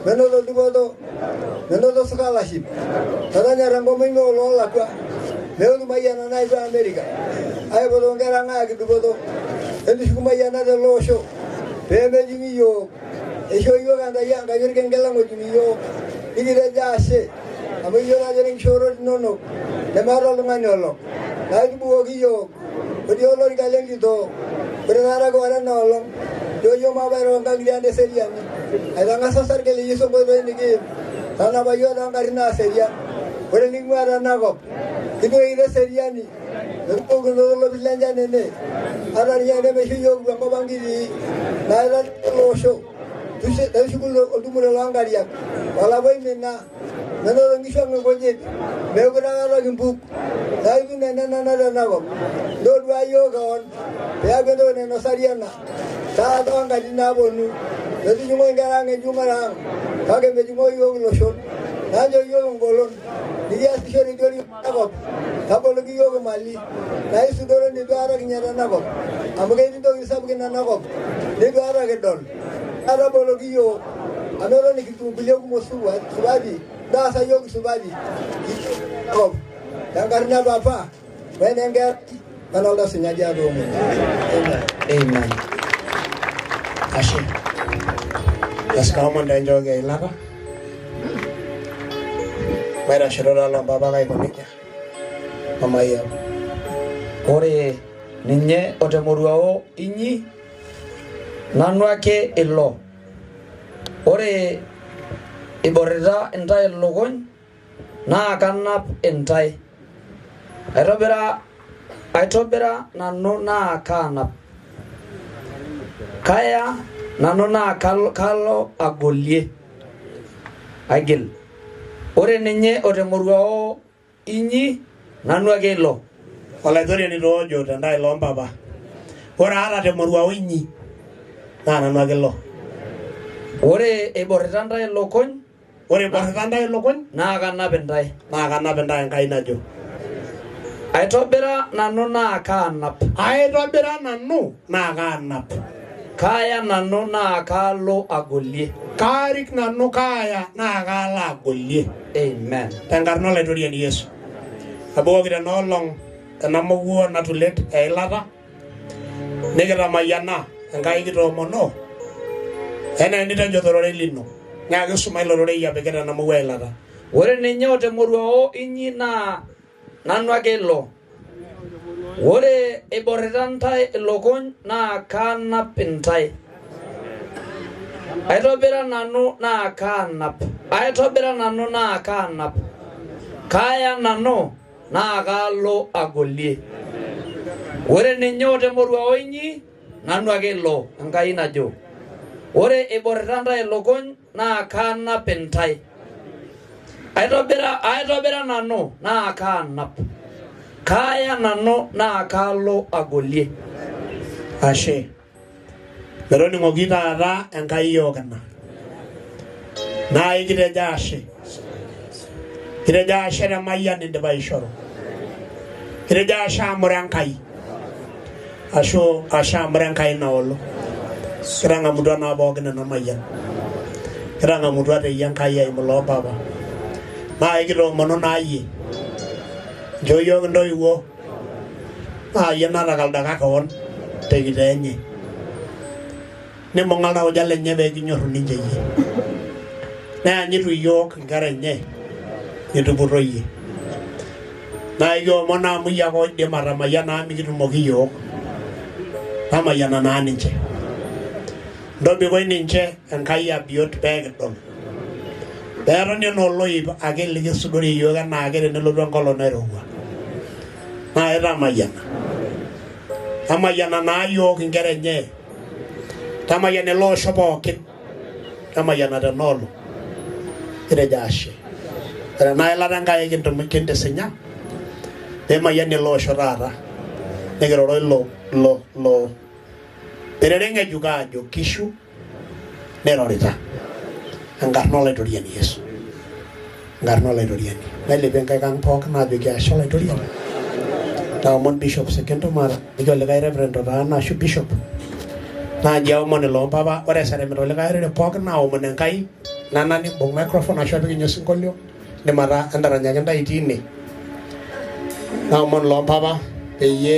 Menodo dibodo. Menodo scholarship. Tadanya rango mingo lol lakwa. Meudu mayana na ibu Amerika. Ayo bodo ngera ngaya dibodo. Endi kumayana de losho. Peme jimi yo. Esho yo kanda yang kajur kengkelang jimi yo. Ini dah jase. Amu yo na jering shorot nono. Lemaro lumanyolo. Lagi buogi yo. Budi olor kalian gitu. Bernara ko ara nolong. Yo mabaro ngalian de serian. Ada ngasasar ke li so bodo ini ki. Sana bayo na karina serian. Bode lingwa ara nagop. Itu ide serian ni. Ko lo bilanja nene. Ara riya ne me yo ko bangi di. Na ra lo show. Tuse shukul odumure langariya. Wala boy menna. Nano ngisho ngojet. Meugura ara gimbuk. Dai bin nana nana nagop. Do dua yo gon. Ya gendo ne no sariana. Ta to ngadi na bonu. Jadi jumo ngara ngejumara. Kage me jumo yo lo shon. Na yo ngolon. Dia sishori dori nagop. Tabo lagi yo mali. Nai sudoro ni gara nyara nagop. Amage ni to isab ke nagop. Ni gara ke don. Ada bologi yo, anoro ni kitu beliau kumusua, subadi, dah saya yo subadi. Oh, yang karena bapa, menengger, kalau Allah sengaja dong. Amen. Asyik. Las kamu dan juga ilapa. Mereka syurga Allah bapa kaya koniknya. Mama iya. Ore ninye otemuruao inyi. Nanu ake ilo. Ore iborita entai lukuny naa kanap entai. Aitobira nanu naa kanap. Kaya nanu naa kalo agolie. Agil. Ore ninye otemuruao inyi nanu ake ilo. Olaithori ni rojo tendai lompapa. Ore ara temuruao inyi. Nana nagelo. Ore iborita ntai lukuny. Ore iborita ntai lukuny. Naa kanap entai. Naa kanap entai enkai najo. Aitobira nanu naa kanap. Aitobira nanu naa kanap. Kaya nanu naa kalo agolie. Karik nanu kaya naa kalo agolie. Amen. Tenkarna olaithori ni Yesu. Abukoki tenolong tenamowuo natulet eilata. Nikitamayiana. Enkai kitoomono. Ena nitajo torore lino. Ngake sumai lorore ya peketa na muwelata. Ore ninye otemuruao inyi na nanu ake ilo. Ore iborita ntai ilukuny na kanap intai. Aitobira nanu na kanap. Aitobira nanu na kanap. Kaya nanu na kalo agolie. Ore ninye otemuruao inyi nanu ake ilo, enkai najo. Ore iborita ntai ilukuny naa kanap entai. Aitobira nanu naa kanap. Kaya nanu naa kalo agolie. Ashe. Metoning'oki taata enkai yiok ena. Naa ikitejo ashe. Kitejo ashe temayian indipa aishoru. Kitejo ashe amure enkai. Asho amure enkai naolo. Kirang'amutua naa pookin ena mayian. Kirang'amutua teyie enkai eimu loo papa. Naa ikitoomono naa yie. Nchoo yiok intoiwuo. Naa yie natakaldaka keon tekitaa enye. Nimbung'a iltauja lenye pee kinyorru ninche yie. Neanyitu yiok inkera enye nituputo yie. Naa ikiomon amu yie ake oidim atamayiana amu mikitumoki yiok. Tamayiana naa ninche. Ntobikoi ninche enkai abiot pee kidol. Peetoni enaa oloip ake likisudori yiok enaake tenelotu enkolong nairowua. Naa itamayiana. Tamayiana naa yiok inkera enye. Tamayiana ele osho pookin. emayiana tenolo itejo ashe ore naa ilata enkai kintisinya peemayian ele osho taata nikiroro ilo perere ng'ejuk aajo kishu nerorita enkarna olaitoriani Yesu enkarna olaitoriani nailepie enkai kang pookin aajoki ashe olaitoriani naomon Bishop Sekento Mara niki olikae reverend otaana ashu bishop naaji aomon ilo mpapa ore eseremita olikae rere pookin naomon enkai nana nimbung microphone ashu apik inye osinkolio nimata entaranyaki ntae itii ine naomon ilo mpapa peyie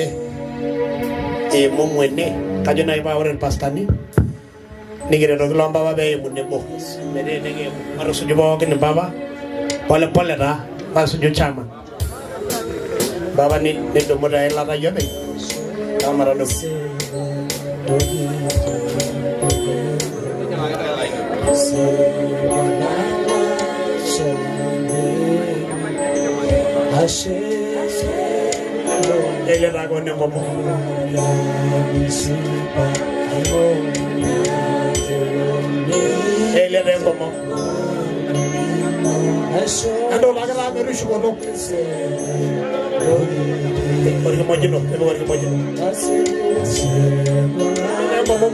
eimumu ene kajo naaji paa ore irpastani nikiretoki ilo mpapa peimu nebo metaa matusuju pookin mpapa pole taa masuju chama mpapa nidumu taa eilata iyie openy amatadou ele taa kone ngomo ele taa ngomo ando lagi taa merushukoto orkimojino ngomo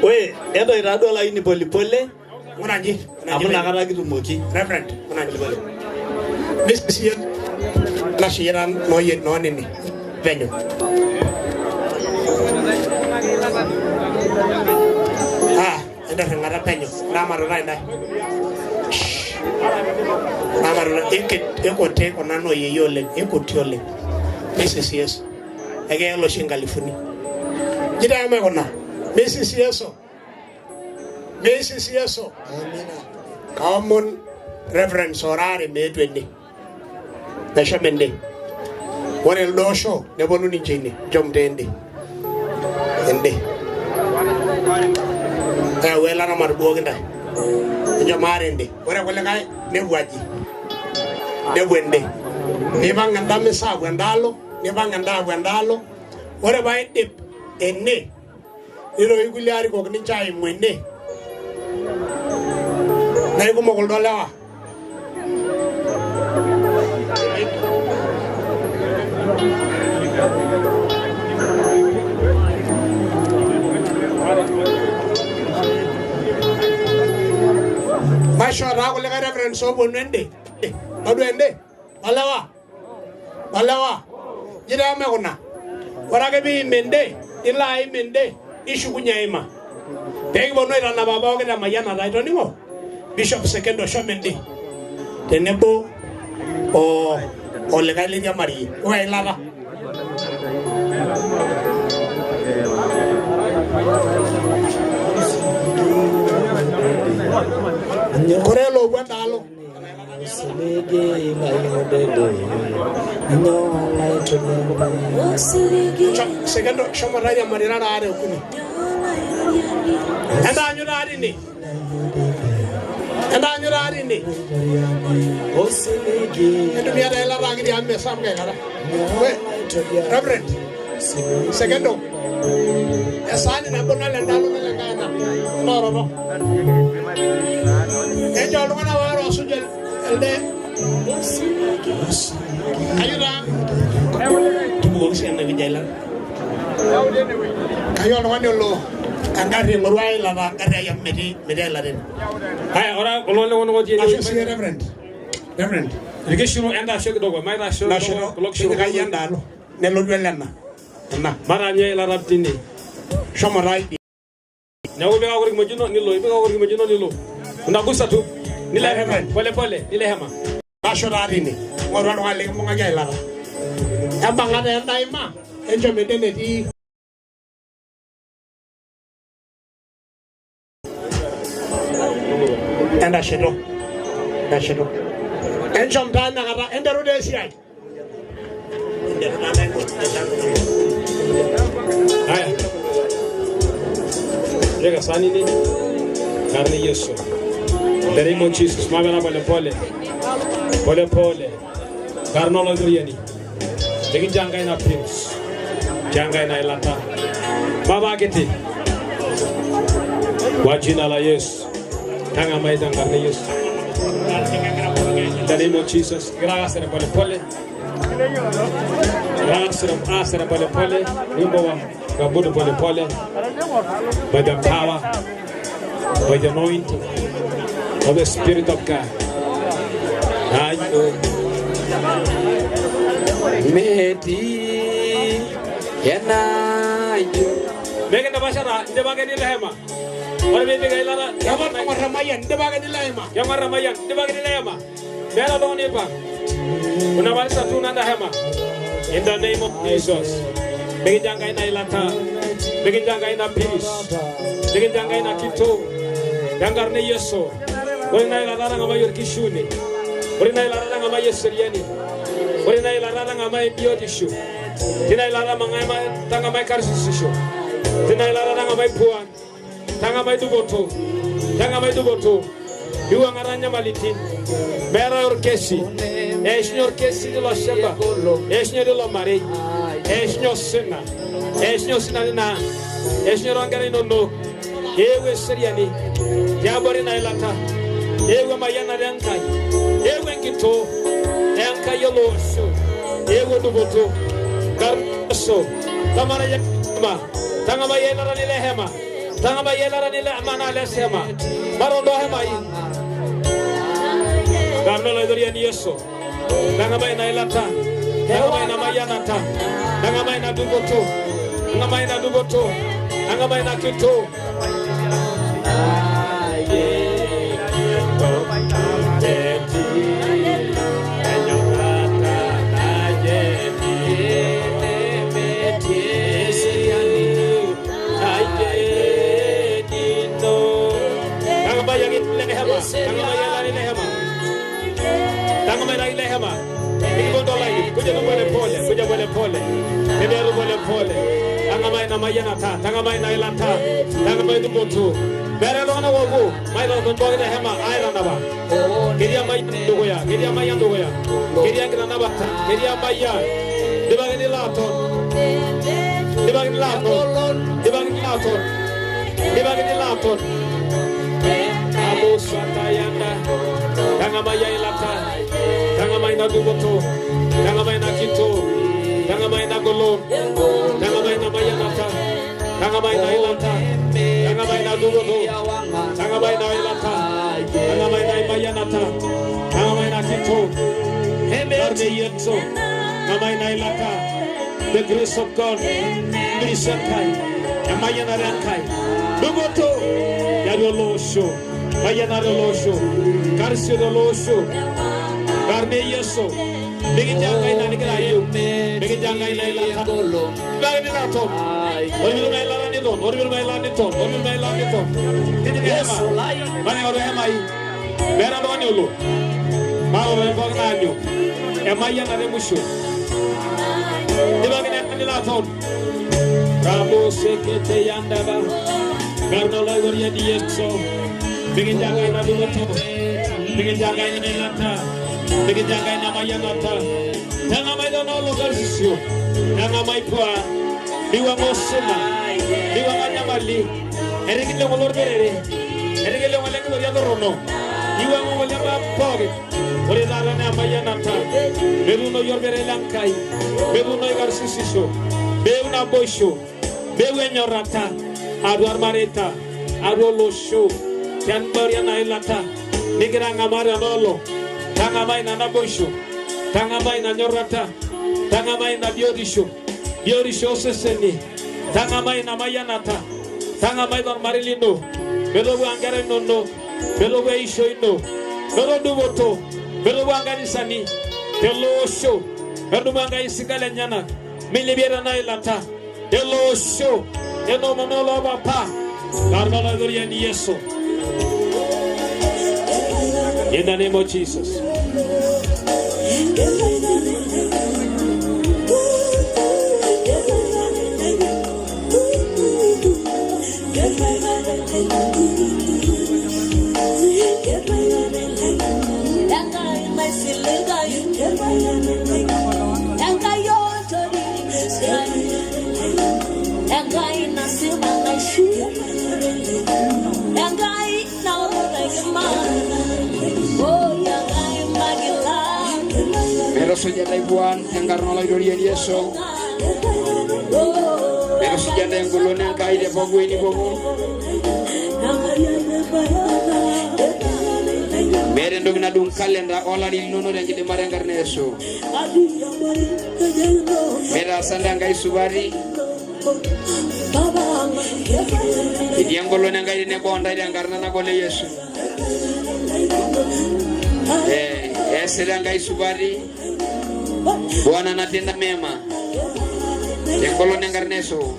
We, edo irado la ini pole. Unaji. Amu nakata kitumoki. Reverend, unaji pole. This year, last year no yet no nini. Venue. Enda ngara penyo. Namaru raina. Namaru ekote konano yeyole ekotiole. This years. Ege lo shingalifuni. Jida ame kona. Mrs. Yeso. Mrs. Yeso. Common Reverend Sorari Medwende. Nashamende. One el dosho, nebonuni jini, jom dende. Ende. Wela na marbuogenda. Jamarende. Ora wala kai nebuaji. Nebuende. Nebanga ndame sa gwandalo, nebanga nda gwandalo. Ora bai dip enne. Ilo iguliari ko ni chai mwende. Na yuko mo goldola. Masha rago le reverend so bonende. Odwende. Alawa. Jira me kona. Warage bi mende, ilai mende. Ishu kunyaima. Pegi bono ira na baba ogeda mayana right oningo. Bishop Sekendo Shomendi. Tenebo o legali ya mari. Wa ilava. Korelo gwandalo. Sekendo Shomaraya Marina are okuni. Enda anyurari ni. Endu biada ela rangi di amme samge kara. Reverend. Sekendo. Esani na bonale ndalo nalengana. Loro. Enjo lungana waro sujel elde. Ayura. Tumo siana vijailan. Kayo lungana lo. Angari ngorwai la ba ngari ya medi la den. Hai ora kolole wono goti ni Reverend. Irigeshiro enda shego dogo mai ra shego kolokshiro ga yanda lo. Ne lo dwelenna. Na maranye la rabtini. Shomarai. Nyawo be awori mojino nilo. Unagusa tu. Nile Reverend. Pole nile hema. Bashorari ni. Ngorwa no ale mo ngaja ila. Amba ngada enda ima. Enjo medene di Enda shedo. Enjo mtana kata enda rode siai. Haya. Llega sanini. Karne Yesu. Derimo Jesus mabana pole. Karnolo duriani. Degi janga ina prince. Janga ina ilata. Baba geti. Wajina la Yesu. Tanga maida karne Yesu. Derimo Jesus. Gracias pole. Gracias pole. Wimbo wa gabudu pole. By the power, by the anointing of the Spirit of God. Meti Yanayu. Megan the Bashara, the Bagani Lema. What are they Lara? Yamaramayan, the Bagani Lema. Yamaramayan, the Bagani Lema. Bella Donipa. Unavasa Tuna Hema. In the name of Jesus. Begijanga ina ilata. Begijanga ina peace. Begijanga ina kito. Dangarne Yesu. Wena ila rara ngama yorkishuni. Wena ila rara ngama yeseriani. Wena ila rara ngama biotishu. Tina ila rara ngama tanga mai karsishu. Tina ila rara ngama puan. Tanga mai duboto. Yuwa ngaranya malitin. Bera orkesi. Esnyo orkesi de la sheba. Esnyo de la mari. Esnyo sina na. Esnyo rangani no. Ewe seriani. Jabori na ilata. Ewe mayana rankai. Ewe ngito. Enka yolo so. Ewe duboto. Karso. Tamara yakma. Tanga mayena ranile hema. Tanga ba yela rani le amana le sema. Barondo hema yi. Garno le dori ni Yesu. Tanga ba ina ilata. Tanga ba ina mayanata. Tanga ba ina dugoto. Tanga ba ina dugoto. Tanga ba ina kito. The grace of God, Misakai, Amayana Rankai, Dugoto, Yadolo show, Mayana Losho, Garcia Losho, Garne Yeso, Bigijanga Nanigayo, Bigijanga Laila, Lanilato, or will my Laniton, or will my Laniton, or will my Laniton, Tidima, Manamai, Veranolo, Mao Vogano, Amayana Remusho. Dilaton Rabo sekete yandaba Garnola goria dieso Bigijanga ina dugoto Bigijanga ina lata Bigijanga ina mayanata Tanga mai dono local sisio Tanga mai poa Diwa mosema Diwa manyamali Erikile ngolor berere Erikile ngoleng goria dorono Diwa ngolya ba poge Ore dala na mayanata Beruno yorbere lankai Beruno igarsisiso Beuna boisho Bewe nyorata Aduar mareta Adu losho Tianbaria na ilata Nigranga mara nolo Tanga mai na boisho Tanga mai na nyorata Tanga mai na biorisho Biorisho seseni Tanga mai na mayanata Tanga mai don marilino Belobu angare nono Belobu isho ino Belo duvoto Belo wangani sani Belo show Belo wangai sigala nyana Milibiera na ilata Belo show Eno monolo bapa Garnola goria ni Yesu. In the name of Jesus. Pero soy ya Taiwan, en Garnola y Yeso. Pero si ya tengo lo en caí de poco y ni poco. Meren dong na dung kalenda ola ni nono dan jadi marang karena eso. Mera sandang kai subari. Jadi yang golon yang kai ni bonda yang karena na gole Yesu. Sedang kai subari. Bwana anatenda mema. Yang golon yang karena eso.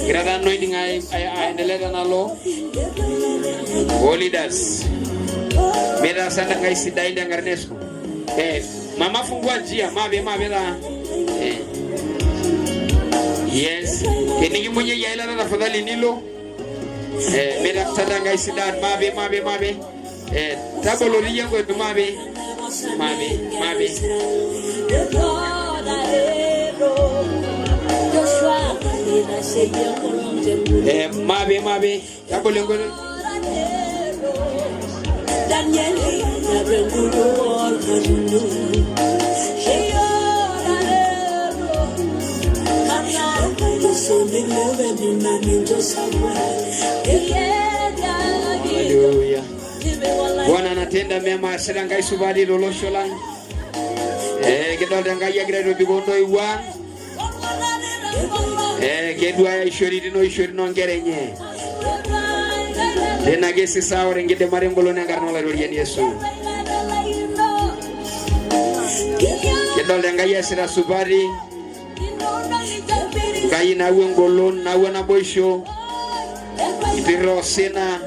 Kira no ini ngai endelea nalo. Leaders. Mera sana ngai sidai dan Ernesto. Mama fungua njia, mabe la. Yes. Kini mwenye yaila na tafadhali nilo. Mera sana ngai sidai mabe. Tabolo liyango edu mabe. Mabe. Tabolo liyango Daniel, Haleluya. Bwana anatenda mema asira ngai subali lolosho lang. Kidolta ngai agira aitobikondo iwang. Kedua ishori no nkera enye. Tena gesi sawa ngide marengolo nengarno la roriani Yesu. Kedolta ngai asira subali. Ngai na wengolon na wana boisho. Ibiro sena.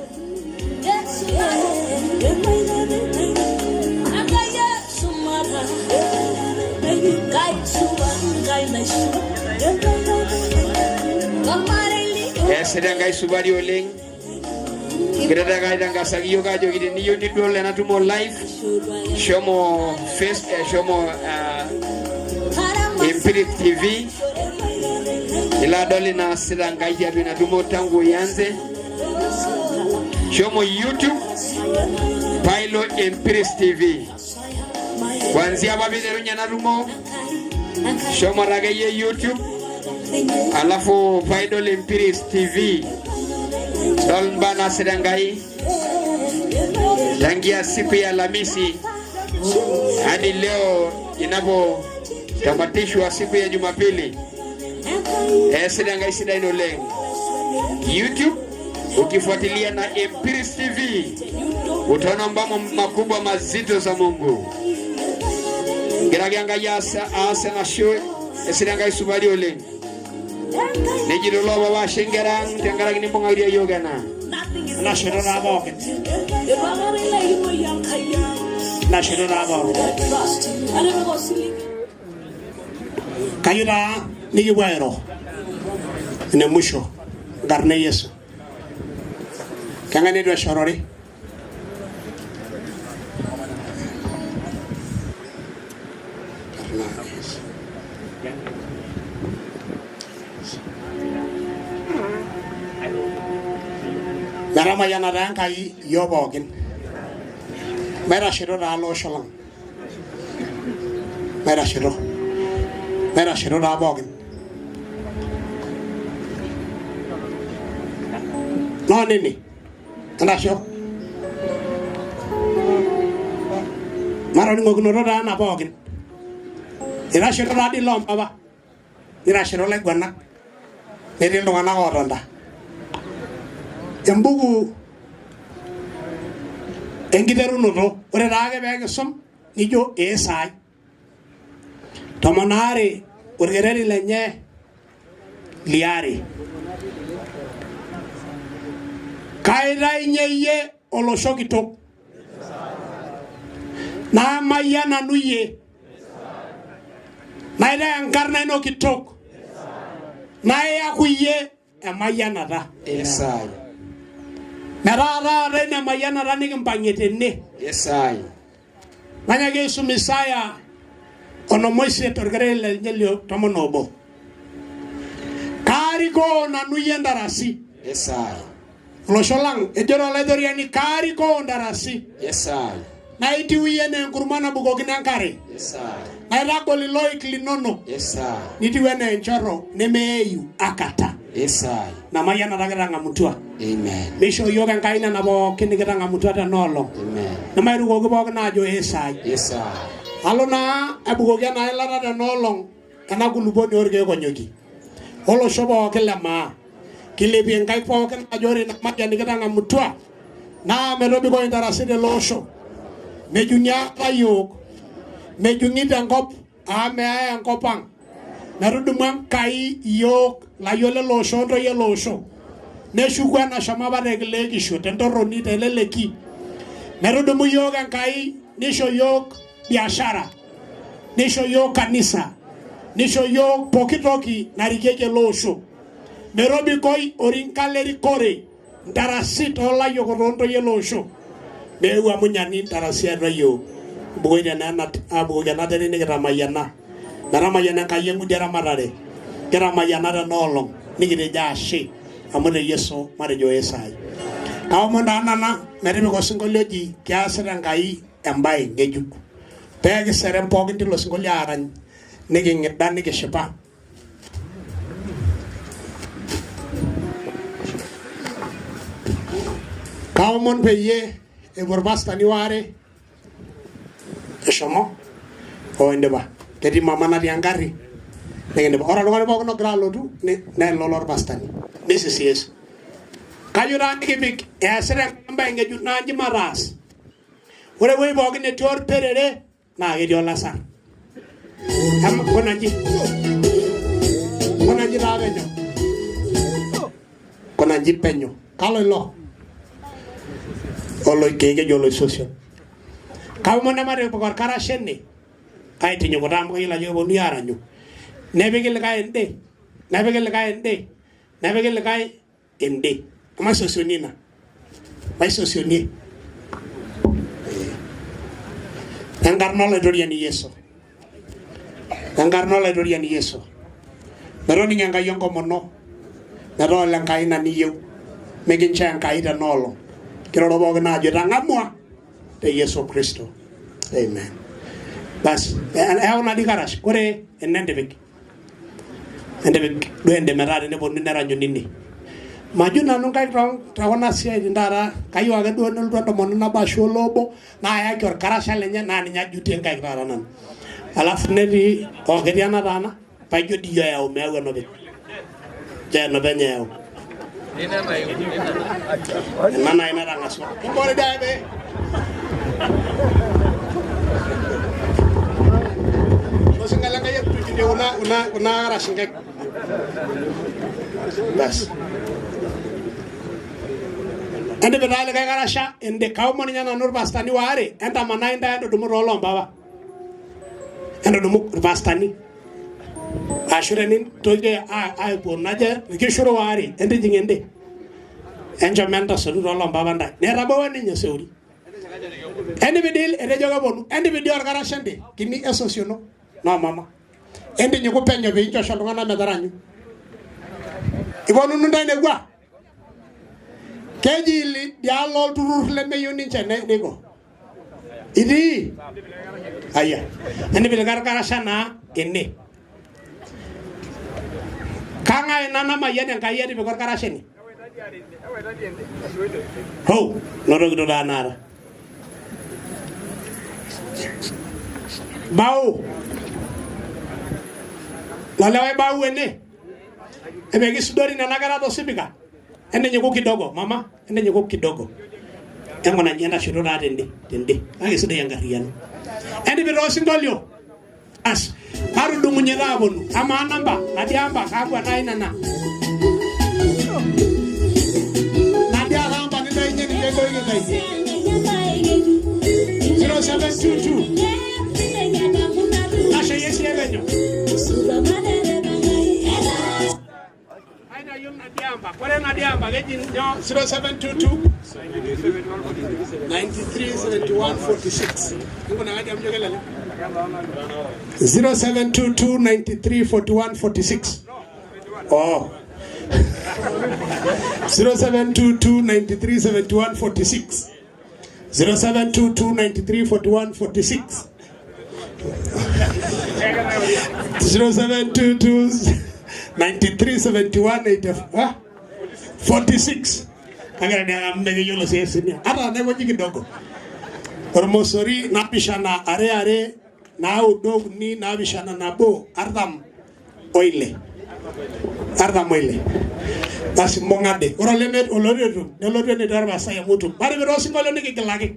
Sedang guys subari oleng. Gerada guys dan kasagi yoga jogi di niyo di dole na tumo live. Shomo face shomo Impirit TV. Ila dole na sedang guys ya na tumo tangu yanze. Shomo YouTube. Pailo Impirit TV. Kuanzia babilerunya na tumo. Shomo ragaye YouTube. Alafu Paidol Impiris TV Don bana sedangai tangia siku ya Alhamisi hadi leo inapo tamatishwa siku ya Jumapili. Sedangai sidaino leng YouTube ukifuatilia na Impiris TV utaona mambo makubwa mazito za Mungu. Geragianga yasa asa na show sedangai subali oleng. Nejiro loba wa shengerang tengarang ni pongaria yoga na. Na shiro na ba. Na shiro na ba. Kayura ni wairo. Ne musho garne Yesu. Kanga ne do shorori. Narama yana ran kai yobogin. Mera shiro ra lo shalang. Mera shiro ra bogin. No nini. Ana sho. Mara ngo gno ra na bogin. Ira shiro ra di lom baba. Ira shiro le gwana. Neri lo ngana oronda. Embugu engideru no ore rage bege som nijo esai tomonare urgereri lenye liari kaira inyeye oloshokito na mayana nuye na ida ankarna no kitok na ya kuye amayana da esai Merara rena mayana rani kempanyete ne. Yesai. Nanya Yesu Mesaya ono moise torgerele nyelio tomonobo. Kariko na nuyenda rasi. Yesai. Losholang ejoro ledoriani kariko ndarasi. Yesai. Na iti wiyene nkurumana bugo kinankare. Yesai. Na iragoli loik linono. Yesai. Niti wene nchoro nemeyu akata. Yesai. Na mayana rageranga mutua. Amen. Misho yoga kaina na bo kinigeranga mutua ta nolo. Amen. Na mairu go bo na jo Yesai. Yesai. Alona abugo na elara da nolong kana guluboni orge konyoki. Holo shobo kelama. Kilebi enkai po kan ajore na maja nigeranga mutua. Na merobi go indarasi de losho. Mejunya ayuk. Mejungita ngop ame aya ngopang. Narudumang kai yok la yole losho ndo ye losho. Neshugwa na shamaba reglegi sho tento roni teleleki. Narudumu yoga kai nisho yok biashara. Nisho yok kanisa. Nisho yok pokitoki narikeke losho. Merobi koi orinkaleri kore. Ndarasit ola yokorondo ye losho. Mewa munyani ndarasia rayo. Bugoja na abugoja na tene ni ramayana. Na ramayana kayengu jara marare. Kera mayana da nolong nigire jashi. Amune Yesu mare jo Yesai. Kawo monda nana merebe ko singoloji kya serangai embai ngejuk. Pege serem pogin lo singolya aran nigi ngedan nigi shepa. Kaomon peyie epuo irpastani waare eshomo oindima. Ketii mama natii engarri nikindipa. Ore oltung'ani pookin ogira alotu nelo lorpastani nisisies. Kayieu taa nikipik easita embaye ng'ejuk naaji mataas. Ore ewueji pookin etii orperere naa ketii olasar. Kunaji taa penyo. Kunaji penyo. Kalo ilo. Oloikejo oloisosio. Kaomon matipik orkarasha ene aitinyikuta amu kayiolo ajo keponunui aaranyu. Nepiki likae ende. Nepiki likae ende. Nepiki likae ende. Maisosioni ina. Maisosionie. Enkarna olaitoriani Yesu. Enkarna olaitoriani Yesu. Metoning Enkai enkomono. Metool Enkai ina niyieu. Mikincho Enkai tenaolong. Kiroro pookin aajo itang'amua te Yesu Kristo. Amen. Bas, eyau nadi karash. Ore enentipik. Entipik duo ende metaa teneponu neranyu nini. Maju nanu nkaik tekuna siaitin taata kayieu ake duo nelotu entomononi nabo ashu olobo naayaki orkarasha lenye naa ninye ajutie nkaik taata nanu. Alafu netii ketii enataana paijo diyio eyau meyau enopeny. Nchoo enopeny eyau. Ina nai natang'asua. Kumbore daibe. Singala Enkai epikide una karash nkaik. Bas. Ende bedale kai karasha ende kaomon nyana nur pastani waare enda manai nda endo dumu rolo mbaba. Endo dumu pastani. Ashurenin toje ai bonaje nikishuro waare ende jingende. Enjo menta sodu rolo mbaba nda. Nera bawa ninyo seuri. Ende bidil ende joga bonu. Ende bidil karasha ende kini esosiono. No mama. Ende nyuko penyo be injo shalungana metaranyu. Ibonu nunda negwa. Kejili dialo turur lemeyo ninche nego. Idi. Aya. Ende bilgar karasha na ene. Kanga enana mayene Enkai edi bilgar karasha ni. Ho, noro gido danara. Bau. Lalewa bau ene. Emegi sudori na nagara to sibika. Ende nyuko kidogo mama, ende nyuko kidogo. Yango na nyenda shirura tende. Age sida yangariano. Ende biro singolio. As haru dungunye labonu. Ama namba, nadiamba kagwa na inana. Nadia ramba ni dai nyeni kego ni dai. 0722. Asha yesi yebenyo. Kore nadiamba geji 0722 937146. Ngo na ngadi amjogelele 0722 934146. Oh 0722 937146. 0722 934146. 0722 937146. Kagara dia mbege yolo sesi ni. Ata nego kidogo. Ormosori napishana are na udog ni nabishana nabo ardam oile. Ardam oile. Basi mongade. Ora lemet oloretu. Nelotu ne darba saya mutu. Bari biro singolo ni kigelaki.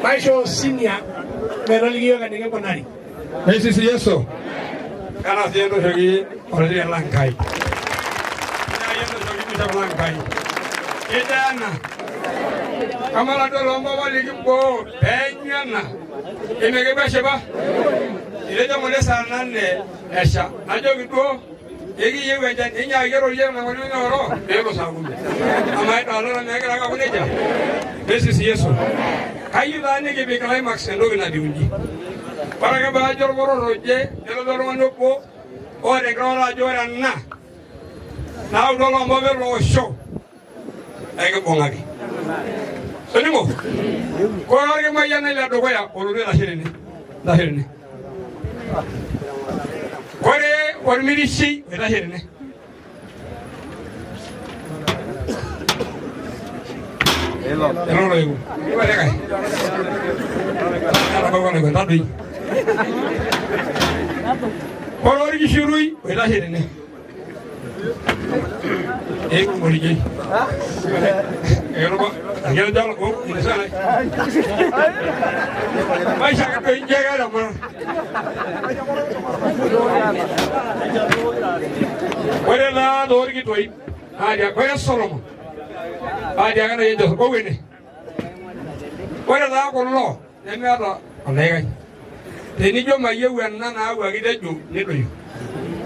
Maisho senior pero ligio ka dege konari Mesisi Yesu. Kana siendo shogi ordi lankai. Ya yendo shogi bisa lankai. Ejana. Kamala do lomba wali kimbo penyana. Imege basheba. Ile jamu le sanane esha. Ajo gitu. Egi yewe jan inya yero yero na wali ngoro. Ego sabu. Amai dalo na ngara ka kuneja. Mesisi Yesu. Kayu dane ke be climax ndo na diunji. Para que vaya yo por roje, yo lo dono po, o de grora yo era na. Na uno lo mover lo show. Hay que ponga aquí. Sonimo. Ko alguien mañana la do ya, o lo de la sirene. La sirene. Kore or mirisi, la sirene. Hello lo digo. Vale acá. Ahora vamos a contar bien. Color की शुरू हुई पहला शेर ने एक मरी गई ये लोग ये जाओ वो इंसान है मैं शायद कोई जगह ना मर कोई ना दौर की तोई आज या कोई सोलम आज या ना ये जो कोई नहीं कोई ना कौन लो ये मैं आता अनेक Teni jo ma yewu na na awa gide jo ne do yo.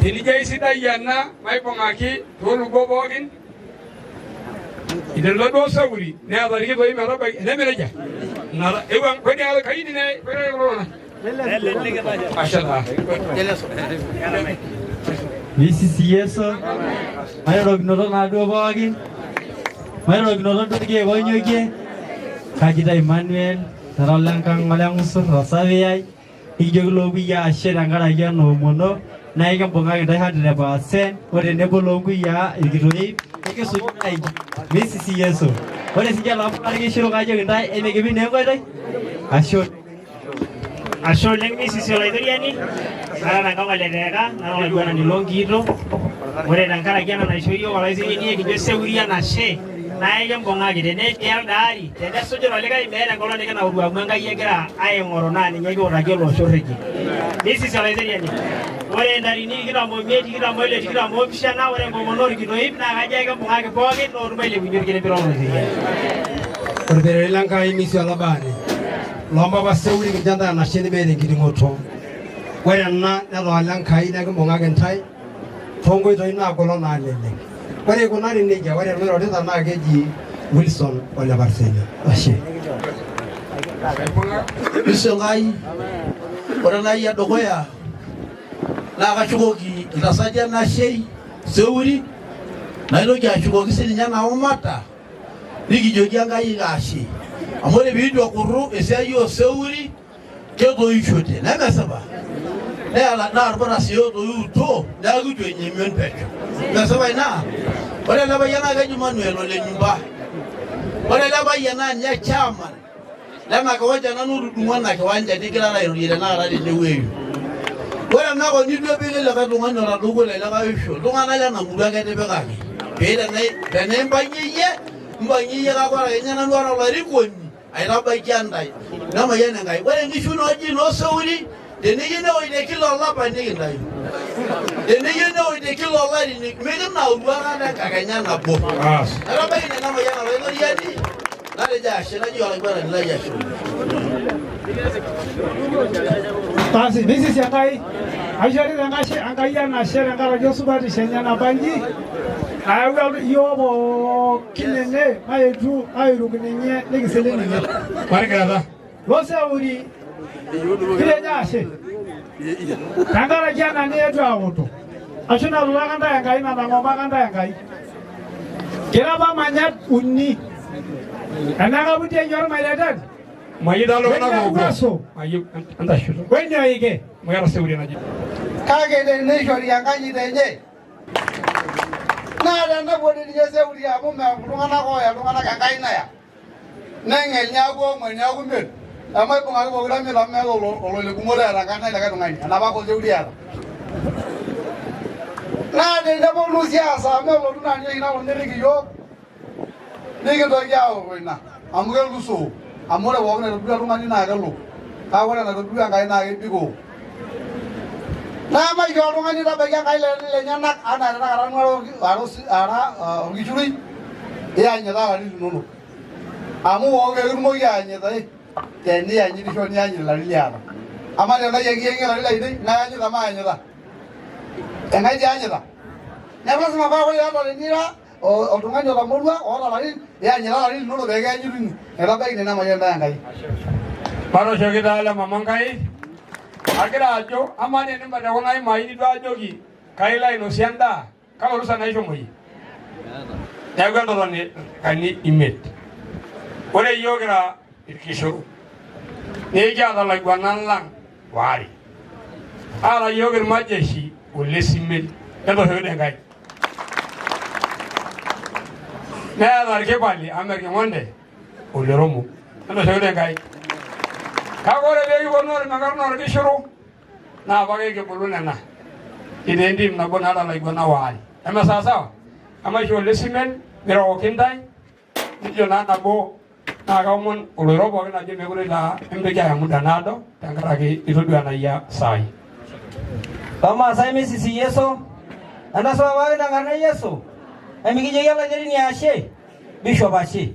Teni jai sida yana mai pongaki tolu gobogin. Ide lo do sawuri ne ada ri do ima ba ne mereja. Na ewan ko ni ala kai ni ne ko ro na. Le ke ba. Mashallah. Mesisi Yesu. Mai ro gnoro na do bogin. Mai ro gnoro do ke wonyo ke. Kajida Emmanuel taralangkang malang usur rasawiyai. Ijogulobi ya sherangara ya no mono naiga bonga ga ha de ba sen ore ne bolongu ya igiroi eke su ai Mesisi Yesu ore sija la pa ge shiro ga je ndai ene ge bi ne ko dai asho leng Mesisi la idoriani ara na ga le ga na ro gwana ni longiro ore nangara ya na isho yo wala isi ni ge se uria na she naiga bonga ge ne ya dari tende sojo le ga imera ngolo ne kana urwa mwanga yegera aye ngoro nani nyege ora ge lo shoreki Mesisi la idoriani ore ndari ni kira mo meti kira mo le kira mo bishana ore mo monori ki no ibna ga jega bonga ge boge no rumele winyo ge ne biro no Ore bere lanka imisi ala bani. Lomba ba seuri ge janda na shede mere gi ngoto. Ore na na lo lanka ina ge bonga ge tai. Tongo do ina golo na lele. Ore ko na ni ne ja ore ro de na ge ji Wilson ole Barcelona. Ashe. Bisengai. Ore na ya dogoya. Na ga chugoki itasaja na shei seuri. Na ilo ja chugoki sininya na omata. Niki jogi ngai gashi. Amore bidu akuru esayo seuri kedo ichote. Na mesaba. Na arbora siyo do yuto. Na gujo nyemyon pecho. Mesaba ina. Ore la bayana ga Emmanuel ole nyumba. Ore la bayana nya chairman. Lama kawaja na nuru dumwana kiwanja dikira na yule na radi ne weyu. Ore na ko ni do bele la ka dumwana na dugo le la ga yusho. Dumwana la na muga ga de be ga. Bele na ne mbanyiye mbanyiye ga kwa nya na ndwara la rikoni. Ai la ba jandai. Na ma yana ngai. Ore ni shuno ji no sauri. De ne yene o de kilo la ba ne ngai. De ne yene o de kilo la ni me na uwa na ka ga nya na bo. Ara ba ina na ma yana la no yadi. Na de ja shela ji ala gwara la ja shu. Tasi Mesisi Yangai Ajari Rangashi Angaya na Shera Ngara Josubati Shenya na Banji Awa yobo kinene maetu airu kinenye legiseleni Margarada Losa uri Kile nyashe Kangara jana ni etu awoto Ashuna lula kanda yangai na ngomba kanda yangai Kila ba manyat unni Ananga buti nyor maidatan Mayi dalo na go. Mayi anda shuto. Wenye ige. Magara seuri na ji. Kage de ne shori yanganyi de nye. Na da na bodi ni seuri ya bo ma lungana ko ya lungana kangai na ya. Nengel nyago mo nyago me. Amai ko ngago gra me la me lo le kumora ra kana daga ngai. Na ba ko seuri ya. Na de na bo lusia sa me lo na nye na wonde ri yo. Nige do ya o na. Amugel guso. Amore wogne dua rumah ni naga lo. Awalnya naga dua ngai naga bigo. Na mai ko oltung'ani tabaiki enkai lenyenak anaa tenakata ng'uaro orkishui iyanyita ilarin linonok amu kitumoki ayanyitai teniyanyitisho niyanyit ilarin liata ama tenayieng'iyeng'ie ilarin lainei nayanyita maayanyita enkai tiyanyita neeku lasima paa ore ata tenira oltung'ani otamorua oota ilarin iyanyita ilarin linonok pee kiyanyituni metabaiki nena mayian taa enkai. Matoshoki taa le mama Enkai agira ajo amaa tenimba tekuna imai nitu ajoki kailo ainosie endaa kaa orusa naishomoyie neeku entotoni kani imiet. Ore iyiok kira irkishoru nikiata ilaiguanak lang waare aata iyiok irmajeshi olesimet entoshoki Enkai neeta irkipali ama irking'onde oleromo entoshoki Enkai. Kake ore pee kiponu ormekarna orkishoru naa apake kibulu nena kitii entim nabo naata ilaiguanak waare eme sawasawa amaisho olesimet mirooki ntae nijo naa nabo naa kaomon oloiro pookin ajo mekure taa emitoki aya muda naado tenkaraki itodua enayia saai. Pamaasai misisi Yeso entasho apake tenkarna Yeso emikijoki olaiteruni ashe Bishop ashe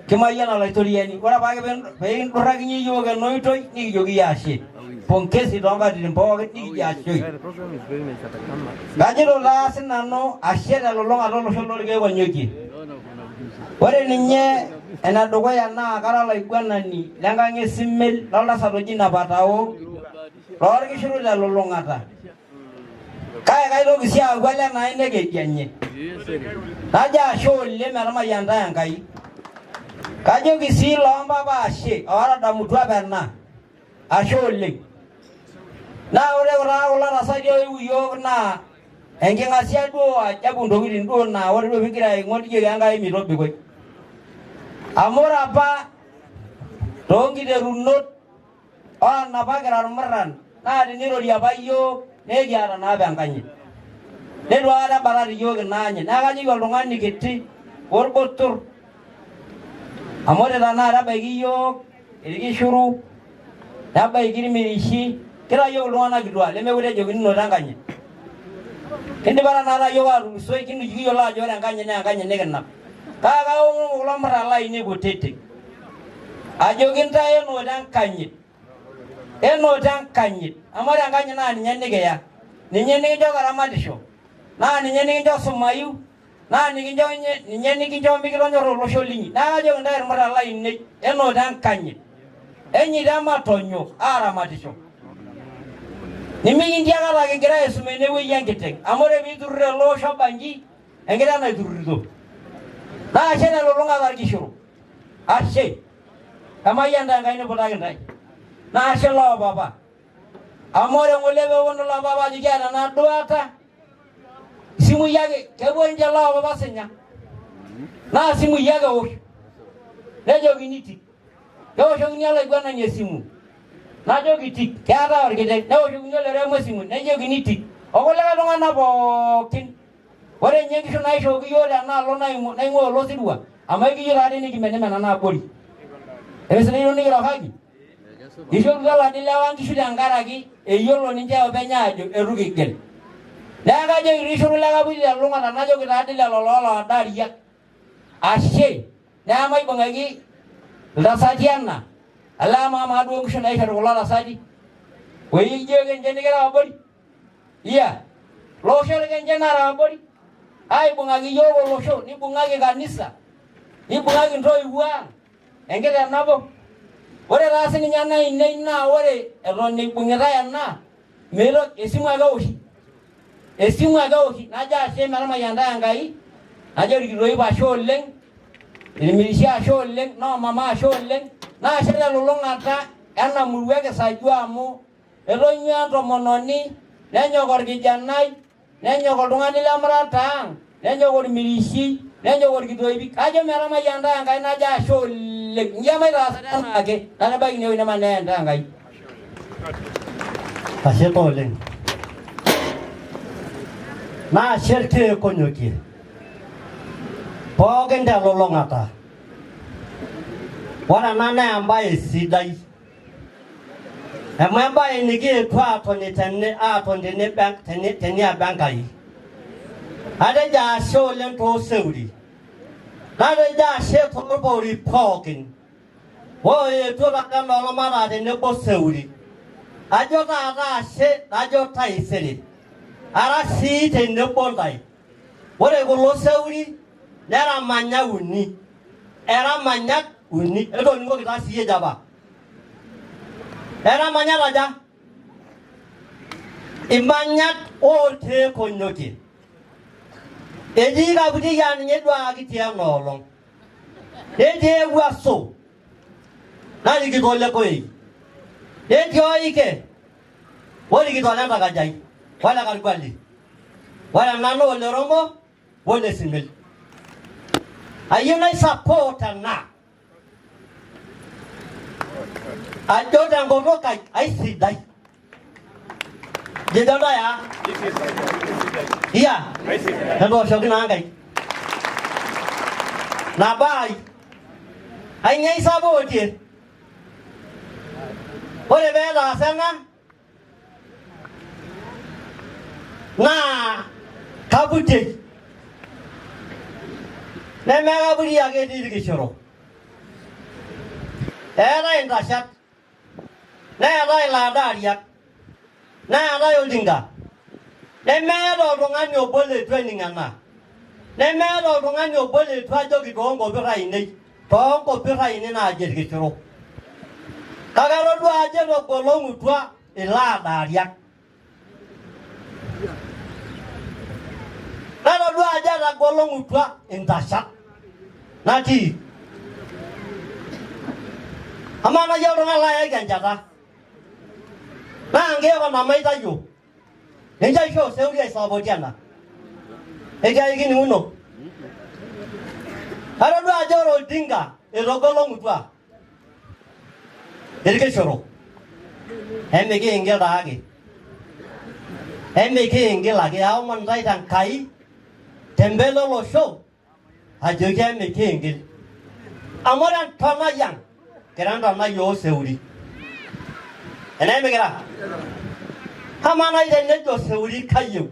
kimayian olaitoriani ore apake pee kindurrakinye iyiok enoitoi nikijoki iyie ashe pongezi toonkatitin pookin nikijo ashoi. Kajito taa sinanu ashe telulung'ata olosho lorkeek onyokie. Ore ninye enedukuya naa kara olaiguanani lenkang' esimel loltasat oji Napatao loorkishoru telulung'ata. Kake kaitoki sii aaku ele naa nekedianye. Najo ashe oleng metamayiantai Enkai. Kajoki sii loompapa ashe ootadamutua pena ashe oleng. Naa ore kulo tasati oiwu iyiok naa enking'asia duo ajabu ntokitin duo naa ore duo pigira aing'or iyiok Enkai mitobikoi. Amu ore apa toonkiterunot oonapa kira irmuran naa tenirori apa iyiok nekiata naa apa enkanyit. Netu aikata ebatata iyiok ina anyit. Neeku kajoki oltung'ani kiti orbotor amu ore tanakata ebaiki iyiok irkishoru nebaiki irmirishi kira iyiok iltung'anak kituak lemekure ejokini noto enkanyit. Kindipa tanakata iyiok aatulusoi kiyiolo ajo ore enkanyit naa enkanyit nikinap. Kake kaomon kulo muran lainei kutitik ajoki ntae enoto enkanyit. Enoto enkanyit amu ore enkanyit naa ninye nikiya ninye nikincho karamatisho naa ninye nikincho sumayu naa ninye nikincho mikitonyorr olosho linyi. Neeku kajoki ntae irmuran lainei enoto enkanyit enyita matonyo aaramatisho. Nimikintiakata kigira aisum enewueji enkiteng amu ore piiturrur ele osho banji enkiteng naiturrurito. Naa ashe telulung'ata irkishoru ashe emayian Enkai niputaki ntae naa ashe loopapa amu ore ng'ole peeponu loopapa ajo kiata ena duata simui ake kepuo ninche loopapa sinya naa simui ake ewosh nejokini tik kewoshokini olaiguanani esimu najoki tik keetae orkiteng newoshokini oleremo esimu nejokini tik okulikae tung'anak pookin. Ore ninye nkishu naishooki iyiok tenaalo naing'ua olosirua amu ekiyieu taadoi nikimenimena naabori. Esidai duo nikirokaki ishorua ladi lewa nkishu tenkaraki eyiolo ninche openy aajo eitu kigel. Neeku kajoki tiishoru lekaputi telulung'ata najoki taadoi lelo looloodariak ashe neeku maibung'aki iltasati ena ele amaa duo nkishu naishori kulo tasati oijo kenche nikira abori iya loosho kenche nara abori aibung'aki iyiok olosho nibung'aki kanisa nibung'aki ntoiwuo ang enkiteng nabo. Ore taa sininye enainei naa ore eton ibung'itae ena meitoki esimu ake ewoshi esimu ake ewoshi najo ashe metamayiantai Enkai najo irkitoip ashe oleng irmirishi ashe oleng noomama ashe oleng naa ashe telulung'ata ena murua ekisaju amu etonyua entomononi nenyok orkijanai nenyok oltung'ani lemurata ang nenyok ormirishi nenyok orkitoipi kajo metamayiantai Enkai najo ashe oleng inji emaitaasata enaake natabaiki inewueji nemanaayantai Enkai. Ashe taa oleng. Naa ashe irkeek onyokie pookin telulung'ata. Ore ena naa embaye sidai Emaba enigi twaatoni tenne aatonde ne bank tenne bankai. Ade ja show lento seuri. Ade ja she to reporting. Wo e to la kan no mara de ne bo seuri. Ajo ta ra she ajo tai seri. Ara si te ne bo dai. Wo re go lo seuri. Nera manya uni. Era manya uni. Edo ngo kita siye jaba. Era manya raja. Imanyat o te konyoki. Eji ga budi ya nye dwa kitia nolong. Eji waso. Na ni kitole koi. Eji oike. Wali kitole ntaka jai. Wala kalkwali. Wala nano wale rombo. Wale simil. Ayuna support na. Ajo dango rokai ai sidai. Jidada ya. Iya. Ndo shogi nangai. Na bai. Ai nyai sabo tie. Ore bela sana. Na kabute. Ne mega buri age di kishoro. Era indashat. Ne era la daria. Na era yoldinga. Ne mero ronga nyobole training ana. Ne mero ronga nyobole twajo kigongo bira ine. Tongo bira ine na aje kishoro. Kagaro do aje ro bolongu twa ila daria. Nalo do aje ra bolongu twa indashat. Nati. Amana yoronga la ya ganjata. Na ngeo na maita yo. Enja sho seuri ai sabo jana. Eja igini uno. Ara do ajoro dinga e rogolo mutwa. Erike shoro. Emege ingela age. Emege ingela ge au man rai dan kai. Tembelo lo show. Ajoge emege ingel. Amoran tona yang. Keranda na yo seuri. Ene megera. Hamana ile nejo seuri kayo.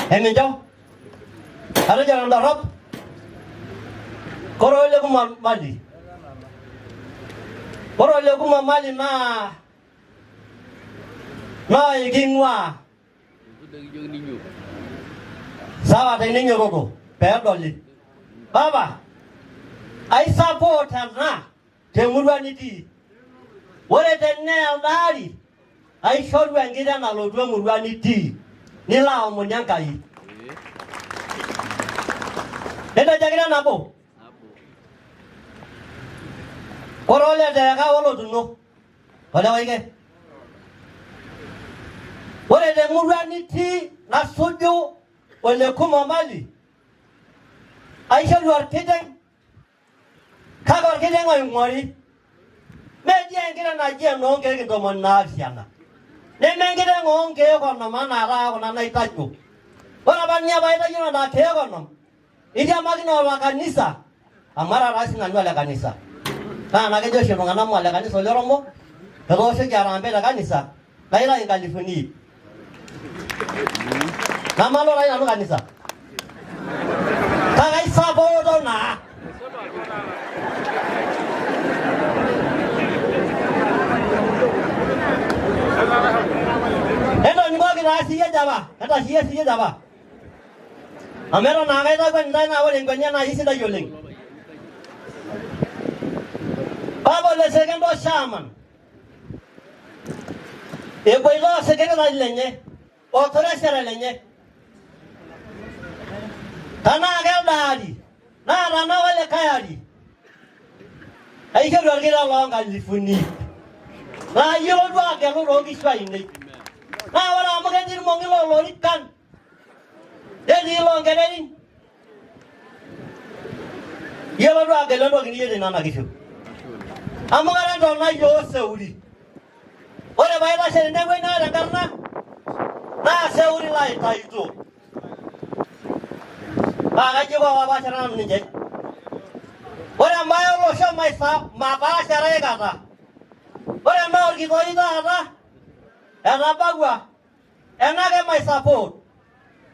Emejo. Ada jalan darab. Koro ile kuma mali. Koro ile kuma mali na. Na igingwa. Sawa de ninyo rogo. Perdoli. Baba. I support na. Temurwaniti. Wore tenne aldari. I should wangira na lodwe murwaniti. Nila omunyankai. Nenda jagira nabo. Korole daga wolo duno. Wala waige. Wore de murwaniti na sojo wale kuma mali. I should work kitchen. Kago kile ngoi ngori. Media ngira na je no ngere ko mon na fiana. Ne mengire ngonge ko no mana ra ko na naitaju. Ora banya baita yuna na ke ko no. Ija magino wa kanisa. Amara rasi na nywele kanisa. Na kejo shino ngana mwale kanisa lorombo. Ero se jara mbele kanisa. Kaira ingalifuni. Na malo ra ina kanisa. Kagai sabo do na. Endo ni ngogi na siya jaba. Eta siya jaba. Amero na ngai da kwen dai na wole ngwenya na isi da yoling. Babo le segundo shaman. E poi lo seguendo da lenye. Otore sera lenye. Tana ga dadi. Na na wale kayadi. Ai ke do ngira longa lifuni. Na yolo do agelo rogi swaini. Na wala magandir mongilo lorikan. Dedi longa dedi. Yolo do agelo rogi ni yede nana kishu. Amagara do na yo seuri. Ore baila se ne we na karna. Na seuri lai taito. Baga jiwa wa bachana ninje. Ore embaye olosho mapaashare aikata. Ore embaye orkitoi taata etabawua enake my support.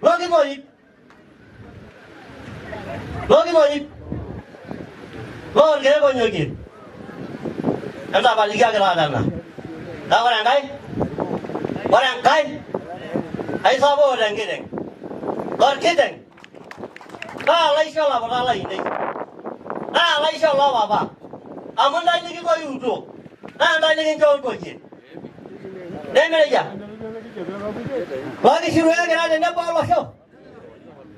Lokitoi loorkeek onyokie. Entapalikiaki taata ena. Naa ore enkai aisupport enkiteng. Lorkiteng naa laisho lapata lainei. Naa laisho lopapa. Amu ntae nikitoiutuo. Naa ntae nikincho orkokie. Nemereja. Lokishiru egira tenebo olosho.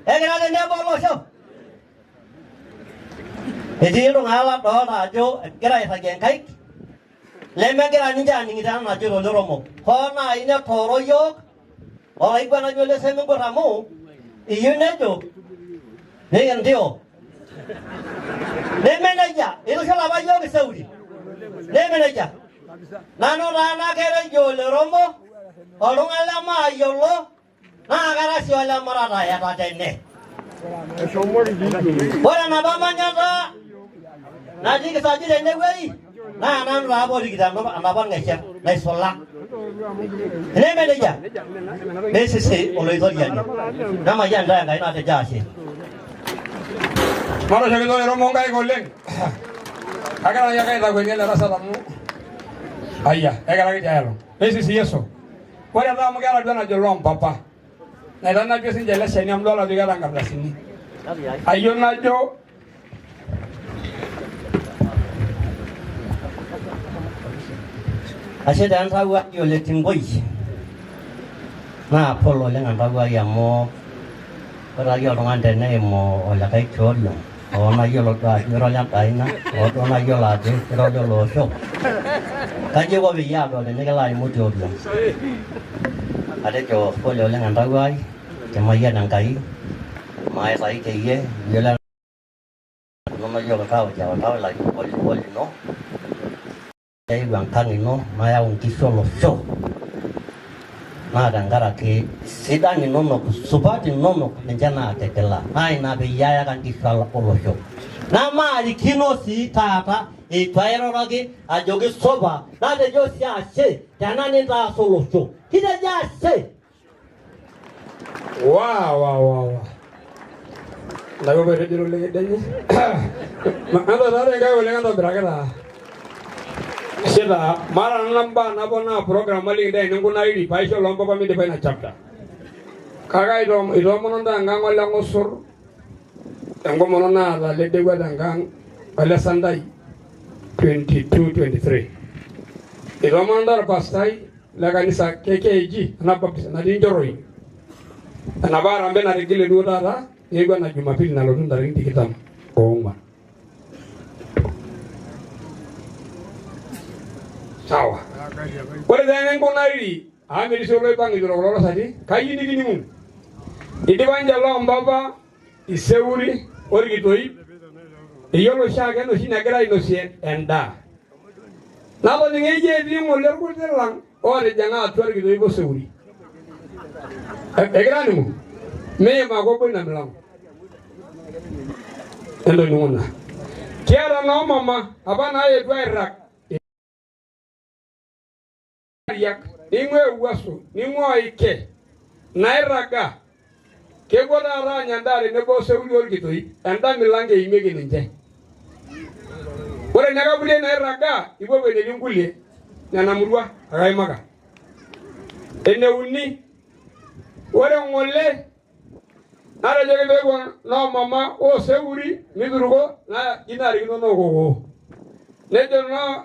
Egira tenebo olosho. Etii iltung'anak ladolta ajo egira airragie nkaik lemegira ninche aaning'ito ena najito Loromo. Hoo naai netooro yiok olaiguanani le Semeng'ut amu iyieu nejo nikintio. Neme nejia, itushul apa yiok Seuri. Neme nejia. Nanu taa naketejo Loromo oltung'ani lemaayiolo naa kara sii olemurata eeta tene. Ore enapa manyata natii Kisaji tenewueji naa nanu taa apa orikito enapa ng'esher naisula. Neme nejia. Nesisi oloitoriani. Namayian ntae Enkai natejo ashe. Matoshoki Loromo nkaik oleng. Kagira ake aitakwenie ele tasat amu ayia egira ake tialo. Nesisi Yeso. Ore taa amu keeta duo enajo loompapa. Naitanapie sinche ele shani amu idol ajo keeta nkardasini. Ayieu najo ashe taa entawuai ole Tingoi. Naa pole oleng entawuai amu ore ake oltung'ani teneimu olikae tioriong oonayiolo duo ajo ira olenkaina ooduo nayiolo ajo ira ololosho. Kaji iko peyie adol tenikilo aimu tioriong. Atejo pole oleng entawuai temayian Enkai maaitayu teyie yiolo nayiolo tao lai lino. Eyeu enkang ino nayau nkishu olosho. Naa tenkaraki sidan inonok supat inonok ninche naategela. Naa ina peyie ayaka nkishu olosho. Namaarikino sii taata eitu airoroki ajoki supa natejo sii ashe tena nintaas olosho. Kitejo ashe. Wow. Lago perejo oleng edenye. Ando taata enkai oleng entobiraki taa. Shida mara namba napona program ali nda ninkunari paisho lompapa midipa ina chapter. Kaka itomono ndangang ole ngosor. Engomono na la ledegwa dangang ole Sandai 22-23. Itomono ndar pastai la kanisa KKG na baptist na dinjoroi. Na bara mbena regile duota ta yego na Jumapili na lodun daring tikitam koongwa. Sawa. Ore dene ngonari amiri solo ipangi dolo sati kayini kinimu. Idibanja lombaba iseuri orgitoi. Iyolo shake no sinagira inosie enda. Nabo ningeje dimo lerkutelang ore janga atwargitoi bo seuri. Egranimu. Me magobo na milang. Endo nyuna. Kiara no mama abana yedwa Iraq. Ningwe uwaso, ningwe ike, nairaga, kego na aranya ndare nebo seuli orgitoi, enda milange imege ninje. Ore nyagabule nairaga, ibo bene ningulie, nyanamurua, agaimaka. Ene uni, ore ngole, nara joge bego no mama o seuri, midurugo, na inari no gogo. Nejo no,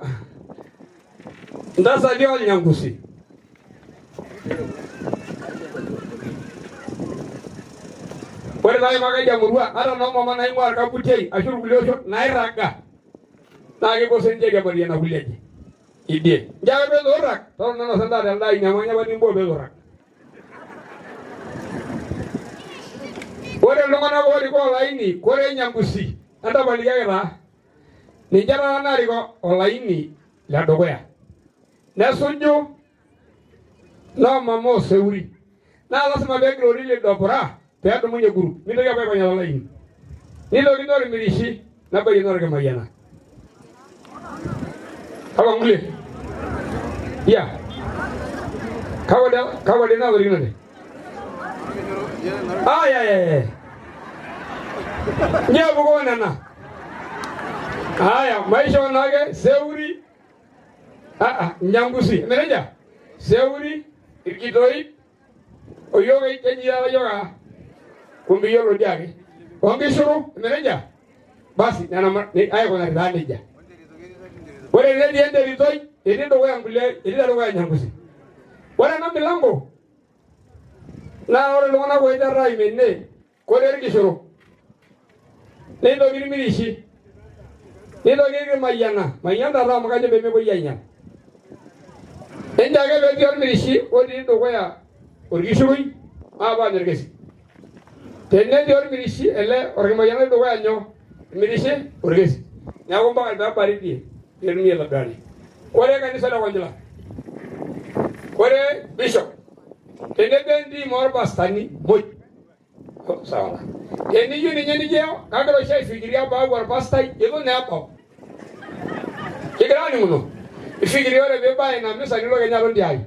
ndasa dio nyangusi. Ore dai maga jamurua ara no mama na ingwar kabutei ashuru kulosho nairaga. Na ge bosenje ge bari na kuleje. Idie. Jaga be dorak, to na sanda dal nyamanya bani mbo be dorak. Ore longana bori ko laini, kore nyangusi. Anda bani ga ra. Ni jara na rigo olaini la dogoya. Nesunju na mamo seuri na lazima be glori le dobra pe ado munye guru mi do ya be banya laini ni do mirishi nabayi norge mayana aba ngule ya kawade na wori ngane ya nyabu ko nana aya maisha wanage seuri nyambusi meneja seuri ikidoi oyoga kenyi ala yoga kumbi yolo diage wangi shuru meneja basi nana aya ko na daneja wale redi ende ritoi endo wa ngule ida wa nyambusi wala na milango na ore lona ko ida rai menne ko der ki shuru nendo girmirishi nendo gege mayana ra makaje beme ko yanya enda ge be girmirishi odi do ko ya orgishuri aba nergesi tenne di orgirishi ele orgimayana do ko anyo mirishi orgesi nyago ba da pariti yermi la gani kore kanisa la wanjala kore bishop tenne bendi mor bastani moy sawa yeni yuni nyeni jeo kagro shay fikiria ba war pastai yego ne apo kigrani muno ifikiria ore be ba ina misa ni lo genya lo ndiai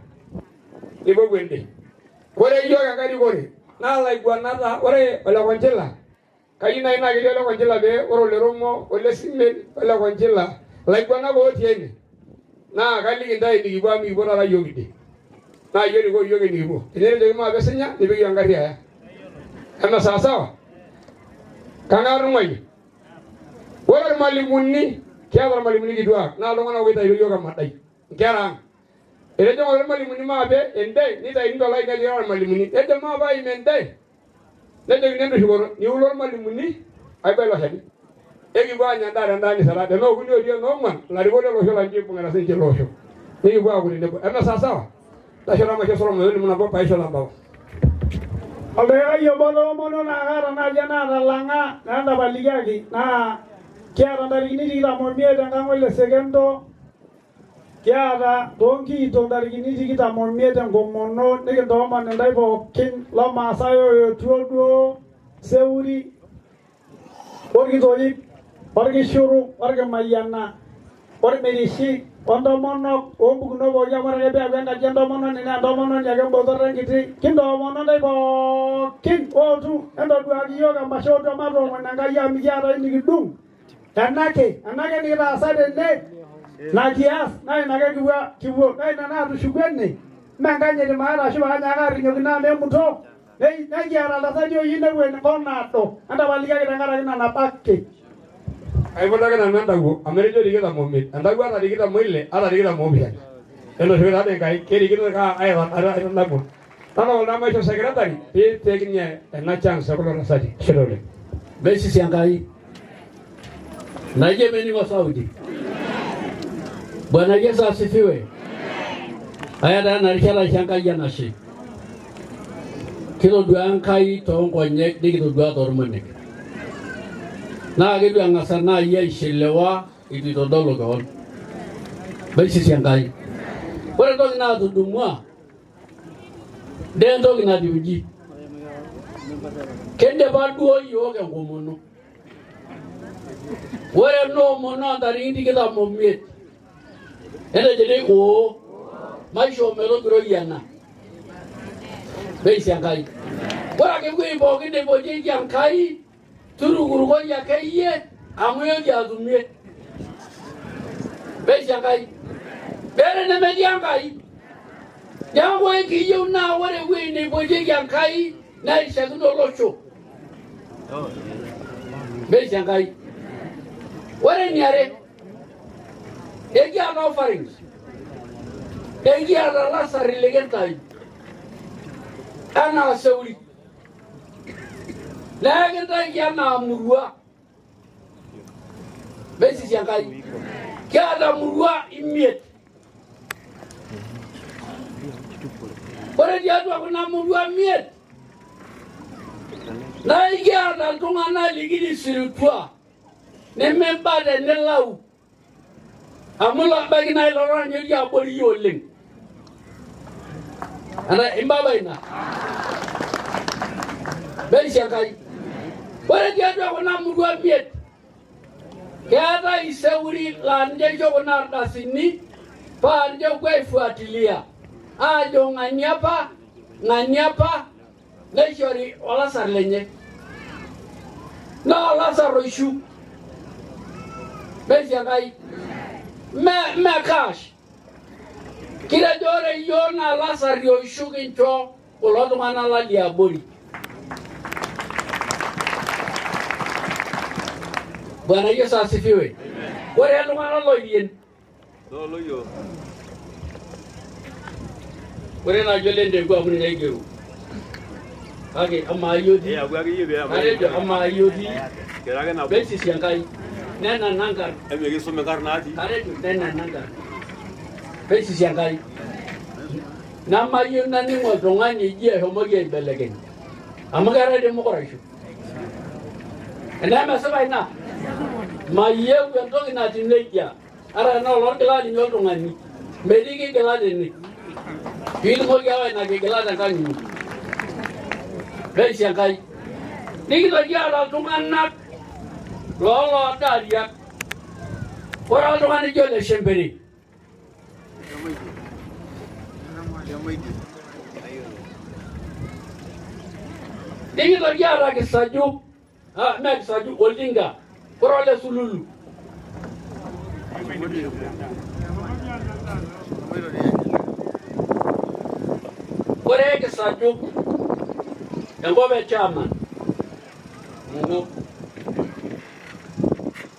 ibo gwende kore yo gangari kore na la iguanata ore ola konjela kayina ina gele ola konjela be oro le romo ole simme ola konjela la iguana go tiene na kali kindai ni gwa mi bona la yogide na yori go yoge ni bo ene de ma besenya ni be yangari aya ana sawa kangaru mai wala malimuni kiara malimuni gidwa na lo ngana weta yoga madai kiara ele jo wala malimuni ma be ende ni da indo lai gali wala malimuni ede ma ba imende ne de nendo shigoro ni ulo malimuni ai ba lo hadi egi ba nya ndara ndani sala de no gudio dio no man la rigodo lo shola njipu ngara senje lo sho ni ba gudi ne ana sawa ta shola ma shola mo muna ba pa shola ba Alea yo mono na gara na jana na langa nanda baligagi na kiara ndari ni dira mo mieda ngangole segendo kiara donki to ndari ni dira mo mieda ngomono ne ndo ma ndai bo kin la masayo yo tuodo seuri orgi doi orgi shuru orgi mayana orgi merishi ondo mono ombuguno bo yamara be abanga jendo mono ni ndo mono nyage mbodo rangiti kindo mono dai bo kin otu endo duagi yoga mashodo maro mwananga yami yara ni gidung anake ni rasa de ne na kias na nage kiwo na tu shugene manganye de mara shuba nyanga rinyo na me muto nei na yara la sajo yine we ngona to anda baliga kitangara na napakke ai bola kana nanda go amerijo digita momit anda go ara digita moile ara digita mobia elo shura de kai ke digita ka ai ara na go tano wala mai secretary pe tekinya na chance ko na sadi shirole besi siangai naje meni wa Saudi Bwana Yesu asifiwe aya da na rishala shanga yana shi kilo duan kai to ngonyek digito dua tormone na gitu yang ngasana iya shilewa itu dodolo kawan besi siangai ore to na tudumwa den to na diuji kende baduo yo ke ngomono ore no mono dari ndi kita momiet ene jede o maisho melo gro yana besi siangai ora ke ngui bo kende bo je siangai turu guru ko ya kaiye amuyo ya dumie be jangai bere ne me jangai jango ki yo na wore we ne boje jangai na isa no locho be jangai wore niare egi ana offerings egi ana la sari legentai ana seuri Lagen tai yana murua. Besi siangai. Kiada murua imiet. Ore dia tu aku na murua miet. Na kiada tunga na ligi di siritua. Ne memba de ne lau. Amula bagi na lora nyu ya bori yoling. Ana imbaba ina. Besi siangai. Ore dia tu aku na murua miet. Ewoi Seuri la nje joko na ardasini pa nje kuifuatilia ajo ng'aniapa neshori olasar lenye na olasar roishu besi Enkai me cash kila jore yona olasar roishu kincho kulo tung'anak la liabori. Bwana Yesu asifiwe. Ore iltung'anak loyien. Ore najo lendeku amu ninye aigeru. Kake amaa yioti. Karejo amaa yioti. Besisi Enkai. Nena nangar. Karejo nena nangar. Besisi Enkai. Namayieu naning' oltung'ani eji eshomoki aibelekeny. Amu keetae democracy. Enemesipa ina. Mayieu entoki natiu nejia. Ara ena olorgila ninye oltung'ani. Metii kigila tene. Piitumoki aawa ina kigila tenkang' ino. Besisi Enkai. Nikitoki aata iltung'anak looloodariak. Ore oltung'ani ijo ole Shembere. Nikitoki aata Kisaju. Me Kisaju, Oldinga. Ore ole Sululu. Ore Kisaju. Enkop e chairman.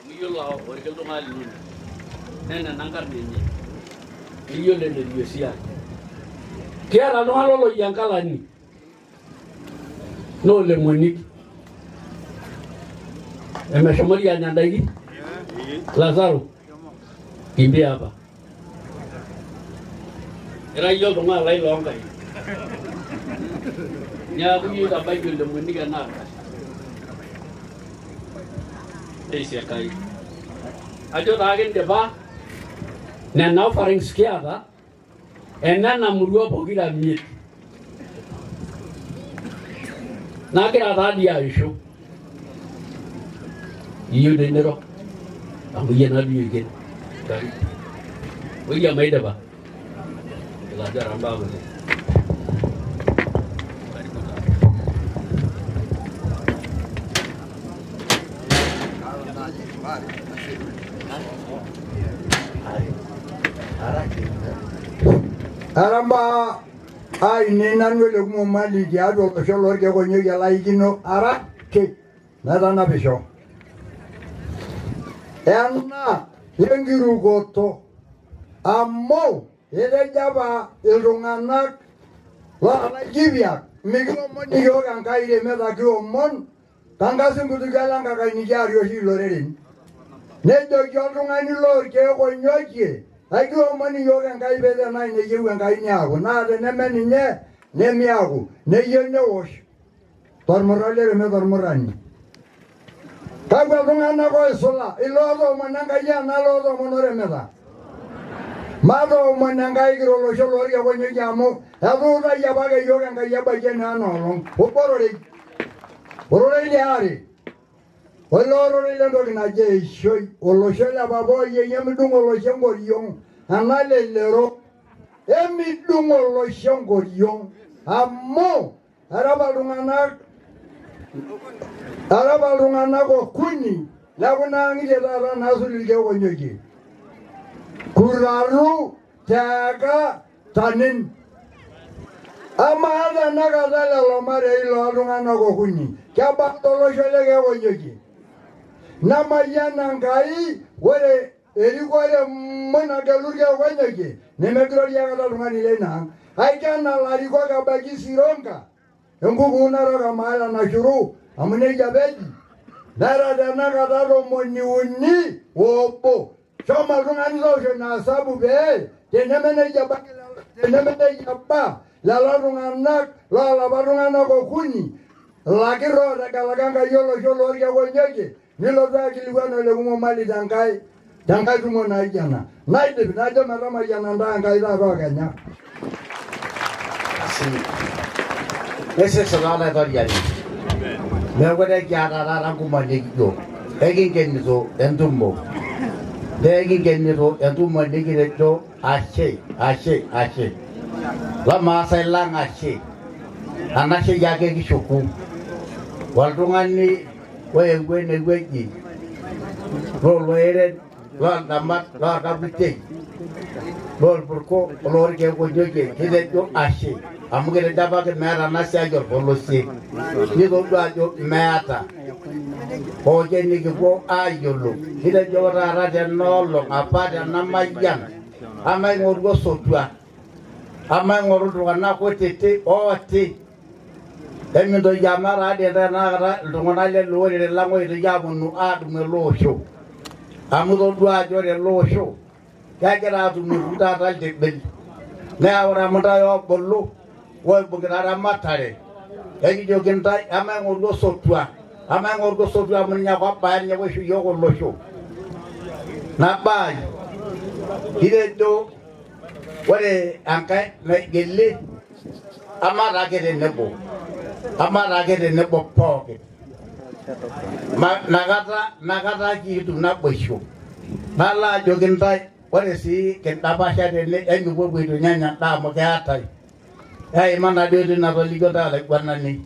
Miyiolo orke iltung'anak lino. Nena nangar ninye. Miyiolo enetiu esiai. Kiata iltung'anak loloyia Nkalani. Noolemonik. Emeshomori anya ndaiki. Lazaro. Kimbia hapa. Era yio oltung'ani lai loonkai. Niaku yie tabaiki olemonik enaa. Besisi Enkai. Ajo taa kindipa nena offerings kiata enena murua pokira 5. Nagira taadii aisho. Iyieu teniro amu iyie nadii oiken. Oiyia maidipa. Ilajara mbaa oleng. Aramba aine nanu ele kumo mali tiatua olosho lorkekonyoki elaikino arake metanapisho. Ena enkirukoto amu etejo apa iltung'anak loolaikipiak mikiomon iyiok Enkai temeta kiomon tangasi nkutukie lenkakae nikiarie oshi iloreren. Nejoki oltung'ani lorkekonyokie aikiomon iyiok Enkai pee tenaa neyieu Enkai niaku naa teneme ninye nemiaku neyieu newosh tormurra lereme tormurrani. Kakwa iltung'anak oisula ilootoomon Enkai ena lootoomonore meta. Matoomon Enkai kira olosho lorkekonyoki amu etuutayie apake iyiok Enkai ebaiki ena olong'. Obororei. Ororei liare. Ole ororei lentoki naji eishoi. Olosho le papa oyeyie midung' olosho enkoriong'. Ena lelero emidung' olosho enkoriong' amu erapa iltung'anak okuni lekuna ang'itie taata naasuli ilkekonyokie. Kuraru, Teeka, Tanin. Amaa tenakata lelo marei looltung'anak okuni kebak tolosho lekekonyokie. Namayian Enkai ore erikore mui nagelu ilkekonyokie nemegirori aikata oltung'ani leina ang'. Aikena larikok ebaiki Sironga enkukuu narok emaala nashuru amu nejia peji. Nera tenakata 31. Shomo oltung'ani toosho ina asabu pee teneme nejia ba lelo tung'anak loolapa tung'anak okuni lakirra ootegelaka Enkai olosho lorkekonyokie nilotu aikilikuan ole kumo mali tenkae tumo naijo ena. Naidip najo metamayiana ntae Enkai taata ookenya. Nesesho taa naitoriani. Neeku nekiata taata nkumo nikijo ekinkenito entumo. Degi genito entumo nikitejo ashe. Lama sailang ashe. Anashe yake kishuku. Waltung'ani wewe weji. Loloeren damat kapite. Lol burko lor ke kojoje kitejo ashe. Amugere daba ke mera nasi ajor polosi. Niko ajo meata. Oje nikipo ayolo. Kitejo rara denolo ngapade namayan. Amai ngorgo sotua. Amai ngorgo kana kotete oti. Emindo jamara de na lungona le lori le lango ite jamunu adu melosho. Amudo dua jore losho. Kagera adu muda dal de bel. Ne awra mata yo bollu. Woi bugara matare. Egi jogentai amai ngorgo sotua. Amai ngorgo sotua munya kwa bayanya weshu yogo losho. Na bay. Hide do wale angkai me gelle amara gede nebo. Amara gede nebo poke. Nagata kitu na bosho. Nala jogentai wale si kentabasha de enyu bobu itu nyanya ta mo kata. Mana de na ligo da le kwanani.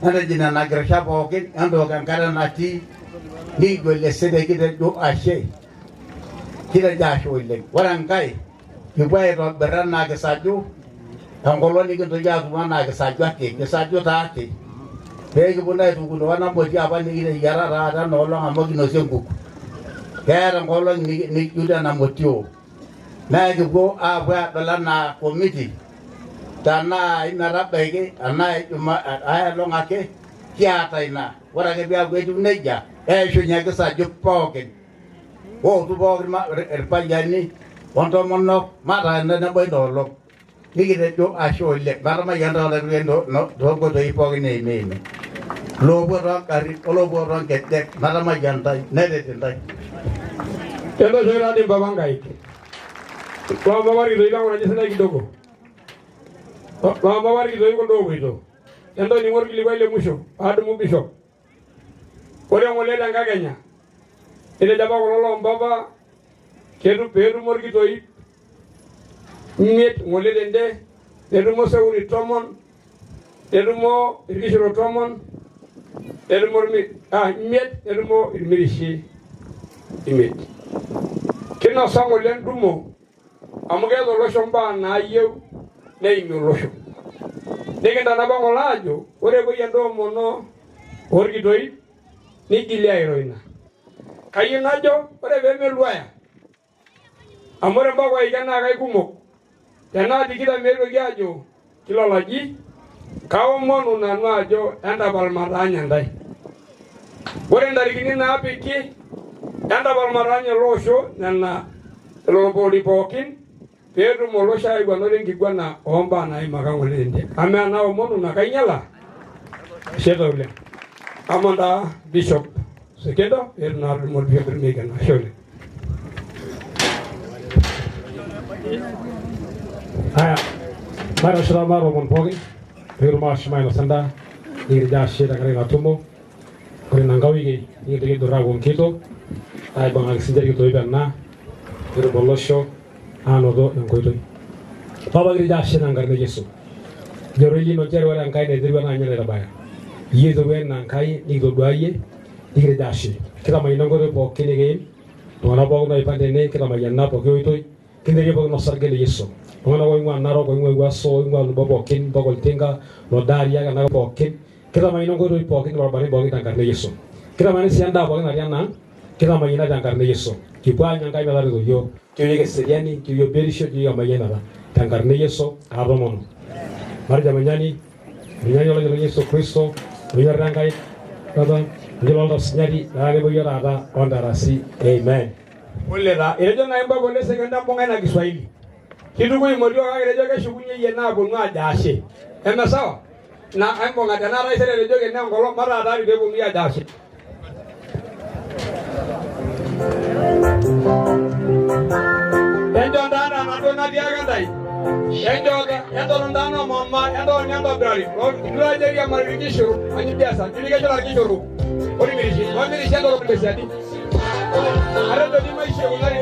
Anda jina na gresha poke ando kankara nati ni gole sede kide do ashe. Kida jasho ile. Warangai Kibai ro berana ke saju, angkolo ni kita jaga mana ke saju tak. Hei kibuna itu kuno wana moji apa ni kita yara rada nolong amo kino sengku. Kaya angkolo ni juda na motio. Na kibo apa belana komiti. Dana ina rabai ana cuma ayah longake kiata ina. Orang ke biar gue cuma neja. Shunya ke saju pokin. Oh tu pokin mak erpanjani. Untuk monok marah anda boy dolok, ni kita tu asal lek, marah macam anda lagi no dogo tu ipok ini. Lobo orang kari, lobo orang ketek, marah macam anda, nede anda. Endo saya ni babangai. Kalau bawari tu ilang orang jenis lagi dogo. Kalau bawari tu ikut dogo itu. Endo ni orang kili baile musuh, ada mu bisok. Orang mulai langkahnya. Ini dapat kalau bapa Kedu peru morgi toy met ngole dende edu mo sawri tomon edu mo irgisoro tomon edu mo met edu mo irmirishi imet kino sango len dumo amuge do loshon ba na yew nei mi losho degenda na bango lajo ore go yando mono orgi toy ni gilia heroina kayinajo ore be meluaya Amore mbako ikana kai kumok. Tena dikita mero giajo kilo lagi. Kau monu na nuajo enda balmaranya ndai. Bore ndari kini na apiki enda balmaranya losho nana loboli pokin. Pedro molosha igwanore ngigwana omba na imakango lende. Ame anao monu na kainyala. Shedo ule. Amanda Bishop Sekedo Bernard Molbia Bermegan Shole. Aya, mara shira maro monpogi, pero mas mai nasanda, ingin jashe da kare natumo, kore nangawi ge, ingin degi doragon kito, ay bang agsinjari kito ibanna, pero bolosho, ano do yang koito. Baba ingin jashe nangar ne Yesu. Jorili no jere wala ngai ne dirwa na nyere da baya. Yedo wen nangai ni do doaye, ingin jashe. Kita mai nango do po kini ge, to na bong na ipande ne kita mai yanna po koito. Kinderi bog no sargele Yesu. Ngona ko ngwa naro ko ngwa so ngwa bobo kin bogol tinga no daria ga na pokin. Kita mai no go do pokin barbari bogi tangkarne Yesu. Kita mai si anda bogi na kita mai na tangkarne Yesu. Kipa nya kai bela do yo. Kiyo ke seriani kiyo berisho kiyo mai na tangkarne Yesu aromono. Marja manyani lo Yesu Kristo biar rangai baba jelo lo senyari age bo yara da ondarasi amen. Olera erejo na imba bole sekenda ponga na Kiswahili kitu kwa modio ga erejo ga shugunye yena bonu ajashe ema sawa na ambo ngata na raise erejo ge na ngolo mara dari be bonu ajashe enjo ndana na dona dia gandai enjo ndana mama enjo nyando brali lo je ya mariki shuru anyi biasa jini ga shuru ori mirishi ndo lo mbesiati Ada di mai shehu ngari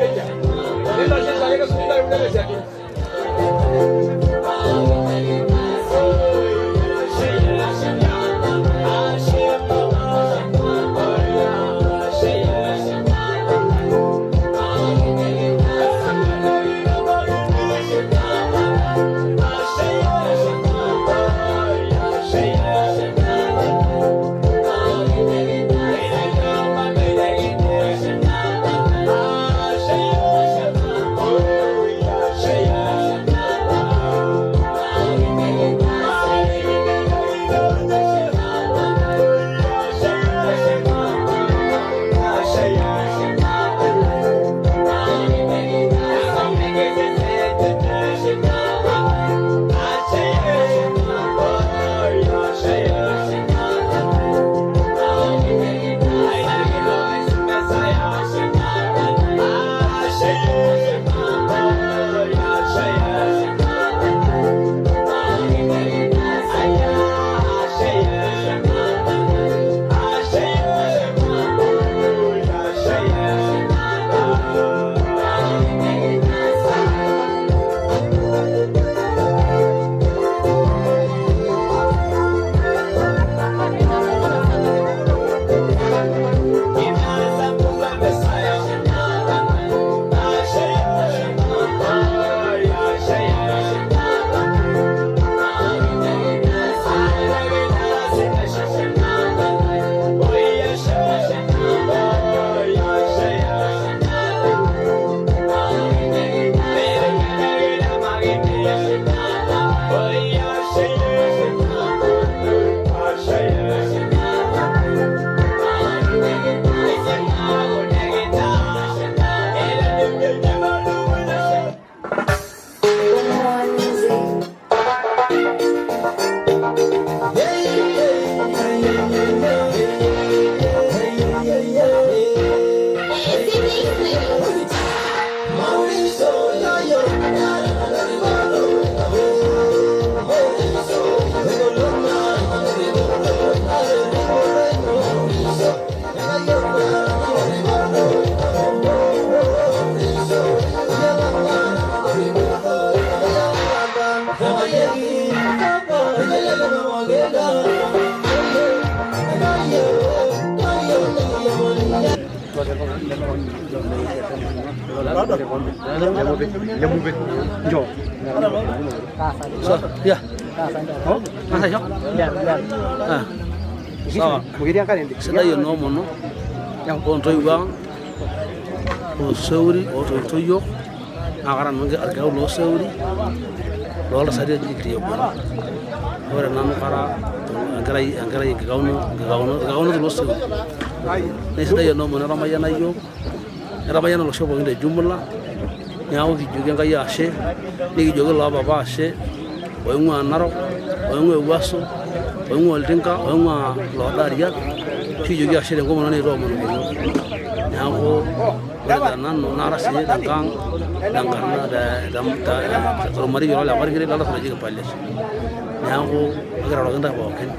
Sidai enoomono ontoiwuo ang oseuri otoito yiok naa kara nanu orkekau looseuri looltasati eji Kirioboi. Ore nanu kara enkerai enkikaunoto looseuri. Naa sidai enoomono etamayiana yiok, etamayiana olosho pookin te jumla. Neeku kijoki Enkai ashe, nikijoki loopapa ashe oing'uaa Narok, oing'uaa Ewuaso, oing'uaa Oltinka, oing'uaa Loodariak, kijoki ashe tenkomono naitoomonoki yiok. Neeku ore tenanu nara sii tenkang tormarei ole Parkeret loltasat oji Kipalet. Neeku akiroroki ntae pookin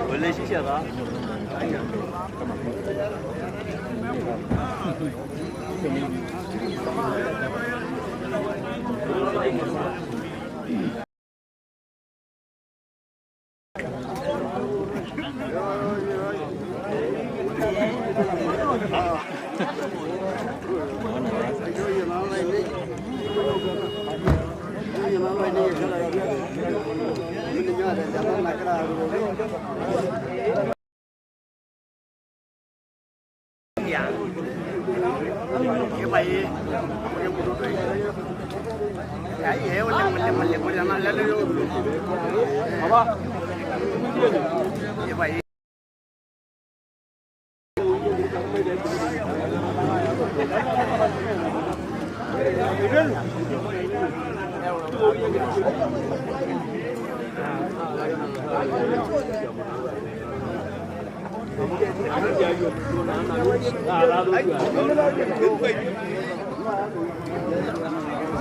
Oleh shisha dah. Nah,